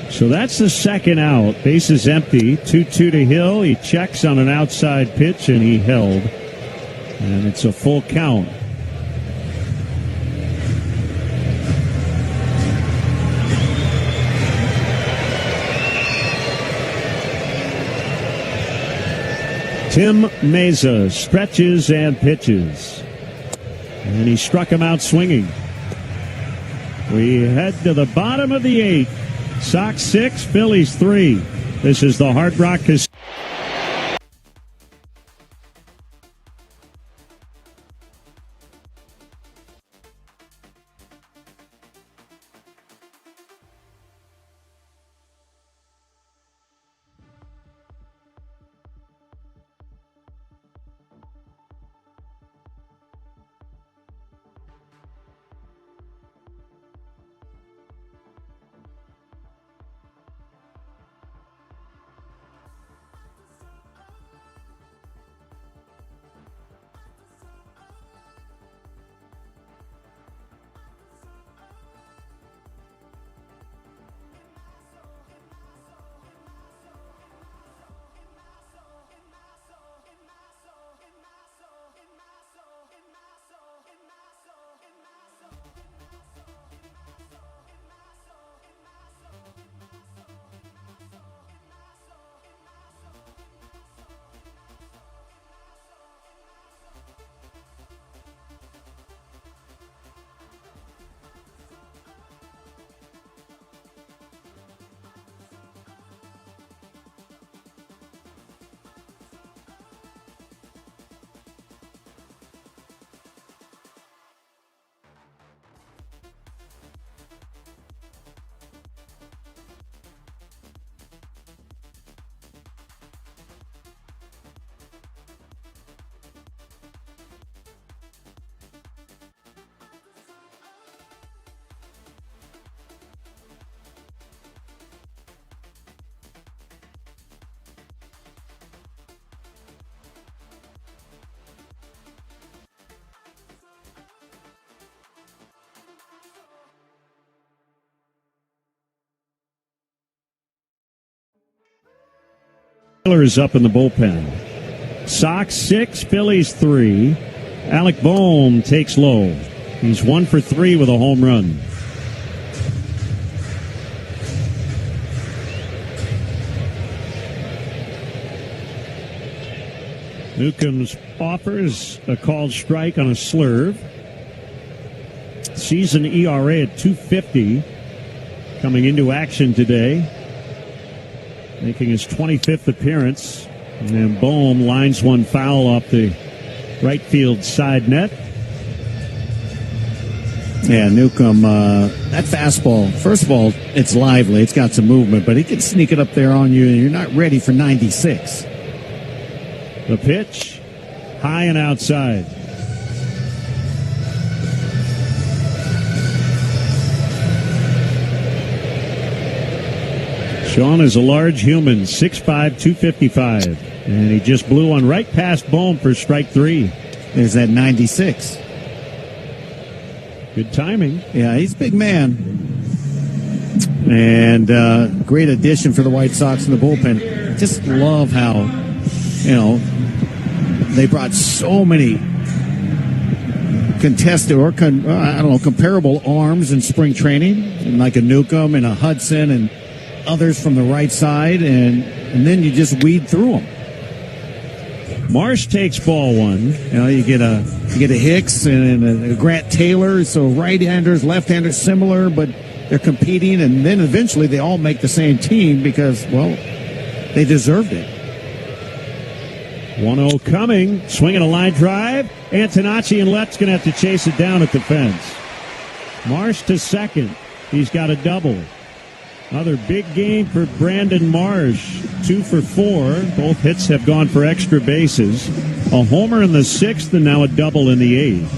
So that's the second out. Base is empty. 2-2 to Hill. He checks on an outside pitch, and he held. And it's a full count. Tim Meza stretches and pitches. And he struck him out swinging. We head to the bottom of the 8th. Sox 6, Phillies 3. This is the Hard Rock Casino. Taylor is up in the bullpen. Sox 6, Phillies 3. Alec Bohm takes low. He's 1 for 3 with a home run. Newcomb's offers a called strike on a slurve. Season ERA at 2.50 coming into action today, making his 25th appearance. And Bohm lines one foul off the Right field side net. Yeah, Newcomb, that fastball, first of all, it's lively. It's got some movement, but he can sneak it up there on you, and you're not ready for 96. The pitch, high and outside. Sean is a large human, 6'5", 255. And he just blew one right past Bohm for strike 3. There's that 96. Good timing. Yeah, he's a big man. And great addition for the White Sox in the bullpen. Just love how, they brought so many contested or, comparable arms in spring training, and like a Newcomb and a Hudson and others from the right side, and then you just weed through them. Marsh takes ball 1. You get a Hicks and a Grant Taylor, so right-handers, left-handers similar, but they're competing, and then eventually they all make the same team because, well, they deserved it. 1-0 coming, swinging a line drive. Antonacci and Lett's going to have to chase it down at the fence. Marsh to second. He's got a double. Another big game for Brandon Marsh. 2 for 4. Both hits have gone for extra bases. A homer in the 6th and now a double in the 8th.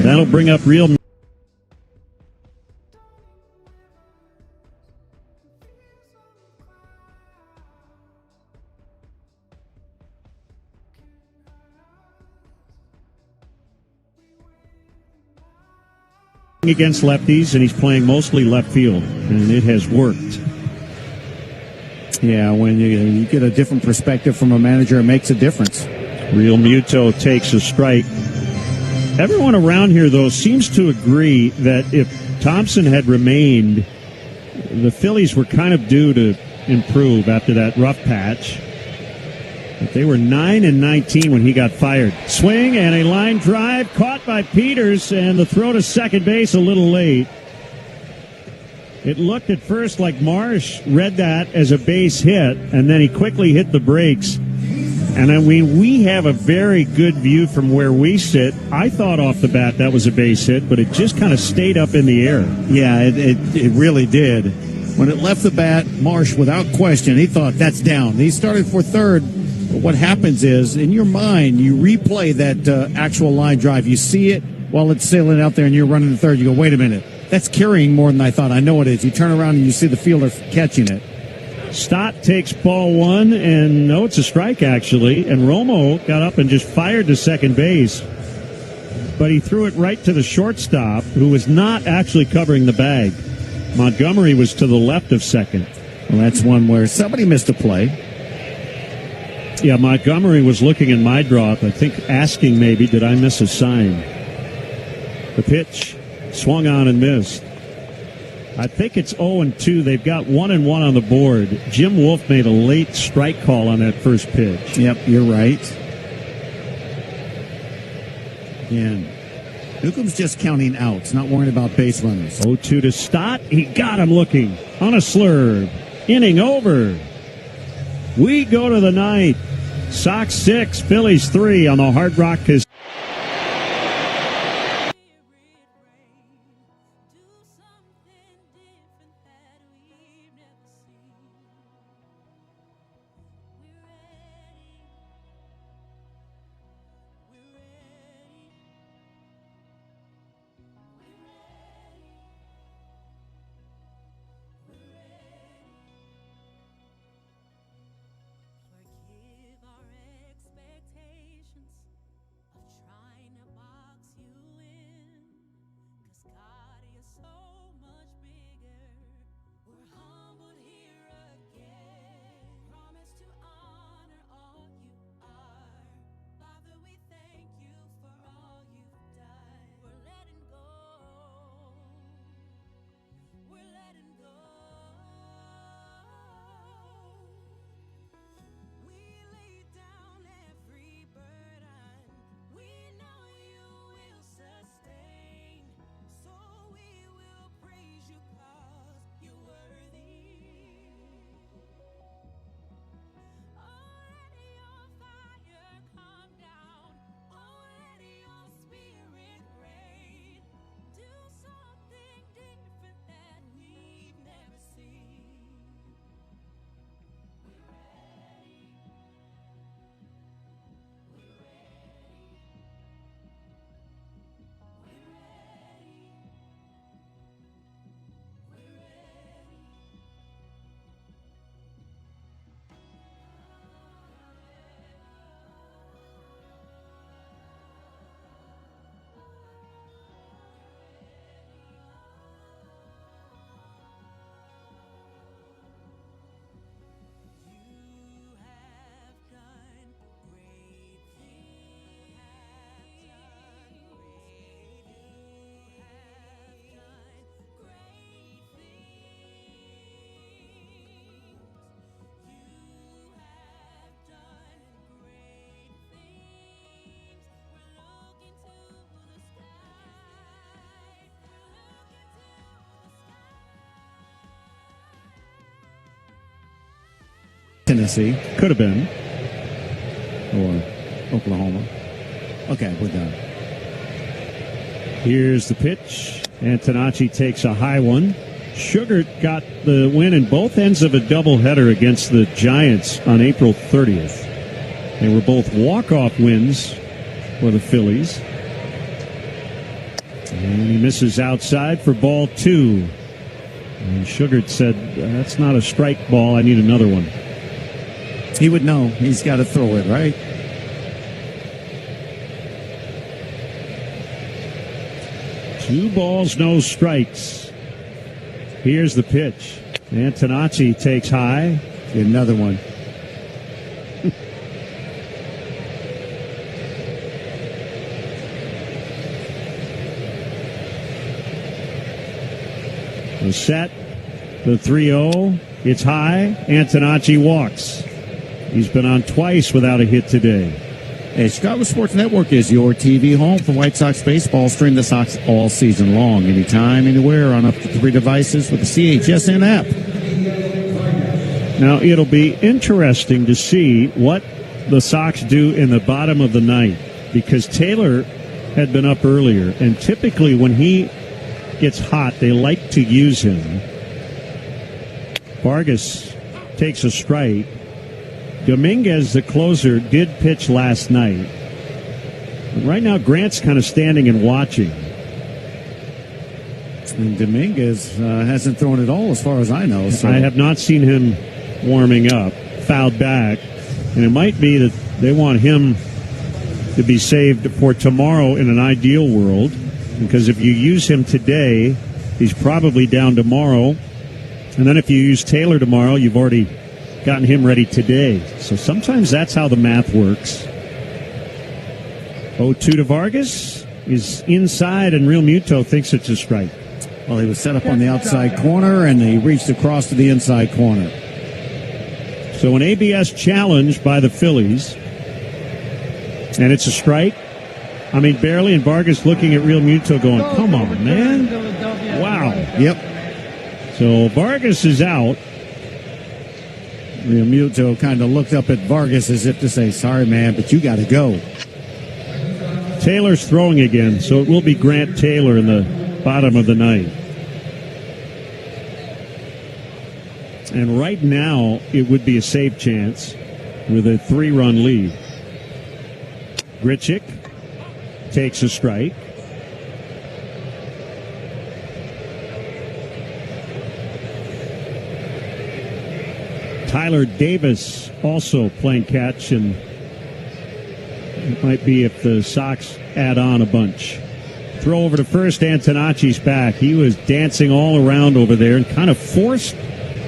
That'll bring up real... against lefties, and he's playing mostly left field, and it has worked. Yeah, when you get a different perspective from a manager, it makes a difference. Real Muto takes a strike. Everyone around here, though, seems to agree that if Thompson had remained, the Phillies were kind of due to improve after that rough patch. But they were 9-19 when he got fired. Swing and a line drive caught by Peters, and the throw to second base a little late. It looked at first like Marsh read that as a base hit, and then he quickly hit the brakes. And I mean, we have a very good view from where we sit. I thought off the bat that was a base hit, but it just kind of stayed up in the air. Yeah, it really did. When it left the bat, Marsh, without question, he thought that's down. He started for third. But what happens is, in your mind, you replay that actual line drive. You see it while it's sailing out there and you're running to third. You go, wait a minute. That's carrying more than I thought. I know it is. You turn around and you see the fielder catching it. Stott takes ball 1, and no, it's a strike, actually. And Romo got up and just fired to second base. But he threw it right to the shortstop, who was not actually covering the bag. Montgomery was to the left of second. Well, that's one where somebody missed a play. Yeah, Montgomery was looking in my drop, I think asking maybe, did I miss a sign? The pitch swung on and missed. I think it's 0-2. They've got 1-1 on the board. Jim Wolf made a late strike call on that first pitch. Yep, you're right. Again, Newcomb's just counting outs, not worrying about base runners. 0-2 to Stott. He got him looking on a slurve. Inning over. We go to the ninth. Sox 6, Phillies 3 on the Hard Rock Casino. Tennessee. Could have been. Or Oklahoma. Okay, we're done. Here's the pitch. Antonacci takes a high one. Sugar got the win in both ends of a doubleheader against the Giants on April 30th. They were both walk-off wins for the Phillies. And he misses outside for ball 2. And Sugar said, that's not a strike ball. I need another one. He would know. He's got to throw it, right? Two balls, no strikes. Here's the pitch. Antonacci takes high. Another one. The set, the 3-0. It's high. Antonacci walks. He's been on twice without a hit today. Hey, Chicago Sports Network is your TV home for White Sox baseball. Stream the Sox all season long, anytime, anywhere, on up to 3 devices with the CHSN app. Now, it'll be interesting to see what the Sox do in the bottom of the ninth, because Taylor had been up earlier, and typically when he gets hot, they like to use him. Vargas takes a strike. Dominguez, the closer, did pitch last night. But right now, Grant's kind of standing and watching. And Dominguez hasn't thrown at all as far as I know. So. I have not seen him warming up. Fouled back. And it might be that they want him to be saved for tomorrow in an ideal world. Because if you use him today, he's probably down tomorrow. And then if you use Taylor tomorrow, you've already gotten him ready today. So sometimes that's how the math works. 0-2 to Vargas is inside, and Real Muto thinks it's a strike. Well, he was set up on the outside corner, and he reached across to the inside corner. So an ABS challenge by the Phillies, and it's a strike. I mean, barely, and Vargas looking at Real Muto going, come on, man. Wow. Yep. So Vargas is out. Real Muto kind of looked up at Vargas as if to say, sorry, man, but you got to go. Taylor's throwing again, so it will be Grant Taylor in the bottom of the ninth. And right now, it would be a save chance with a 3-run lead. Grichuk takes a strike. Tyler Davis also playing catch, and it might be if the Sox add on a bunch. Throw over to first. Antonacci's back. He was dancing all around over there and kind of forced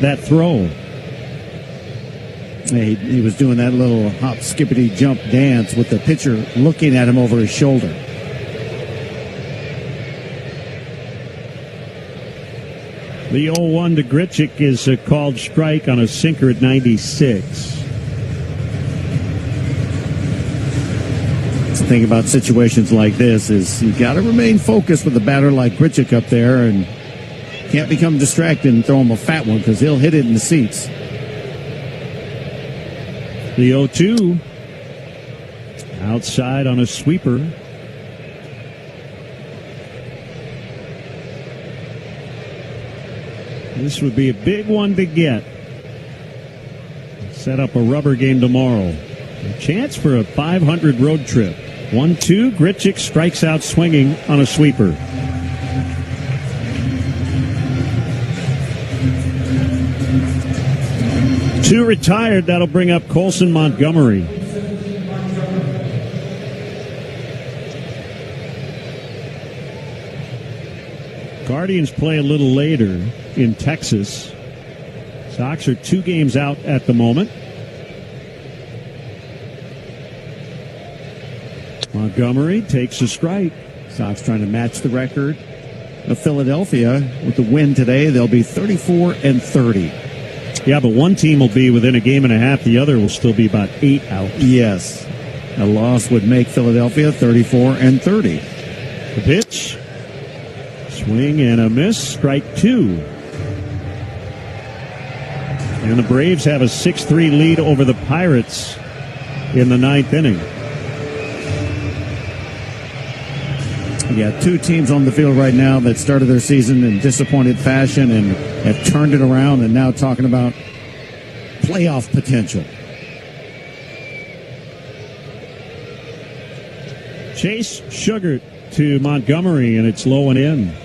that throw. He was doing that little hop, skippity, jump dance with the pitcher looking at him over his shoulder. The 0-1 to Grichuk is a called strike on a sinker at 96. The thing about situations like this is you got to remain focused with a batter like Grichuk up there, and can't become distracted and throw him a fat one because he'll hit it in the seats. The 0-2 outside on a sweeper. This would be a big one to get. Set up a rubber game tomorrow. A chance for a 500 road trip. 1-2. Grichuk strikes out swinging on a sweeper. Two retired. That'll bring up Colson Montgomery. Guardians play a little later in Texas. Sox are 2 games out at the moment. Montgomery takes a strike. Sox trying to match the record of Philadelphia. With the win today, they'll be 34-30. Yeah, but one team will be within a game and a half. The other will still be about 8 out. Yes. A loss would make Philadelphia 34-30. The pitch. Swing and a miss. Strike 2. And the Braves have a 6-3 lead over the Pirates in the ninth inning. Yeah, two teams on the field right now that started their season in disappointed fashion and have turned it around and now talking about playoff potential. Chase Sugar to Montgomery, and it's low and in.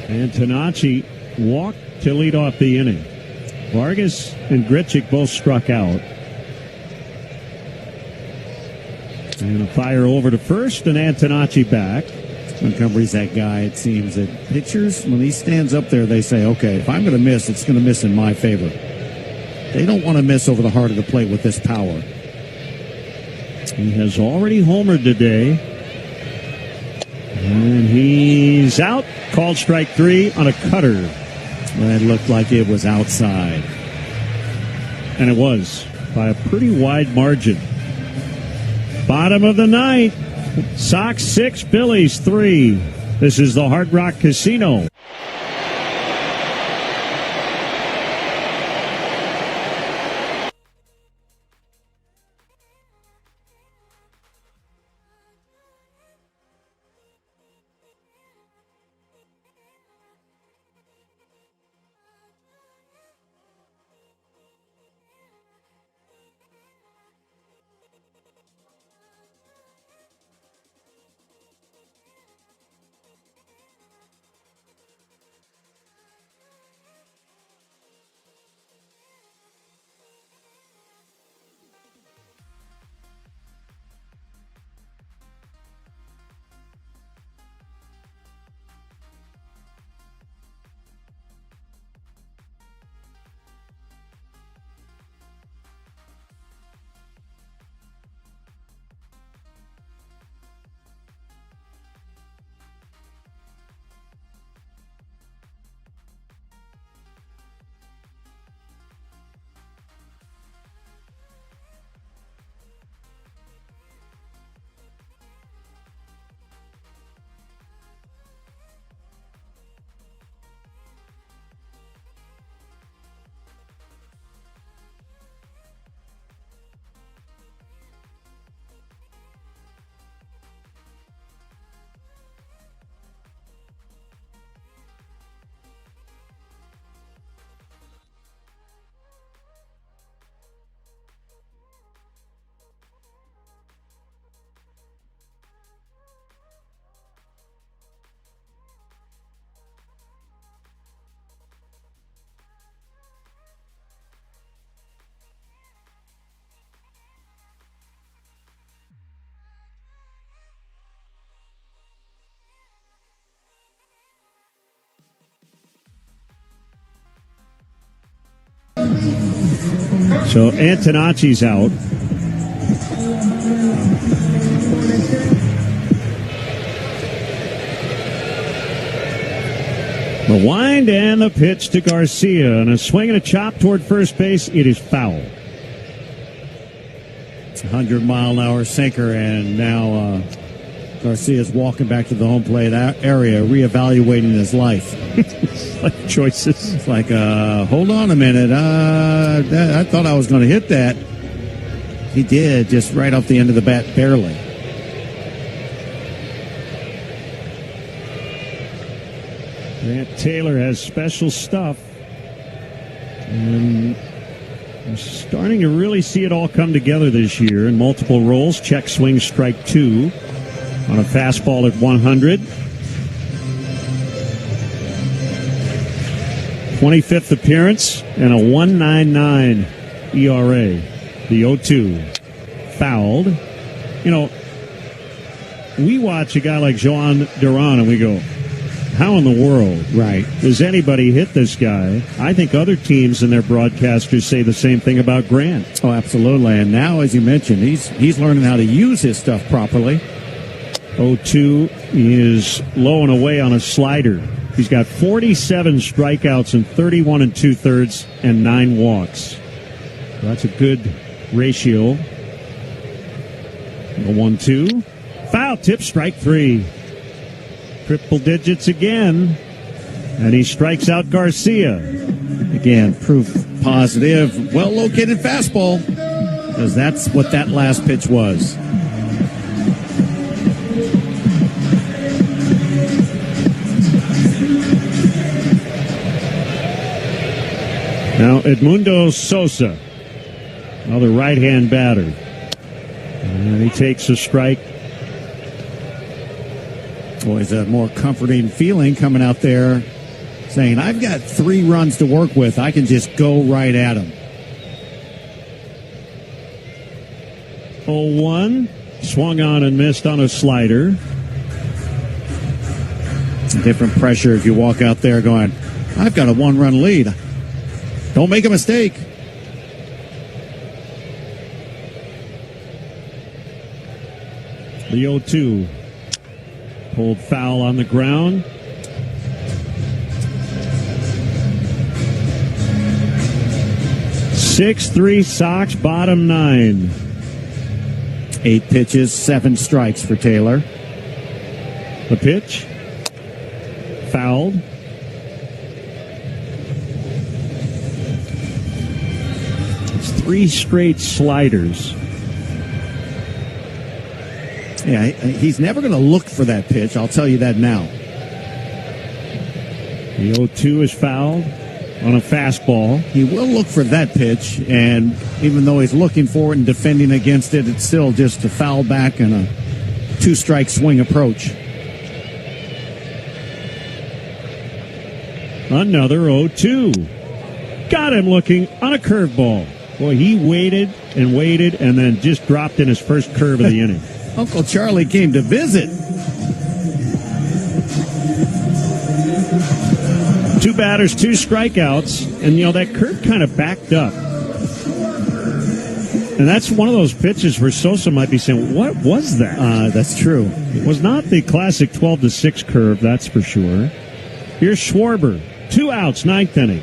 And Tanachi walked to lead off the inning. Vargas and Grichuk both struck out. And a fire over to first, and Antonacci back. Montgomery's that guy, it seems, that pitchers, when he stands up there, they say, okay, if I'm going to miss, it's going to miss in my favor. They don't want to miss over the heart of the plate with this power. He has already homered today. And he's out. Called strike 3 on a cutter. That looked like it was outside. And it was, by a pretty wide margin. Bottom of the ninth. Sox 6, Phillies 3. This is the Hard Rock Casino. So Antonacci's out. The wind and the pitch to Garcia, and a swing and a chop toward first base. It is foul. It's a 100-mile-an-hour sinker, and now Garcia's walking back to the home plate area, reevaluating his life. Life choices. It's like, hold on a minute. I thought I was going to hit that. He did, just right off the end of the bat, barely. Grant Taylor has special stuff. And we're starting to really see it all come together this year in multiple roles. Check swing, strike 2 on a fastball at 100. 25th appearance and a 1.99 ERA. The 0-2 fouled. You know, we watch a guy like Joan Duran and we go, how in the world does anybody hit this guy? I think other teams and their broadcasters say the same thing about Grant. Oh, absolutely. And now, as you mentioned, he's learning how to use his stuff properly. 0-2 is low and away on a slider. He's got 47 strikeouts and 31 2/3 and 9 walks. So that's a good ratio. The 1-2. Foul tip, strike 3. Triple digits again. And he strikes out Garcia. Again, proof positive. Well-located fastball. Because that's what that last pitch was. Now, Edmundo Sosa, another right-hand batter. And he takes a strike. Boy, a more comforting feeling coming out there saying, I've got 3 runs to work with. I can just go right at them. 0-1. Swung on and missed on a slider. Different pressure if you walk out there going, I've got a 1-run lead. Don't make a mistake. The 0-2. Pulled foul on the ground. Six-3 Sox, bottom 9. 8 pitches, 7 strikes for Taylor. The pitch. Fouled. It's 3 straight sliders. Yeah, he's never going to look for that pitch. I'll tell you that now. The 0-2 is fouled on a fastball. He will look for that pitch, and even though he's looking for it and defending against it, it's still just a foul back and a 2-strike swing approach. Another 0-2. Got him looking on a curveball. Boy, he waited and then just dropped in his first curve of the inning. Uncle Charlie came to visit. 2 batters, 2 strikeouts, and that curve kind of backed up. And that's one of those pitches where Sosa might be saying, what was that? That's true. It was not the classic 12-6 curve, that's for sure. Here's Schwarber. 2 outs, 9th inning.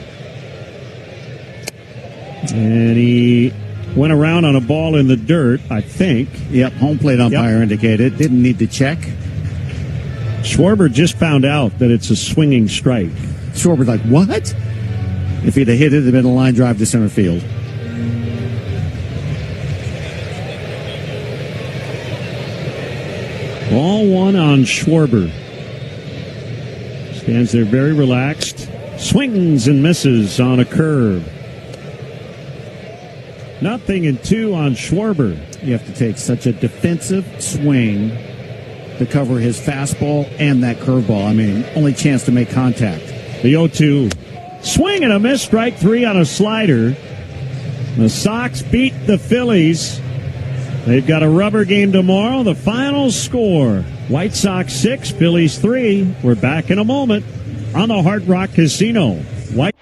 And he went around on a ball in the dirt, I think. Yep, home plate umpire indicated. Didn't need to check. Schwarber just found out that it's a swinging strike. Schwarber's like, what? If he'd have hit it, it'd have been a line drive to center field. Ball 1 on Schwarber. Stands there very relaxed. Swings and misses on a curve. 0-2 on Schwarber. You have to take such a defensive swing to cover his fastball and that curveball. I mean, only chance to make contact. The 0-2. Swing and a miss, strike 3 on a slider. The Sox beat the Phillies. They've got a rubber game tomorrow. The final score, White Sox 6, Phillies 3. We're back in a moment on the Hard Rock Casino. White